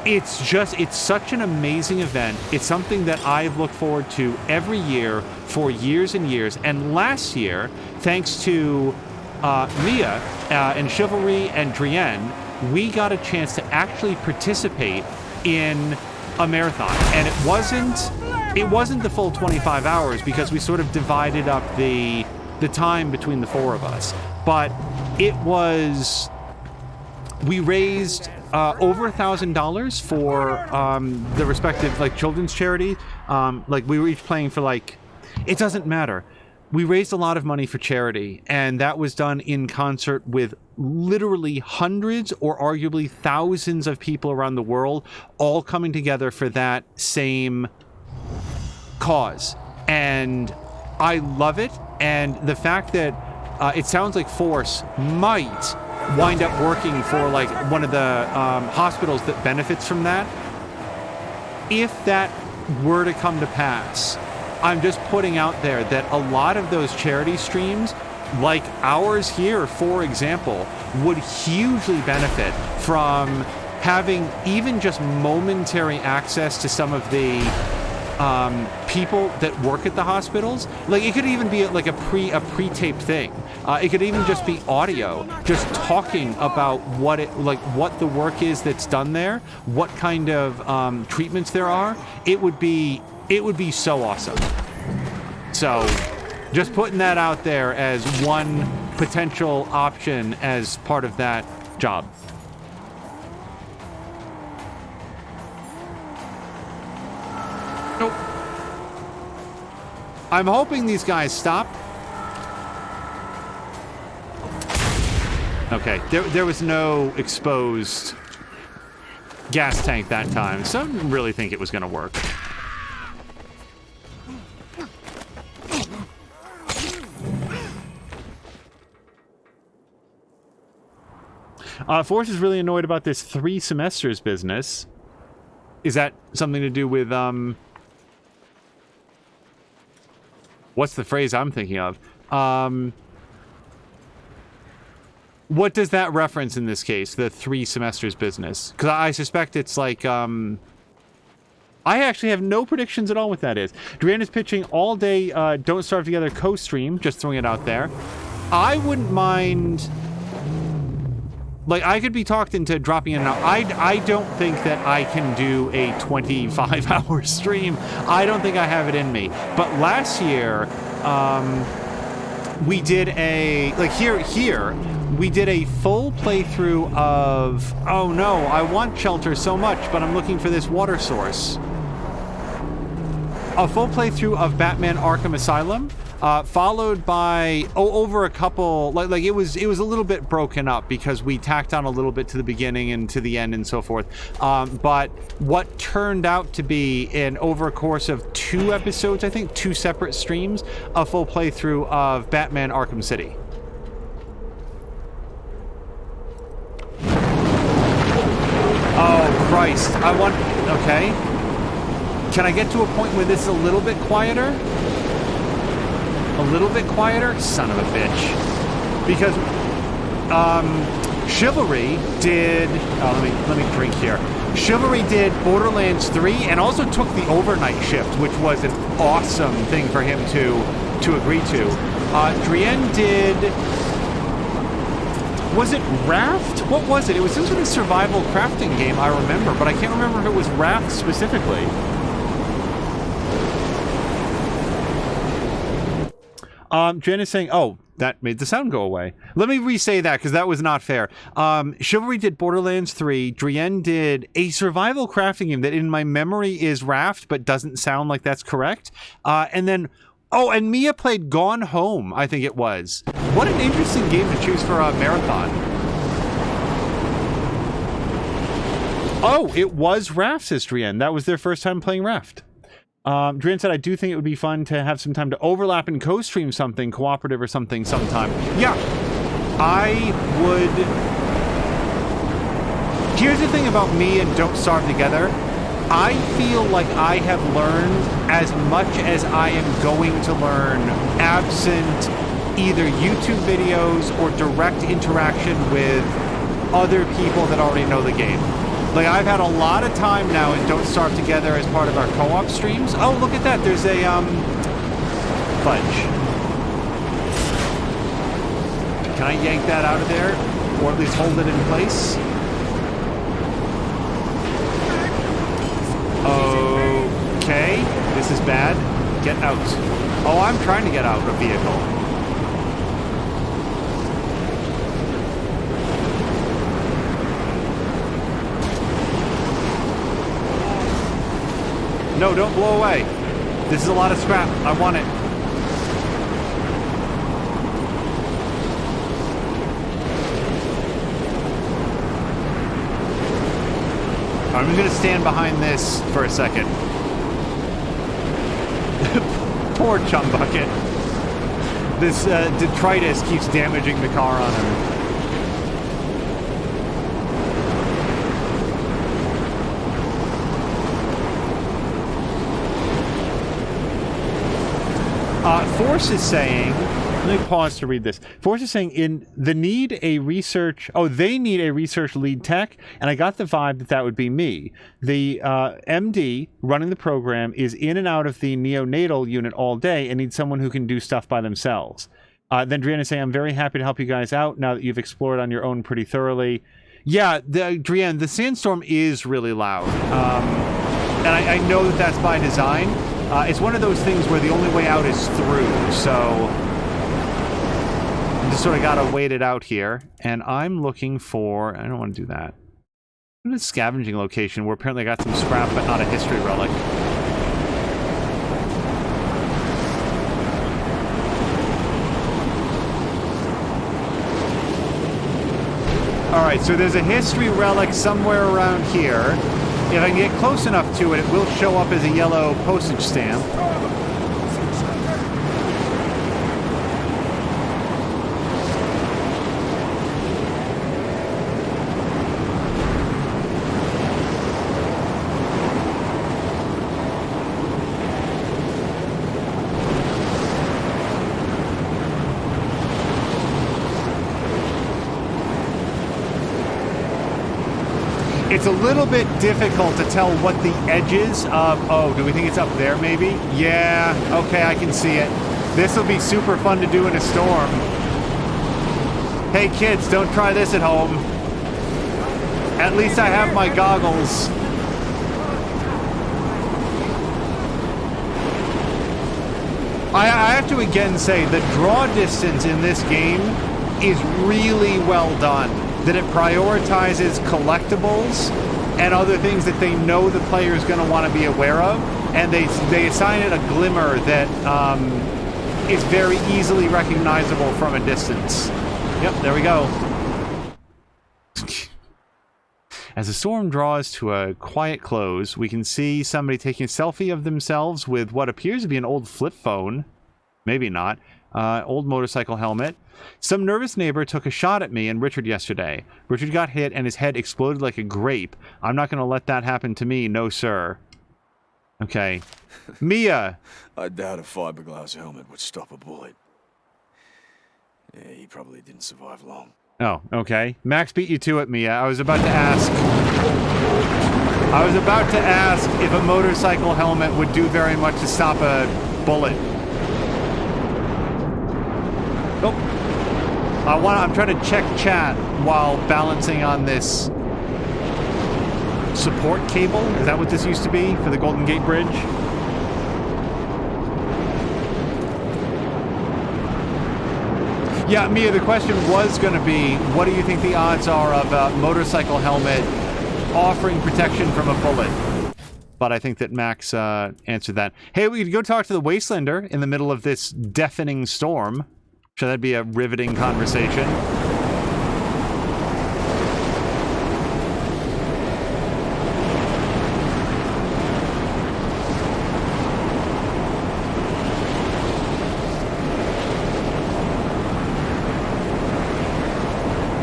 it's such an amazing event. It's something that I've looked forward to every year for years and years. And last year, thanks to Mia and Chivalry and Drienne, we got a chance to actually participate in a marathon. And it wasn't the full 25 hours because we sort of divided up the time between the four of us. But we raised over $1,000 for the respective children's charity. We were each playing for it doesn't matter. We raised a lot of money for charity, and that was done in concert with literally hundreds or arguably thousands of people around the world, all coming together for that same cause. And I love it. And the fact that it sounds like Force might wind up working for one of the hospitals that benefits from that. If that were to come to pass, I'm just putting out there that a lot of those charity streams, like ours here, for example, would hugely benefit from having even just momentary access to some of the people that work at the hospitals. It could even be a pre-taped thing. It could even just be audio, just talking about what the work is that's done there, what kind of treatments there are. It would be so awesome. So, just putting that out there as one potential option as part of that job. Nope. I'm hoping these guys stop. Okay, there was no exposed gas tank that time, so I didn't really think it was going to work. Force is really annoyed about this 3 semesters business. Is that something to do with, what's the phrase I'm thinking of? What does that reference in this case, the 3 semesters business? Because I suspect it's I actually have no predictions at all what that is. Drienne is pitching all day Don't Starve Together co-stream, just throwing it out there. I wouldn't mind... I could be talked into dropping in and out. I don't think that I can do a 25-hour stream. I don't think I have it in me. But last year, we did a... here, we did a full playthrough of... Oh no, I want shelter so much, but I'm looking for this water source. A full playthrough of Batman Arkham Asylum, followed by over a couple it was a little bit broken up because we tacked on a little bit to the beginning and to the end and so forth. But what turned out to be over a course of 2 episodes, I think 2 separate streams, a full playthrough of Batman Arkham City. Oh Christ! Okay. Can I get to a point where this is a little bit quieter? A little bit quieter? Son of a bitch. Because Chivalry did... Oh, let me drink here. Chivalry did Borderlands 3 and also took the overnight shift, which was an awesome thing for him to agree to. Drienne did... Was it Raft? What was it? It was some sort of survival crafting game, I remember, but I can't remember if it was Raft specifically. Jen is saying, oh, that made the sound go away. Let me re-say that, because that was not fair. Chivalry did Borderlands 3. Drienne did a survival crafting game that in my memory is Raft, but doesn't sound like that's correct. And then, and Mia played Gone Home, I think it was. What an interesting game to choose for a marathon. Oh, it was Raft, says Drienne. That was their first time playing Raft. Dran said, I do think it would be fun to have some time to overlap and co-stream something, cooperative or something sometime. Yeah, I would... Here's the thing about me and Don't Starve Together. I feel like I have learned as much as I am going to learn absent either YouTube videos or direct interaction with other people that already know the game. Like, I've had a lot of time now in Don't Starve Together as part of our co-op streams. Oh, look at that. There's a, fudge. Can I yank that out of there? Or at least hold it in place? Okay. This is bad. Get out. Oh, I'm trying to get out of a vehicle. No, don't blow away. This is a lot of scrap. I want it. I'm just going to stand behind this for a second. Poor Chum Bucket. This detritus keeps damaging the car on him. Force is saying, let me pause to read this. Force is saying they need a research lead tech, and I got the vibe that that would be me. The MD running the program is in and out of the neonatal unit all day and needs someone who can do stuff by themselves. Then Drian is saying, I'm very happy to help you guys out now that you've explored on your own pretty thoroughly. Yeah, Drian, the sandstorm is really loud. And I know that that's by design. It's one of those things where the only way out is through, so just sort of gotta wait it out here. And I'm looking for... I don't want to do that. I'm in a scavenging location where apparently I got some scrap, but not a history relic. Alright, so there's a history relic somewhere around here. If I can get close enough to it, it will show up as a yellow postage stamp. It's a little bit difficult to tell what the edges of... Oh, do we think it's up there, maybe? Yeah, okay, I can see it. This will be super fun to do in a storm. Hey, kids, don't try this at home. At least I have my goggles. I have to again say, the draw distance in this game is really well done. That it prioritizes collectibles and other things that they know the player is going to want to be aware of, and they assign it a glimmer that is very easily recognizable from a distance. Yep, there we go. As the storm draws to a quiet close, we can see somebody taking a selfie of themselves with what appears to be an old flip phone. Maybe not. Old motorcycle helmet. Some nervous neighbor took a shot at me and Richard yesterday. Richard got hit and his head exploded like a grape. I'm not going to let that happen to me, no sir. Okay. Mia! I doubt a fiberglass helmet would stop a bullet. Yeah, he probably didn't survive long. Oh, okay. Max beat you to it, Mia. I was about to ask if a motorcycle helmet would do very much to stop a bullet. Oh. I'm trying to check chat while balancing on this support cable. Is that what this used to be for the Golden Gate Bridge? Yeah, Mia, the question was going to be, what do you think the odds are of a motorcycle helmet offering protection from a bullet? But I think that Max answered that. Hey, we could go talk to the Wastelander in the middle of this deafening storm. Sure, that'd be a riveting conversation.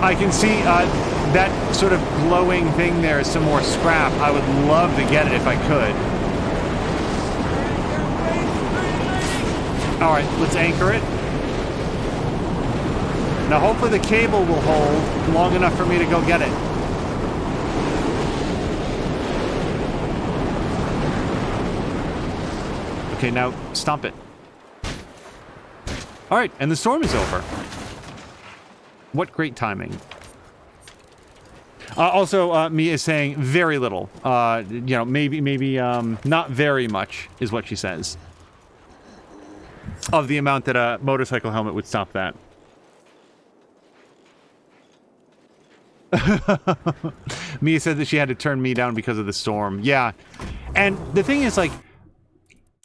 I can see that sort of glowing thing there is some more scrap. I would love to get it if I could. All right, let's anchor it. Now, hopefully the cable will hold long enough for me to go get it. Okay, now stomp it. All right, and the storm is over. What great timing. Also, Mia is saying very little. You know, maybe not very much is what she says. Of the amount that a motorcycle helmet would stop that. Mia said that she had to turn me down because of the storm. Yeah. And the thing is, like,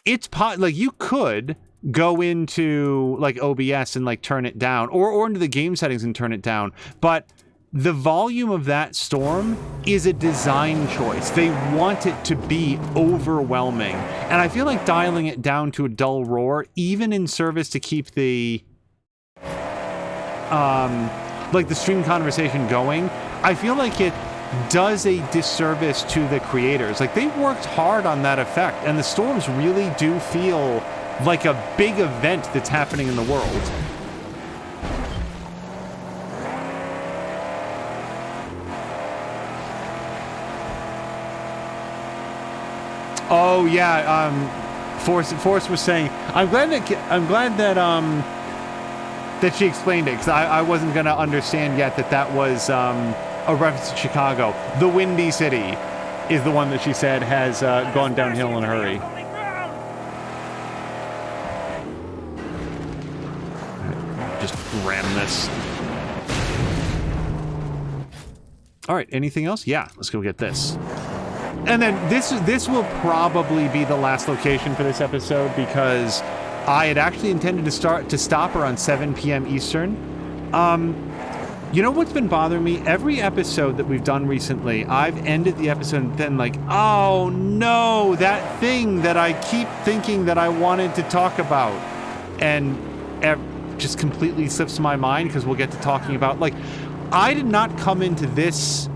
it's like you could go into like OBS and like turn it down or into the game settings and turn it down, but the volume of that storm is a design choice. They want it to be overwhelming, and I feel like dialing it down to a dull roar, even in service to keep the like the stream conversation going, I feel like it does a disservice to the creators. Like, they worked hard on that effect, and the storms really do feel like a big event that's happening in the world. Oh yeah, Forrest was saying, I'm glad that she explained it, because I wasn't gonna understand yet that was a reference to Chicago. The Windy City is the one that she said has gone downhill in a hurry. Just ram this. All right, anything else? Yeah, let's go get this. And then this will probably be the last location for this episode, because I had actually intended to stop her on 7 p.m. Eastern. You know what's been bothering me? Every episode that we've done recently, I've ended the episode and then like, oh no, that thing that I keep thinking that I wanted to talk about, and just completely slips my mind, because we'll get to talking about, like, I did not come into this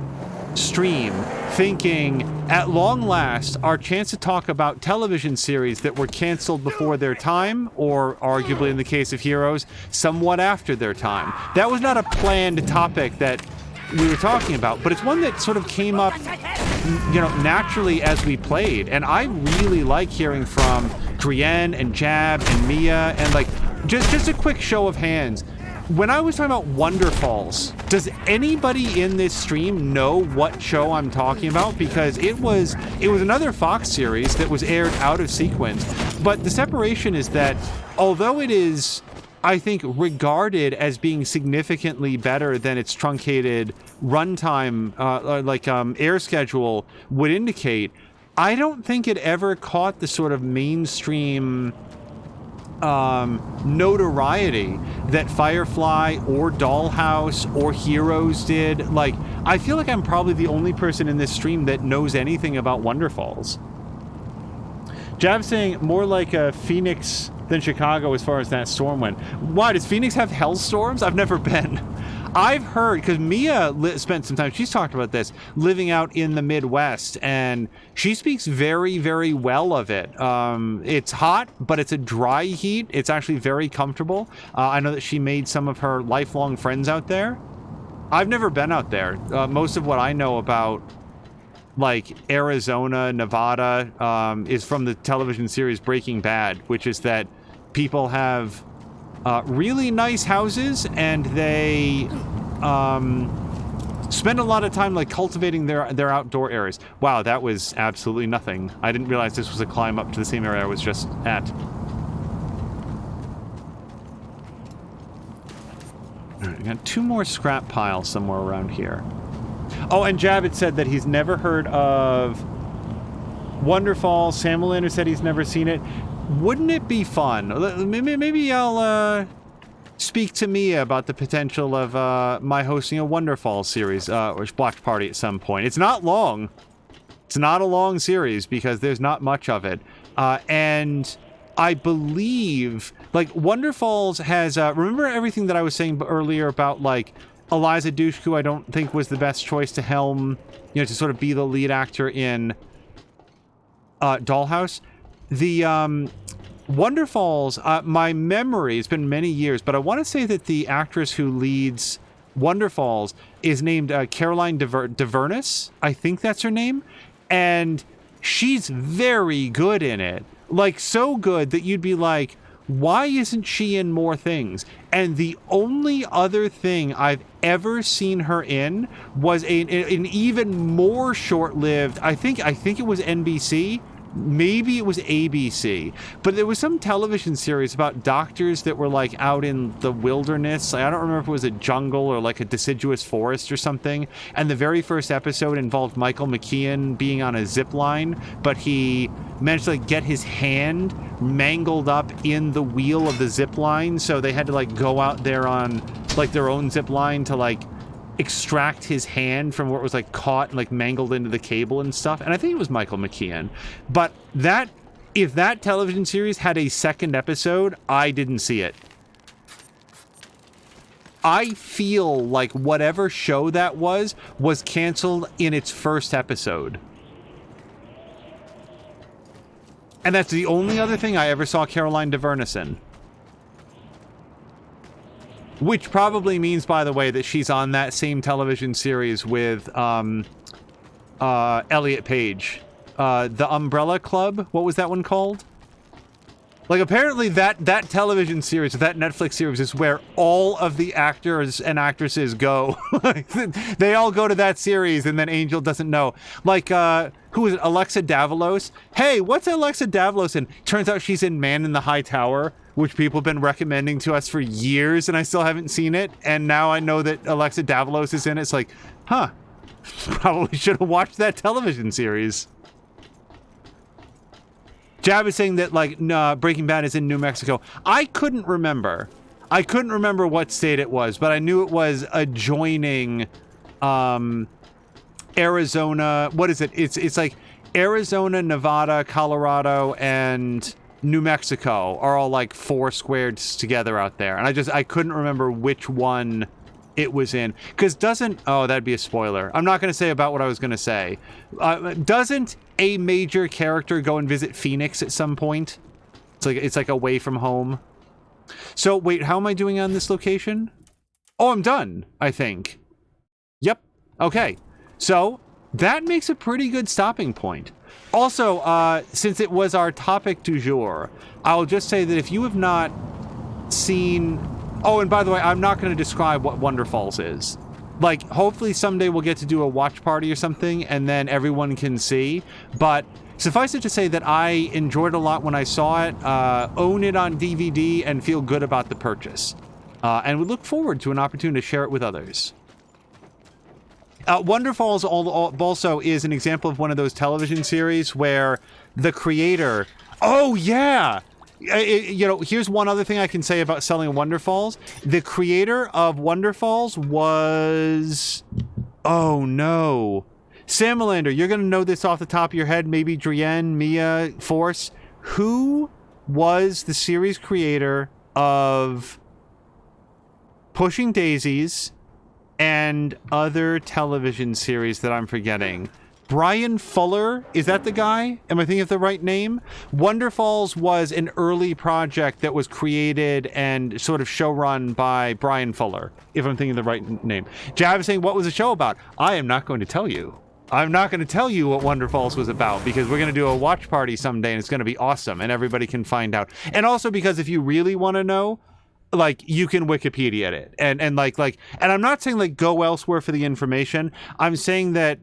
stream thinking, at long last, our chance to talk about television series that were canceled before their time, or arguably in the case of Heroes, somewhat after their time. That was not a planned topic that we were talking about, but it's one that sort of came up, you know, naturally as we played. And I really like hearing from Drienne and Jab and Mia, and like, just a quick show of hands. When I was talking about Wonderfalls, does anybody in this stream know what show I'm talking about? Because it was another Fox series that was aired out of sequence. But the separation is that, although it is, I think, regarded as being significantly better than its truncated runtime, air schedule would indicate, I don't think it ever caught the sort of mainstream notoriety that Firefly or Dollhouse or Heroes did. Like, I feel like I'm probably the only person in this stream that knows anything about Wonderfalls. Jab saying more like a Phoenix than Chicago as far as that storm went. Why, does Phoenix have hellstorms? I've never been. I've heard, because Mia spent some time, she's talked about this, living out in the Midwest, and she speaks very, very well of it. It's hot, but it's a dry heat. It's actually very comfortable. I know that she made some of her lifelong friends out there. I've never been out there. Most of what I know about, like, Arizona, Nevada, is from the television series Breaking Bad, which is that people have really nice houses, and they spend a lot of time like cultivating their outdoor areas. Wow, that was absolutely nothing. I didn't realize this was a climb up to the same area I was just at. All right, I got 2 more scrap piles somewhere around here. Oh, and Javid said that he's never heard of Wonderfalls. Sam Melander said he's never seen it. Wouldn't it be fun? Maybe I'll speak to Mia about the potential of my hosting a Wonderfalls series or watch party at some point. It's not long. It's not a long series because there's not much of it. And I believe, like, Wonderfalls has... remember everything that I was saying earlier about, like, Eliza Dushku, I don't think was the best choice to helm, you know, to sort of be the lead actor in Dollhouse. The Wonderfalls, my memory, it's been many years, but I want to say that the actress who leads Wonderfalls is named Caroline DeVernus. I think that's her name. And she's very good in it. Like, so good that you'd be like, why isn't she in more things? And the only other thing I've ever seen her in was an even more short-lived, I think it was NBC, maybe it was ABC, but there was some television series about doctors that were like out in the wilderness. I don't remember if it was a jungle or like a deciduous forest or something. And the very first episode involved Michael McKean being on a zip line, but he managed to like get his hand mangled up in the wheel of the zip line, so they had to like go out there on like their own zip line to like extract his hand from where it was like caught and like mangled into the cable and stuff. And I think it was Michael McKean. But that, if that television series had a second episode, I didn't see it. I feel like whatever show that was canceled in its first episode. And that's the only other thing I ever saw Caroline DeVernus in. Which probably means, by the way, that she's on that same television series with Elliot Page. The Umbrella Club? What was that one called? Like, apparently that television series, that Netflix series, is where all of the actors and actresses go. They all go to that series, and then Angel doesn't know. Like, who is it? Alexa Davalos? Hey, what's Alexa Davalos in? Turns out she's in Man in the High Tower, which people have been recommending to us for years, and I still haven't seen it. And now I know that Alexa Davalos is in it. It's like, huh, probably should have watched that television series. Jab is saying that, like, Breaking Bad is in New Mexico. I couldn't remember what state it was, but I knew it was adjoining Arizona. What is it? It's like Arizona, Nevada, Colorado, and New Mexico are all like four squared together out there. And I couldn't remember which one it was in. Because that'd be a spoiler. I'm not going to say about what I was going to say. Doesn't a major character go and visit Phoenix at some point? It's like away from home. So wait, how am I doing on this location? Oh, I'm done, I think. Yep. Okay. So that makes a pretty good stopping point. Also, since it was our topic du jour, I'll just say that if you have not seen... Oh, and by the way, I'm not going to describe what Wonderfalls is. Like, hopefully someday we'll get to do a watch party or something, and then everyone can see. But suffice it to say that I enjoyed it a lot when I saw it, own it on DVD, and feel good about the purchase. And we look forward to an opportunity to share it with others. Wonderfalls also is an example of one of those television series where the creator... Oh, yeah! Here's one other thing I can say about selling Wonderfalls. The creator of Wonderfalls was... Oh, no. Sam Melander, you're going to know this off the top of your head. Maybe Drienne, Mia, Force. Who was the series creator of Pushing Daisies and other television series that I'm forgetting? Brian Fuller, is that the guy? Am I thinking of the right name? Wonderfalls was an early project that was created and sort of showrun by Brian Fuller, if I'm thinking of the right name. Jab is saying, what was the show about? I am not going to tell you. I'm not going to tell you what Wonderfalls was about, because we're going to do a watch party someday and it's going to be awesome and everybody can find out. And also because if you really want to know, like, you can Wikipedia it. And I'm not saying like go elsewhere for the information. I'm saying that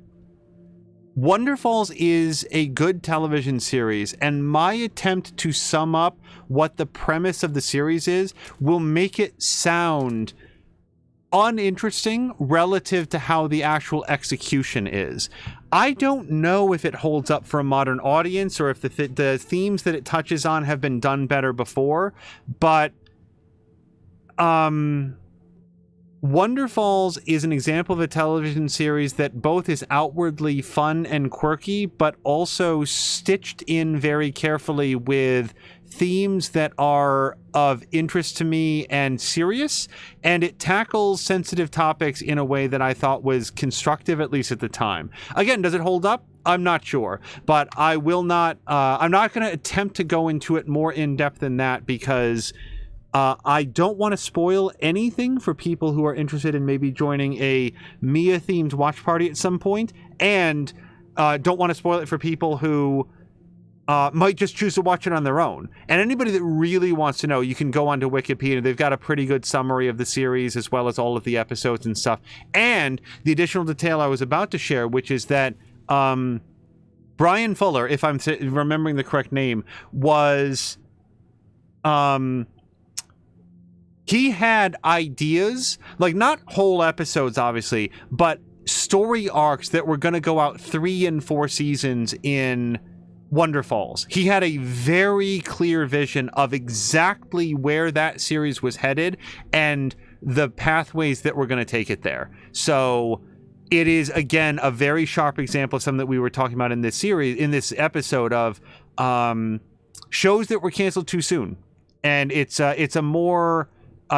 Wonderfalls is a good television series, and my attempt to sum up what the premise of the series is will make it sound uninteresting relative to how the actual execution is. I don't know if it holds up for a modern audience or if the themes that it touches on have been done better before, but Wonderfalls is an example of a television series that both is outwardly fun and quirky, but also stitched in very carefully with themes that are of interest to me and serious, and it tackles sensitive topics in a way that I thought was constructive, at least at the time. Again, does it hold up? I'm not sure, but I will not, I'm not going to attempt to go into it more in depth than that, because I don't want to spoil anything for people who are interested in maybe joining a Mia-themed watch party at some point, and don't want to spoil it for people who might just choose to watch it on their own. And anybody that really wants to know, you can go onto Wikipedia. They've got a pretty good summary of the series, as well as all of the episodes and stuff. And the additional detail I was about to share, which is that Brian Fuller, if I'm remembering the correct name, was... he had ideas, like not whole episodes, obviously, but story arcs that were going to go out 3 and 4 seasons in Wonderfalls. He had a very clear vision of exactly where that series was headed and the pathways that were going to take it there. So it is, again, a very sharp example of something that we were talking about in this series, in this episode of shows that were canceled too soon. And it's a more...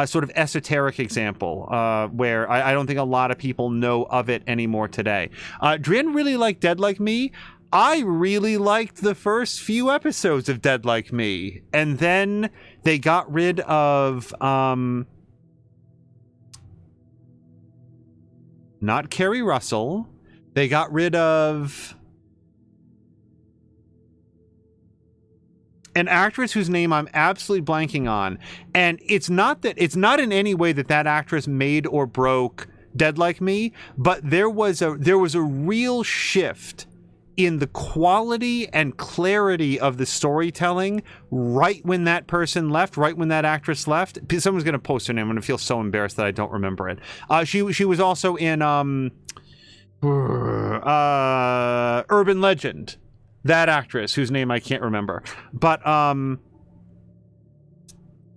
sort of esoteric example where I don't think a lot of people know of it anymore today. Drin really liked Dead Like Me. I really liked the first few episodes of Dead Like Me. And then they got rid of... not Kerry Russell. They got rid of... an actress whose name I'm absolutely blanking on, and it's not in any way that actress made or broke Dead Like Me, but there was a real shift in the quality and clarity of the storytelling right when that person left, right when that actress left. Someone's going to post her name. I'm going to feel so embarrassed that I don't remember it. She was also in Urban Legend. That actress, whose name I can't remember. But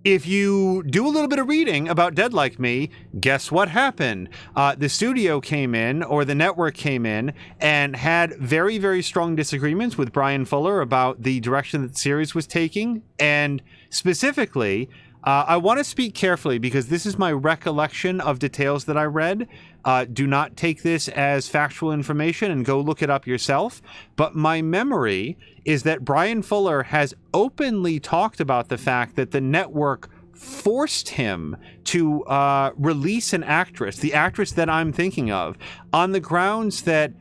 if you do a little bit of reading about Dead Like Me, guess what happened? The studio came in, or the network came in, and had very, very strong disagreements with Brian Fuller about the direction that the series was taking. And specifically, I want to speak carefully because this is my recollection of details that I read. Do not take this as factual information and go look it up yourself. But my memory is that Brian Fuller has openly talked about the fact that the network forced him to release an actress, the actress that I'm thinking of, on the grounds that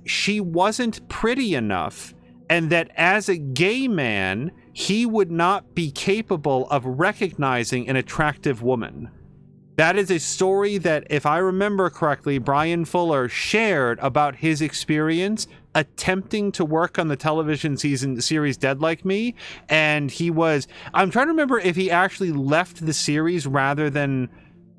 she wasn't pretty enough, and that as a gay man, he would not be capable of recognizing an attractive woman. That is a story that, if I remember correctly, Brian Fuller shared about his experience attempting to work on the television series Dead Like Me. And I'm trying to remember if he actually left the series rather than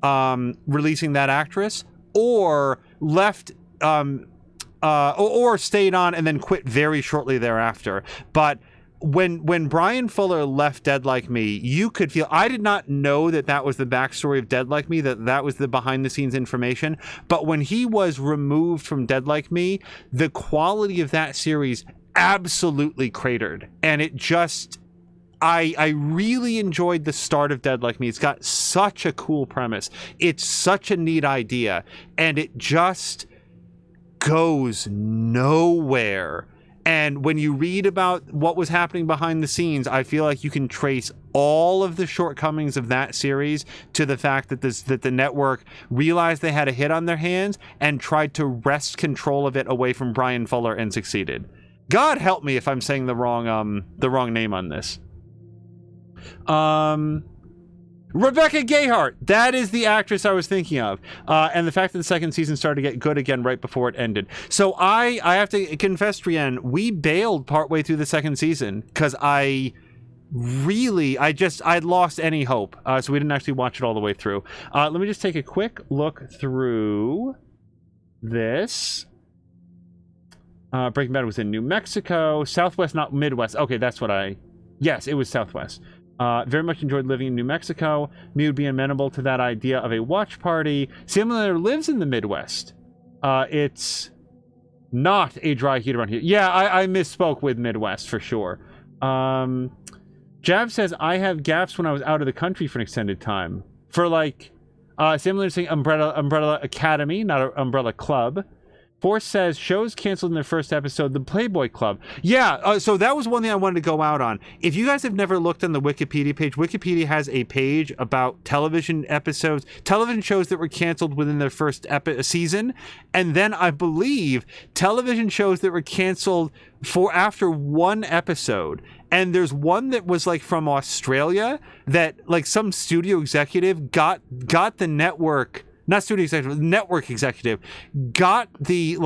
releasing that actress, or left or stayed on and then quit very shortly thereafter. But when Brian Fuller left Dead Like Me, you could feel... I did not know that was the backstory of Dead Like Me, that was the behind-the-scenes information. But when he was removed from Dead Like Me, the quality of that series absolutely cratered. And it just... I really enjoyed the start of Dead Like Me. It's got such a cool premise. It's such a neat idea. And it just goes nowhere. And when you read about what was happening behind the scenes, I feel like you can trace all of the shortcomings of that series to the fact that the network realized they had a hit on their hands and tried to wrest control of it away from Brian Fuller and succeeded. God help me if I'm saying the wrong name on this. Rebecca Gayheart, that is the actress I was thinking of. And the fact that the second season started to get good again right before it ended. So I have to confess, Brienne, we bailed partway through the second season because I'd lost any hope. So we didn't actually watch it all the way through. Let me just take a quick look through this. Breaking Bad was in New Mexico. Southwest, not Midwest. Okay, that's what yes, it was Southwest. Very much enjoyed living in New Mexico. Me would be amenable to that idea of a watch party. Sam Leonard lives in the Midwest. It's not a dry heat around here. Yeah, I misspoke with Midwest for sure. Jav says, I have gaps when I was out of the country for an extended time. For like, Sam Leonard saying Umbrella Academy, not Umbrella Club. Force says, shows canceled in their first episode, the Playboy Club. Yeah, so that was one thing I wanted to go out on. If you guys have never looked on the Wikipedia page, Wikipedia has a page about television episodes, television shows that were canceled within their first season, and then I believe television shows that were canceled for after one episode. And there's one that was like from Australia that like some studio executive got the network, not studio executive, network executive, got the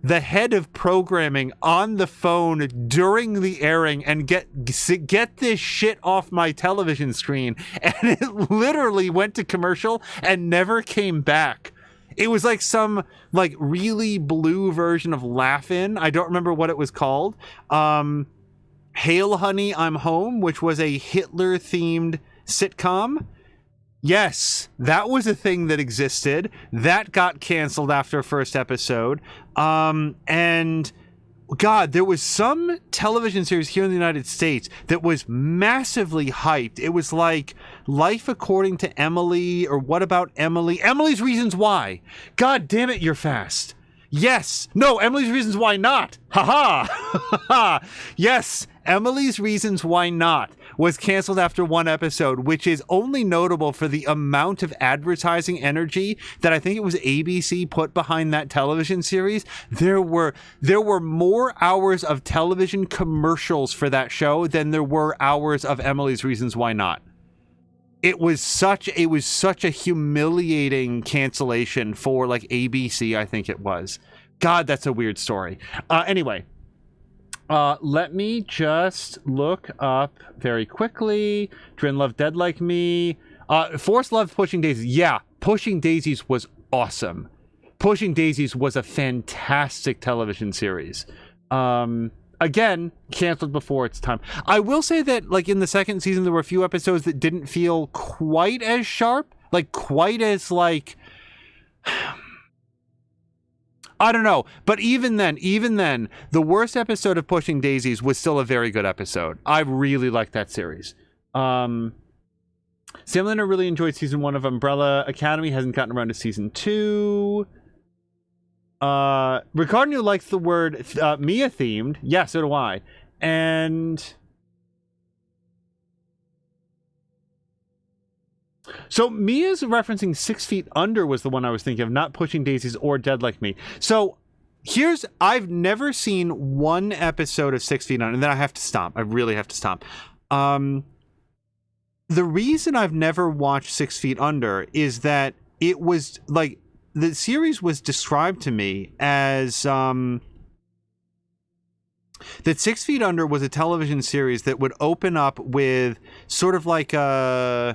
head of programming on the phone during the airing and get this shit off my television screen. And it literally went to commercial and never came back. It was like some like really blue version of Laugh-In. I don't remember what it was called. Hail Honey, I'm Home, which was a Hitler-themed sitcom. Yes, that was a thing that existed. That got canceled after first episode. And God, there was some television series here in the United States that was massively hyped. It was like Life According to Emily, or What About Emily? Emily's Reasons Why. God damn it, you're fast. Yes. No, Emily's Reasons Why Not. Ha. Yes, Emily's Reasons Why Not was canceled after one episode, which is only notable for the amount of advertising energy that I think it was ABC put behind that television series. There were more hours of television commercials for that show than there were hours of Emily's Reasons Why Not. It was such a humiliating cancellation for like ABC, I think it was. God, that's a weird story. Anyway, let me just look up very quickly. Drin loved Dead Like Me. Force loved Pushing Daisies. Yeah, Pushing Daisies was awesome. Pushing Daisies was a fantastic television series. Again, canceled before its time. I will say that, like, in the second season, there were a few episodes that didn't feel quite as sharp, like, quite as, like, I don't know. But even then, the worst episode of Pushing Daisies was still a very good episode. I really liked that series. Sam Leonard really enjoyed season 1 of Umbrella Academy, hasn't gotten around to season 2. Ricardo likes the word Mia themed. Yeah, so do I. And so Mia's referencing 6 Feet Under was the one I was thinking of, not Pushing Daisies or Dead Like Me. So I've never seen one episode of 6 Feet Under, and then I have to stop. I really have to stop. The reason I've never watched 6 Feet Under is that it was like, the series was described to me as that 6 Feet Under was a television series that would open up with sort of like some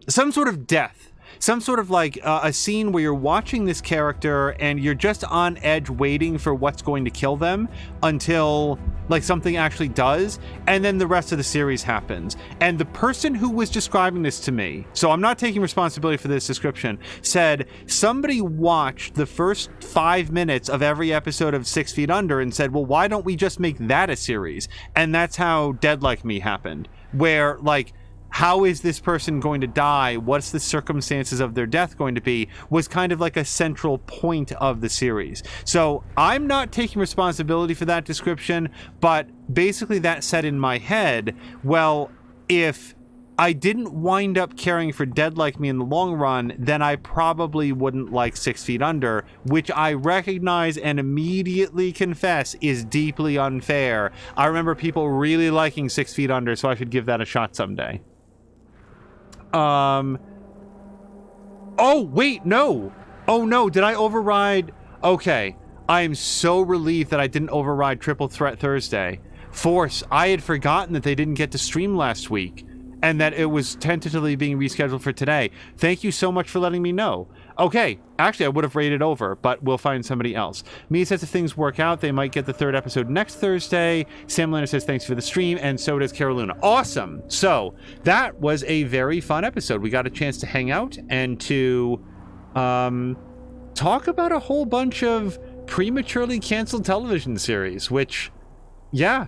sort of death. Some sort of like a scene where you're watching this character and you're just on edge waiting for what's going to kill them until like something actually does, and then the rest of the series happens. And the person who was describing this to me, so I'm not taking responsibility for this description, said somebody watched the first 5 minutes of every episode of 6 Feet Under and said, well, why don't we just make that a series? And that's how Dead Like Me happened, where like, how is this person going to die? What's the circumstances of their death going to be? Was kind of like a central point of the series. So I'm not taking responsibility for that description, but basically that said in my head, well, if I didn't wind up caring for Dead Like Me in the long run, then I probably wouldn't like 6 Feet Under, which I recognize and immediately confess is deeply unfair. I remember people really liking 6 Feet Under, so I should give that a shot someday. Oh, wait, no. Oh, no, did I override? Okay, I am so relieved that I didn't override Triple Threat Thursday. Force, I had forgotten that they didn't get to stream last week. and that it was tentatively being rescheduled for today. Thank you so much for letting me know. Okay, actually, I would have rated over, but we'll find somebody else. Mia says if things work out, they might get the 3rd episode next Thursday. Sam Lana says thanks for the stream, and so does Carolina. Awesome! So, that was a very fun episode. We got a chance to hang out and to talk about a whole bunch of prematurely canceled television series, which, yeah,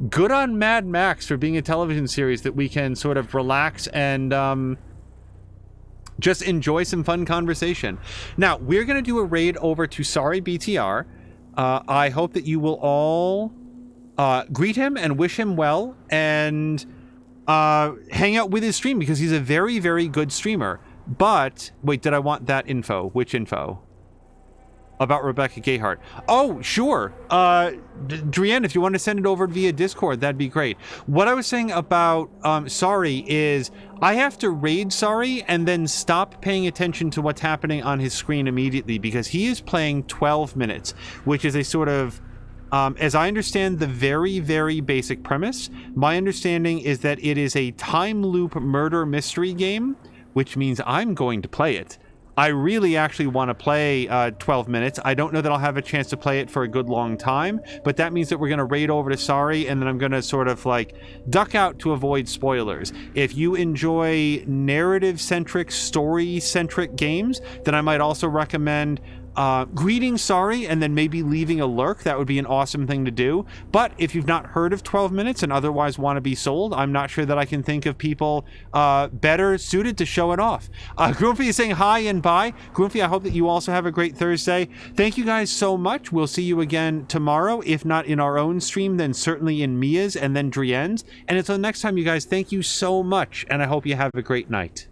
good on Mad Max for being a television series that we can sort of relax and just enjoy some fun conversation. Now, we're going to do a raid over to Sorry BTR. I hope that you will all greet him and wish him well and hang out with his stream because he's a very, very good streamer. But, wait, did I want that info? Which info? About Rebecca Gayhart. Oh, sure. Drienne, if you want to send it over via Discord, that'd be great. What I was saying about Sorry is I have to raid Sorry and then stop paying attention to what's happening on his screen immediately because he is playing 12 minutes, which is a sort of, as I understand the very, very basic premise, my understanding is that it is a time loop murder mystery game, which means I'm going to play it. I really actually want to play 12 minutes. I don't know that I'll have a chance to play it for a good long time, but that means that we're going to raid over to Sorry, and then I'm going to sort of like duck out to avoid spoilers. If you enjoy narrative-centric, story-centric games, then I might also recommend greeting Sorry and then maybe leaving a lurk. That would be an awesome thing to do. But if you've not heard of 12 minutes and otherwise want to be sold, I'm not sure that I can think of people better suited to show it off. Groomfy is saying hi and bye. Groomfy, I hope that you also have a great Thursday. Thank you guys so much. We'll see you again tomorrow. If not in our own stream, then certainly in Mia's and then Drienne's. And until next time, you guys, thank you so much. And I hope you have a great night.